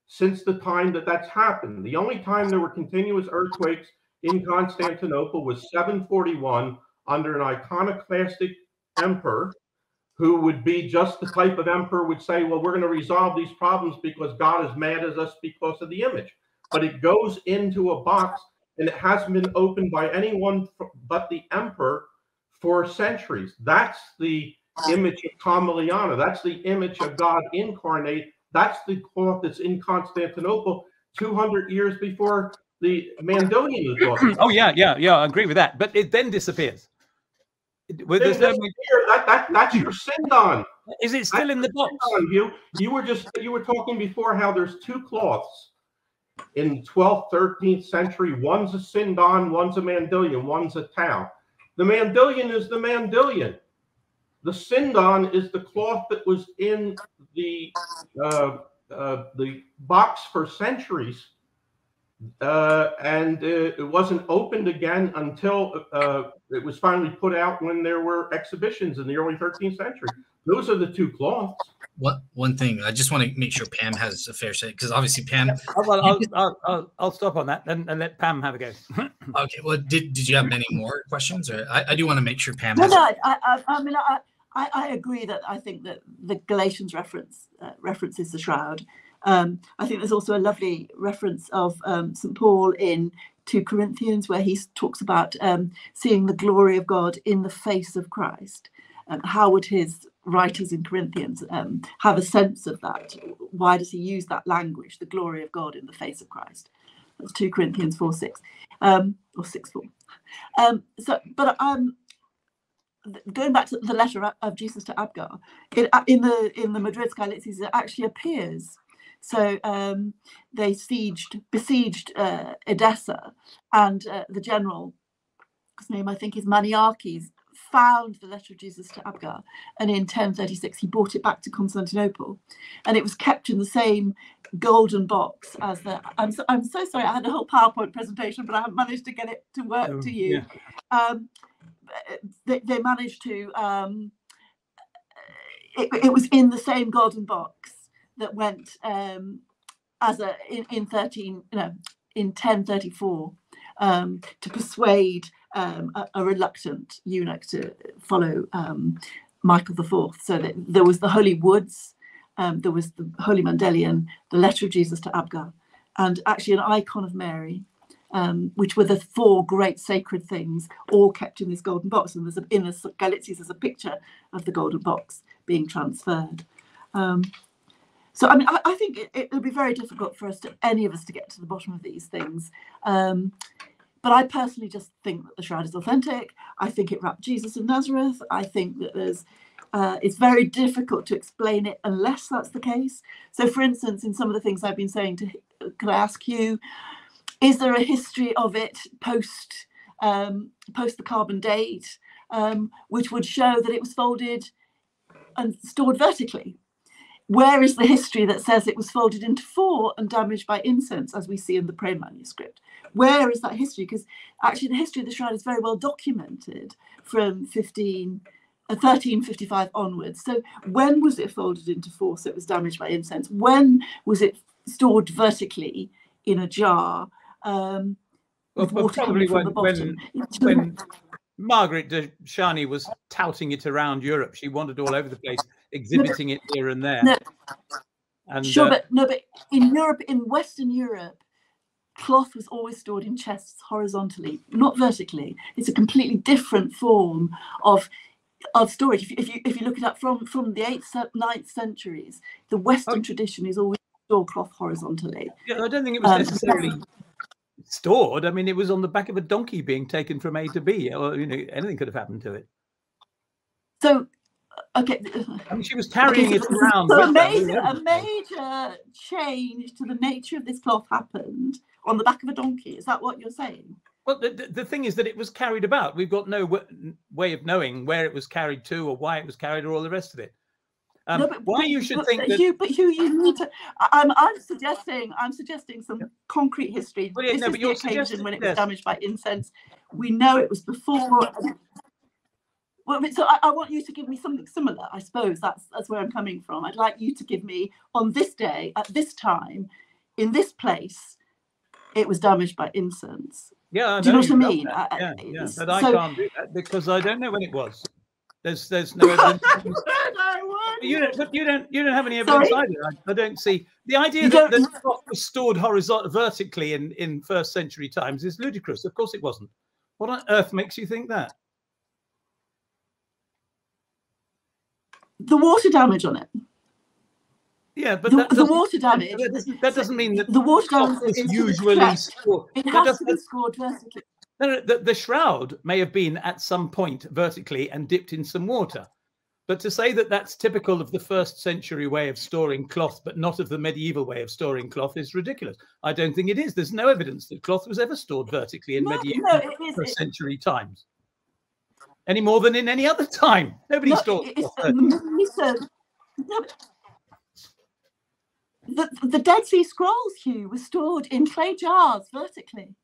since the time that that's happened. The only time there were continuous earthquakes in Constantinople was 741 under an iconoclastic emperor who would be just the type of emperor would say, well, we're going to resolve these problems because God is mad at us because of the image. But it goes into a box, and it hasn't been opened by anyone but the emperor for centuries. That's the image of Camulliana. That's the image of God incarnate. That's the cloth that's in Constantinople 200 years before the Mandylion is brought. Oh, yeah, I agree with that. But it then disappears. That's your Sindon. Is it still in the box? You were talking before how there's two cloths in the 12th, 13th century. One's a Sindon, one's a Mandylion, one's a Tau. The Mandylion is the Mandylion. The Sindon is the cloth that was in the box for centuries, and it wasn't opened again until it was finally put out when there were exhibitions in the early 13th century. Those are the two cloths. One thing, I just want to make sure Pam has a fair say, because obviously Pam. Well, I'll stop on that and let Pam have a go. Okay. Well, did you have many more questions, or I do want to make sure Pam. No, I agree that I think that the Galatians references the shroud. I think there's also a lovely reference of St. Paul in 2 Corinthians where he talks about seeing the glory of God in the face of Christ. How would his writers in Corinthians have a sense of that? Why does he use that language, the glory of God in the face of Christ? That's 2 Corinthians 4:6 or 6:4. Going back to the letter of Jesus to Abgar, in the Madrid Skylitzes, it actually appears. So they besieged Edessa, and the general, his name I think is Maniakes, found the letter of Jesus to Abgar, and in 1036 he brought it back to Constantinople, and it was kept in the same golden box as the. I'm so sorry, I had a whole PowerPoint presentation, but I haven't managed to get it to work to you. Yeah. They managed to. It was in the same golden box that went in 1034 to persuade a reluctant eunuch to follow Michael IV. So that there was the Holy Woods, there was the Holy Mandelion, the Letter of Jesus to Abgar, and actually an icon of Mary, which were the 4 great sacred things, all kept in this golden box. And in the Galatians, there's a picture of the golden box being transferred. So, I mean, I think it'll be very difficult for any of us to get to the bottom of these things. But I personally just think that the shroud is authentic. I think it wrapped Jesus in Nazareth. I think that it's very difficult to explain it unless that's the case. So, for instance, in some of the things I've been saying, could I ask you, is there a history of it post the carbon date, which would show that it was folded and stored vertically? Where is the history that says it was folded into 4 and damaged by incense, as we see in the Pray manuscript? Where is that history? Because actually the history of the shroud is very well documented from 1355 onwards. So when was it folded into 4 so it was damaged by incense? When was it stored vertically in a jar with water coming from the bottom? When Margaret de Charny was touting it around Europe, she wandered all over the place, exhibiting it here and there. No, and, sure, but in Europe, in Western Europe, cloth was always stored in chests horizontally, not vertically. It's a completely different form of storage. If you look it up from the 8th, 9th centuries, the Western tradition is always store cloth horizontally. Yeah, I don't think it was necessarily stored. I mean, it was on the back of a donkey being taken from A to B, or anything could have happened to it. So, okay. I mean, she was carrying it around. So a major change to the nature of this cloth happened on the back of a donkey. Is that what you're saying? Well, the thing is that it was carried about. We've got no way of knowing where it was carried to, or why it was carried, or all the rest of it. No, why you should think that? Hugh, you need to. I'm suggesting some concrete history. Well, yeah, this no, is but the you're occasion when it was damaged by incense. We know it was before. Well, so I want you to give me something similar. I suppose that's where I'm coming from. I'd like you to give me, on this day, at this time, in this place, it was damaged by incense. Yeah, do you know what I mean? Yeah. But I can't do that because I don't know when it was. There's no evidence. You don't have any evidence either. I don't see the idea that the cloth was stored vertically in first century times is ludicrous. Of course it wasn't. What on earth makes you think that? The water damage on it. Yeah, but the water damage. That doesn't mean that the water damage is usually stored. It has to be scored vertically. No, the shroud may have been at some point vertically and dipped in some water. But to say that that's typical of the first century way of storing cloth, but not of the medieval way of storing cloth is ridiculous. I don't think it is. There's no evidence that cloth was ever stored vertically in medieval first century times. Any more than in any other time. Nobody stored cloth. The Dead Sea Scrolls, Hugh, were stored in clay jars vertically.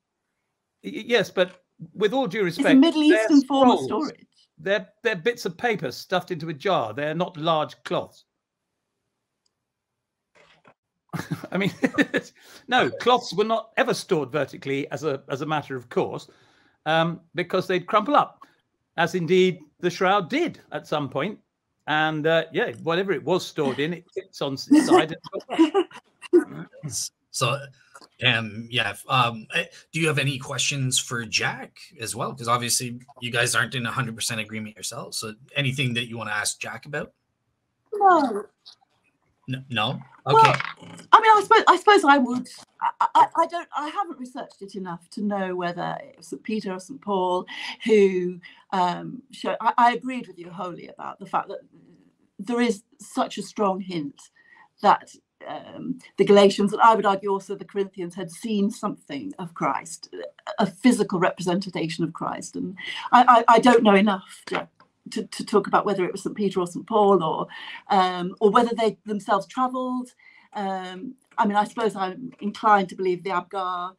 Yes, but with all due respect, it's a Middle Eastern form of storage. They're bits of paper stuffed into a jar. They're not large cloths. I mean, no, cloths were not ever stored vertically as a matter of course, because they'd crumple up, as indeed the shroud did at some point. And yeah, whatever it was stored in, it sits on its side. So, yeah. Do you have any questions for Jack as well? Because obviously you guys aren't in 100% agreement yourselves. So, anything that you want to ask Jack about? No. No. Okay. Well, I mean, I suppose I would. I haven't researched it enough to know whether it was St. Peter or St. Paul who showed. I agreed with you wholly about the fact that there is such a strong hint that the Galatians, and I would argue also the Corinthians, had seen something of Christ, a physical representation of Christ. And I don't know enough to talk about whether it was St. Peter or St. Paul or whether they themselves travelled. I mean, I suppose I'm inclined to believe the Abgar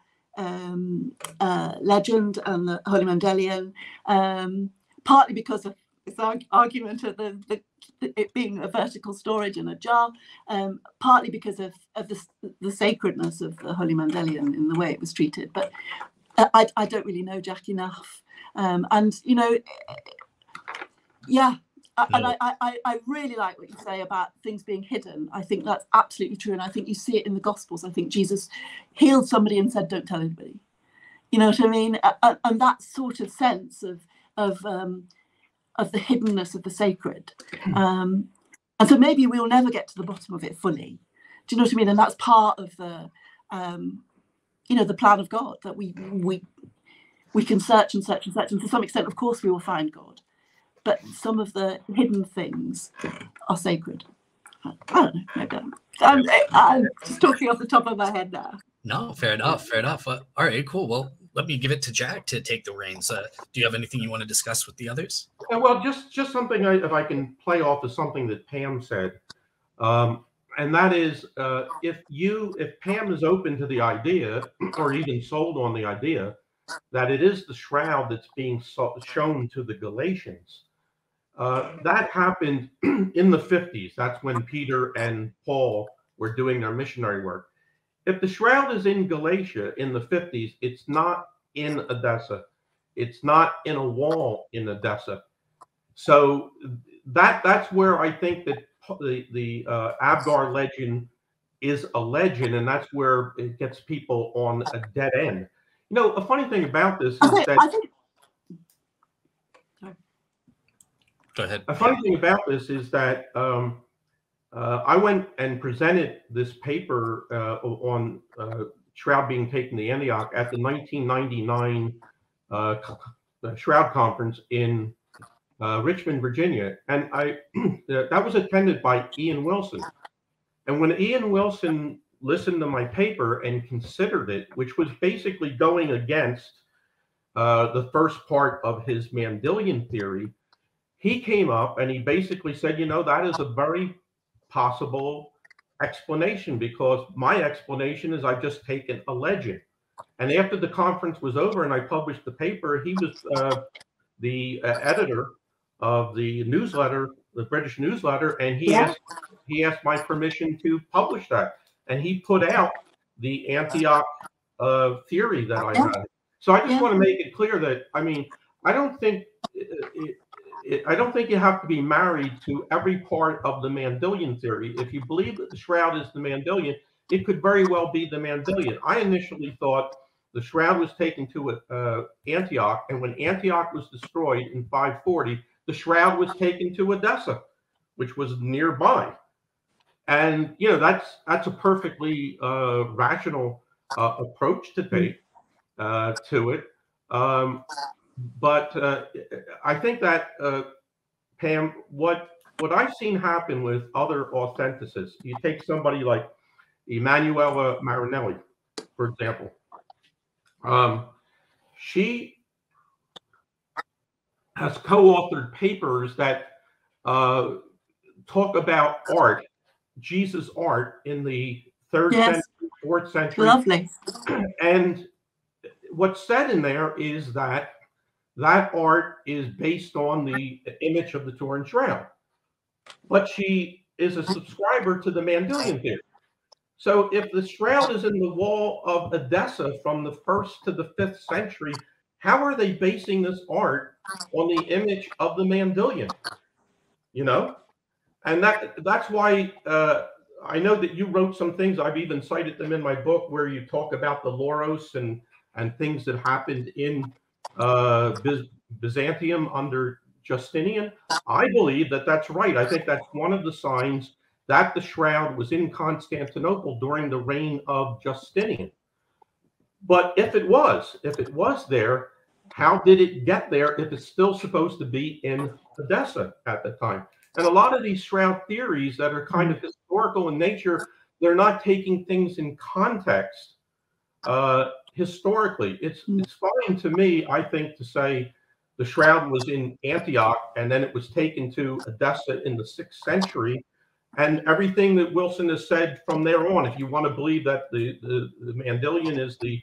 legend and the Holy Mandelion, partly because of this argument of it being a vertical storage in a jar, partly because of the sacredness of the Holy Mandelion in the way it was treated. But I don't really know Jack enough, and you know, yeah. And I really like what you say about things being hidden. I think that's absolutely true, and I think you see it in the Gospels. I think Jesus healed somebody and said, "Don't tell anybody." You know what I mean? And that sort of sense of the hiddenness of the sacred. And so maybe we'll never get to the bottom of it fully. Do you know what I mean? And that's part of the, you know, the plan of God, that we can search and search and search, and to some extent, of course, we will find God. But some of the hidden things are sacred. I don't know. Maybe I'm just talking off the top of my head now. No, fair enough. Fair enough. All right, cool. Well, let me give it to Jack to take the reins. Do you have anything you want to discuss with the others? Yeah, well, just something if I can play off of something that Pam said, and that is if Pam is open to the idea, or even sold on the idea, that it is the shroud that's being shown to the Galatians. That happened in the 50s. That's when Peter and Paul were doing their missionary work. If the shroud is in Galatia in the 50s, it's not in Edessa. It's not in a wall in Edessa. So that's where I think that the Abgar legend is a legend, and that's where it gets people on a dead end. You know, a funny thing about this is Go ahead. A funny thing about this is that I went and presented this paper on Shroud being taken to Antioch at the 1999 Shroud Conference in Richmond, Virginia. And that was attended by Ian Wilson. And when Ian Wilson listened to my paper and considered it, which was basically going against the first part of his Mandelian theory, he came up and he basically said, you know, that is a very possible explanation, because my explanation is I've just taken a legend. And after the conference was over and I published the paper, he was the editor of the newsletter, the British newsletter, and he asked my permission to publish that. And he put out the Antioch theory that I had. So I just want to make it clear that, I mean, I don't think you have to be married to every part of the Mandelian theory. If you believe that the shroud is the Mandelian, it could very well be the Mandelian. I initially thought the shroud was taken to Antioch, and when Antioch was destroyed in 540, the shroud was taken to Edessa, which was nearby. And you know, that's a perfectly rational approach to take to it. But I think that Pam, what I've seen happen with other authenticists, you take somebody like Emanuela Marinelli, for example. She has co-authored papers that talk about art, Jesus art in the 3rd century, 4th century. Lovely. And what's said in there is that art is based on the image of the Turin shroud. But she is a subscriber to the Mandelian theory. So if the shroud is in the wall of Edessa from the 1st to the 5th century, how are they basing this art on the image of the Mandelian? You know? And that's why I know that you wrote some things. I've even cited them in my book where you talk about the Loros and things that happened in Byzantium under Justinian. I believe that that's right. I think that's one of the signs that the shroud was in Constantinople during the reign of Justinian. But if it was there, how did it get there if it's still supposed to be in Edessa at the time? And a lot of these shroud theories that are kind of historical in nature, they're not taking things in context historically. It's fine to me, I think, to say the shroud was in Antioch and then it was taken to Edessa in the 6th century. And everything that Wilson has said from there on, if you want to believe that the Mandelian is the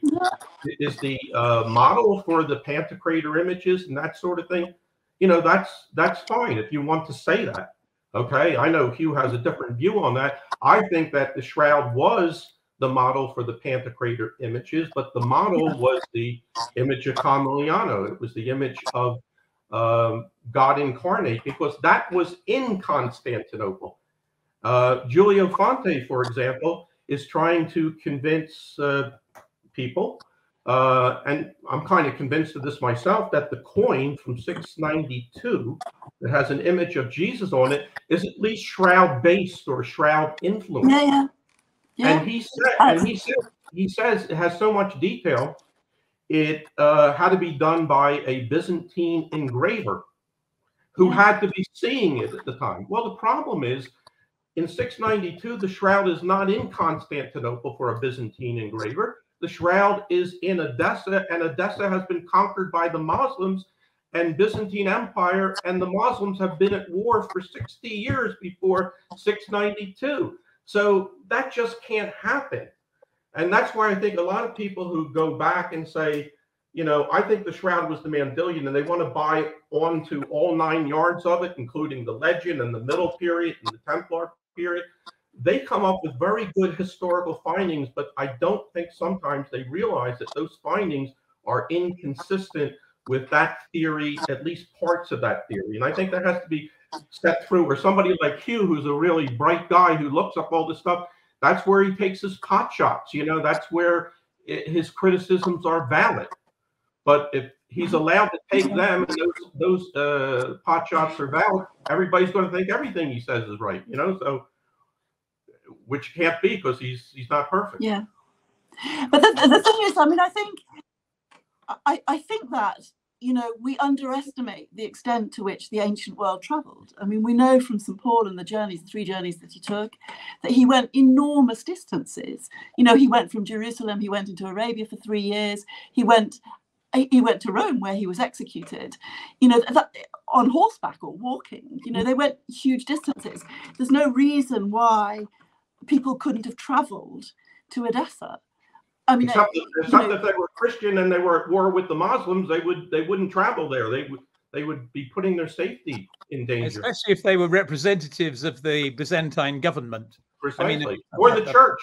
model for the Pantocrator images and that sort of thing, you know, that's fine if you want to say that. Okay, I know Hugh has a different view on that. I think that the shroud was the model for the Pantocrator images, but the model was the image of Camilliano. It was the image of God incarnate, because that was in Constantinople. Giulio Fonte, for example, is trying to convince people, and I'm kind of convinced of this myself, that the coin from 692 that has an image of Jesus on it is at least Shroud based or Shroud influenced. Yeah. And he says it has so much detail. It had to be done by a Byzantine engraver who had to be seeing it at the time. Well, the problem is, in 692, the shroud is not in Constantinople for a Byzantine engraver. The shroud is in Edessa, and Edessa has been conquered by the Muslims and Byzantine Empire, and the Muslims have been at war for 60 years before 692. So that just can't happen. And that's why I think a lot of people who go back and say, you know, I think the shroud was the Mandylion, and they want to buy onto all 9 yards of it, including the legend and the middle period and the Templar period, they come up with very good historical findings, but I don't think sometimes they realize that those findings are inconsistent with that theory, at least parts of that theory. And I think that has to be set through, or somebody like Hugh, who's a really bright guy who looks up all this stuff, that's where he takes his pot shots. You know, that's where his criticisms are valid. But if he's allowed to take them and those pot shots are valid, everybody's going to think everything he says is right, you know, so, which can't be, because he's not perfect. Yeah. But the thing is, I mean, I think that, you know, we underestimate the extent to which the ancient world traveled. I mean, we know from St. Paul and the 3 journeys that he took, that he went enormous distances. You know, he went from Jerusalem, he went into Arabia for 3 years, he went to Rome, where he was executed, you know, on horseback or walking. You know, they went huge distances. There's no reason why people couldn't have traveled to Edessa. I mean, except if they were Christian and they were at war with the Muslims, they wouldn't travel there. They would be putting their safety in danger, especially if they were representatives of the Byzantine government. Precisely. I mean, or the church,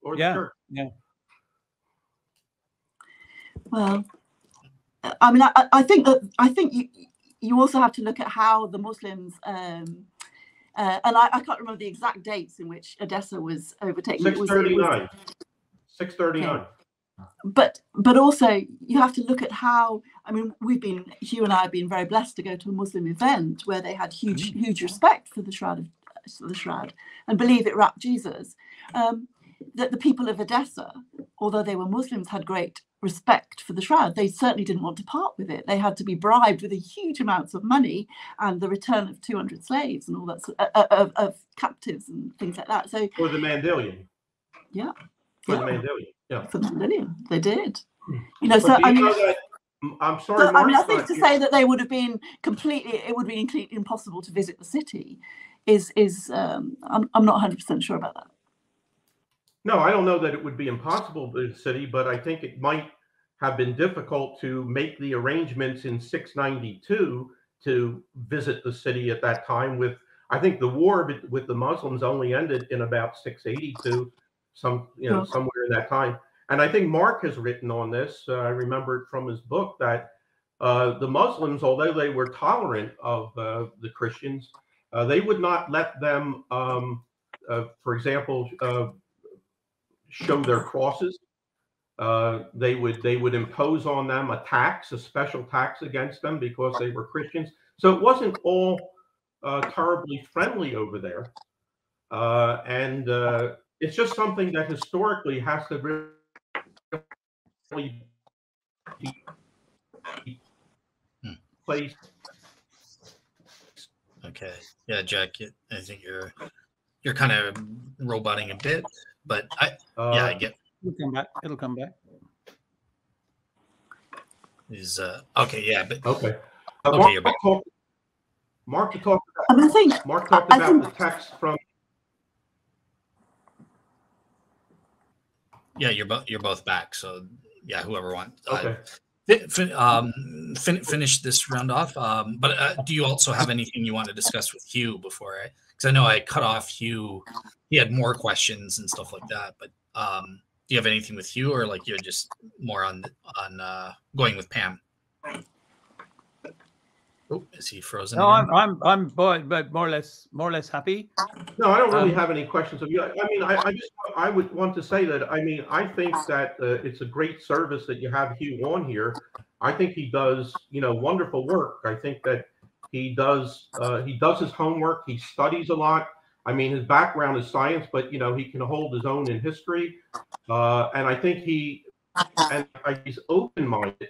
or the church. Yeah. Well, I mean, I think you also have to look at how the Muslims, and I can't remember the exact dates in which Edessa was overtaken. 639. 639. Okay. But also you have to look at how, I mean, Hugh and I have been very blessed to go to a Muslim event where they had huge respect for the shroud and believe it wrapped Jesus. That the people of Edessa, although they were Muslims, had great respect for the shroud. They certainly didn't want to part with it. They had to be bribed with a huge amounts of money and the return of 200 slaves and all that of captives and things like that. So for the Mandylion. Yeah. For the Mandylion. Yeah. For the Mandylion, they did. You know, but I'm sorry. So, I mean, I think to say that they would have been completely impossible to visit the city is I'm not 100% sure about that. No, I don't know that it would be impossible to the city, but I think it might have been difficult to make the arrangements in 692 to visit the city at that time. I think the war with the Muslims only ended in about 682, somewhere in that time. And I think Mark has written on this. I remember it from his book that the Muslims, although they were tolerant of the Christians, they would not let them, for example, show their crosses. They would impose on them a special tax against them because they were Christians. So it wasn't all terribly friendly over there, and it's just something that historically has to really be placed. Okay, yeah, Jack, I think you're kind of roboting a bit. But I get. It'll come back. Is okay, yeah, but okay. Mark talked about the text from. Yeah, you're both back. So yeah, whoever wants. Okay. Finish this round off. But do you also have anything you want to discuss with Hugh before because I know I cut off Hugh. He had more questions and stuff like that. But Do you have anything with Hugh, or like you're just more on going with Pam? Oh, is he frozen? No, again? I'm more or less happy. No, I don't really have any questions of you. I mean, I would want to say that, I mean, I think that it's a great service that you have Hugh on here. I think he does, wonderful work. I think that he does his homework. He studies a lot. I mean, his background is science, but he can hold his own in history. And I think he's open-minded.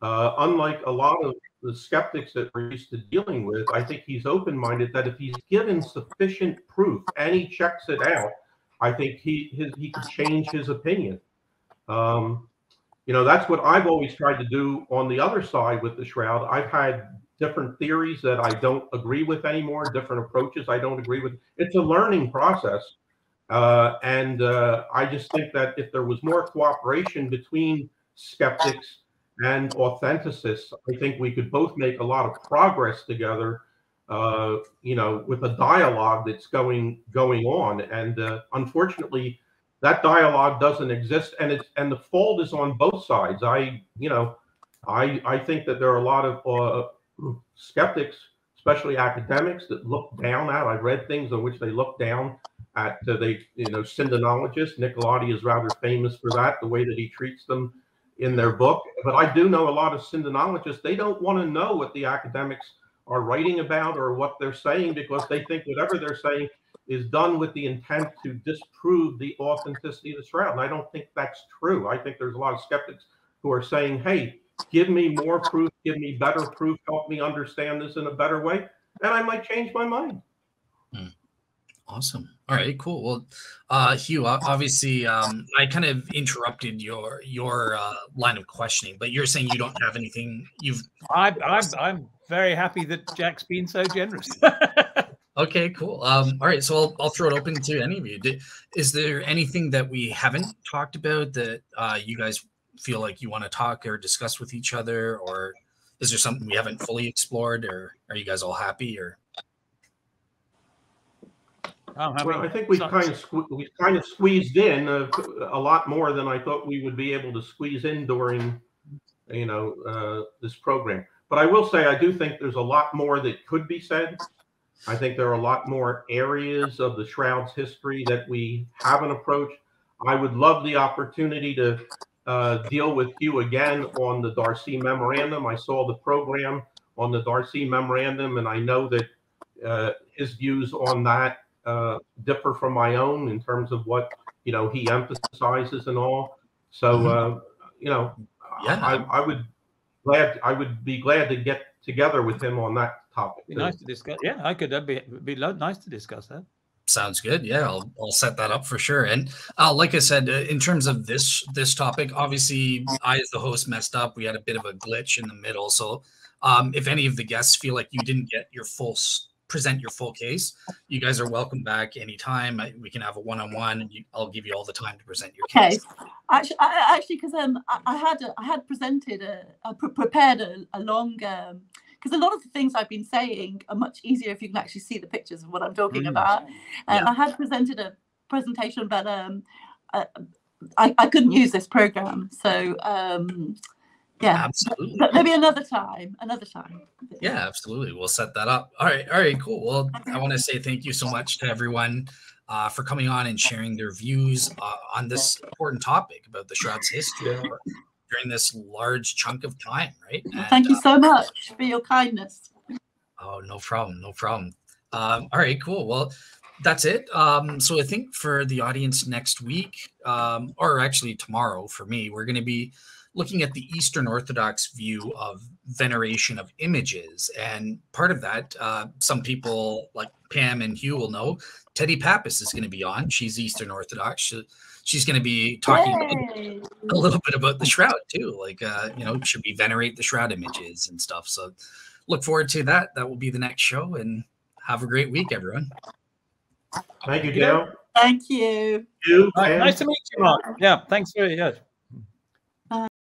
Unlike a lot of the skeptics that we're used to dealing with, I think he's open-minded that if he's given sufficient proof and he checks it out, I think he could change his opinion. That's what I've always tried to do on the other side with the Shroud. I've had different theories that I don't agree with anymore, different approaches I don't agree with. It's a learning process. And I just think that if there was more cooperation between skeptics and authenticists, I think we could both make a lot of progress together, with a dialogue that's going on. And unfortunately, that dialogue doesn't exist, and the fault is on both sides. I think that there are a lot of skeptics, especially academics, that look down at. I've read things on which they look down at syndenologists. Nicolati is rather famous for that, the way that he treats them in their book. But I do know a lot of syndenologists. They don't want to know what the academics are writing about or what they're saying, because they think whatever they're saying is done with the intent to disprove the authenticity of the Shroud. And I don't think that's true. I think there's a lot of skeptics who are saying, hey, give me more proof, give me better proof, help me understand this in a better way, and I might change my mind. Awesome. All right, cool. Well, Hugh, obviously, I kind of interrupted your line of questioning, but you're saying you don't have anything. I'm very happy that Jack's been so generous. Okay, cool. All right, so I'll throw it open to any of you. Is there anything that we haven't talked about that you guys feel like you want to talk or discuss with each other, or is there something we haven't fully explored, or are you guys all happy? Or well, I think we've kind of squeezed in a lot more than I thought we would be able to squeeze in during, this program. But I will say I do think there's a lot more that could be said. I think there are a lot more areas of the Shroud's history that we haven't approached. I would love the opportunity to deal with you again on the Darcy Memorandum. I saw the program on the Darcy Memorandum, and I know that his views on that differ from my own in terms of what he emphasizes and all. So I would be glad to get together with him on that topic. Be nice to discuss. Yeah, I could. That'd be nice to discuss that. Sounds good. Yeah, I'll set that up for sure. And like I said, in terms of this topic, obviously I as the host messed up. We had a bit of a glitch in the middle. So if any of the guests feel like you didn't get your present your full case, you guys are welcome back anytime. We can have a one-on-one, and I'll give you all the time to present your case. Actually, because I had presented prepared a long, because a lot of the things I've been saying are much easier if you can actually see the pictures of what I'm talking about. I had presented a presentation, but I couldn't use this program, so yeah, absolutely. Maybe another time. Yeah, absolutely. We'll set that up. All right, cool. Well, I want to say thank you so much to everyone for coming on and sharing their views on this important topic about the Shroud's history during this large chunk of time, right? And, thank you so much for your kindness. Oh, no problem. All right, cool. Well, that's it. So I think for the audience next week, or actually tomorrow for me, we're going to be looking at the Eastern Orthodox view of veneration of images. And part of that, some people like Pam and Hugh will know, Teddy Pappas is going to be on. She's Eastern Orthodox. She's going to be talking a little bit about the Shroud too. Like, should we venerate the Shroud images and stuff? So look forward to that. That will be the next show, and have a great week, everyone. Thank you, Dale. Thank you. Nice to meet you, Mark. Yeah, thanks very much.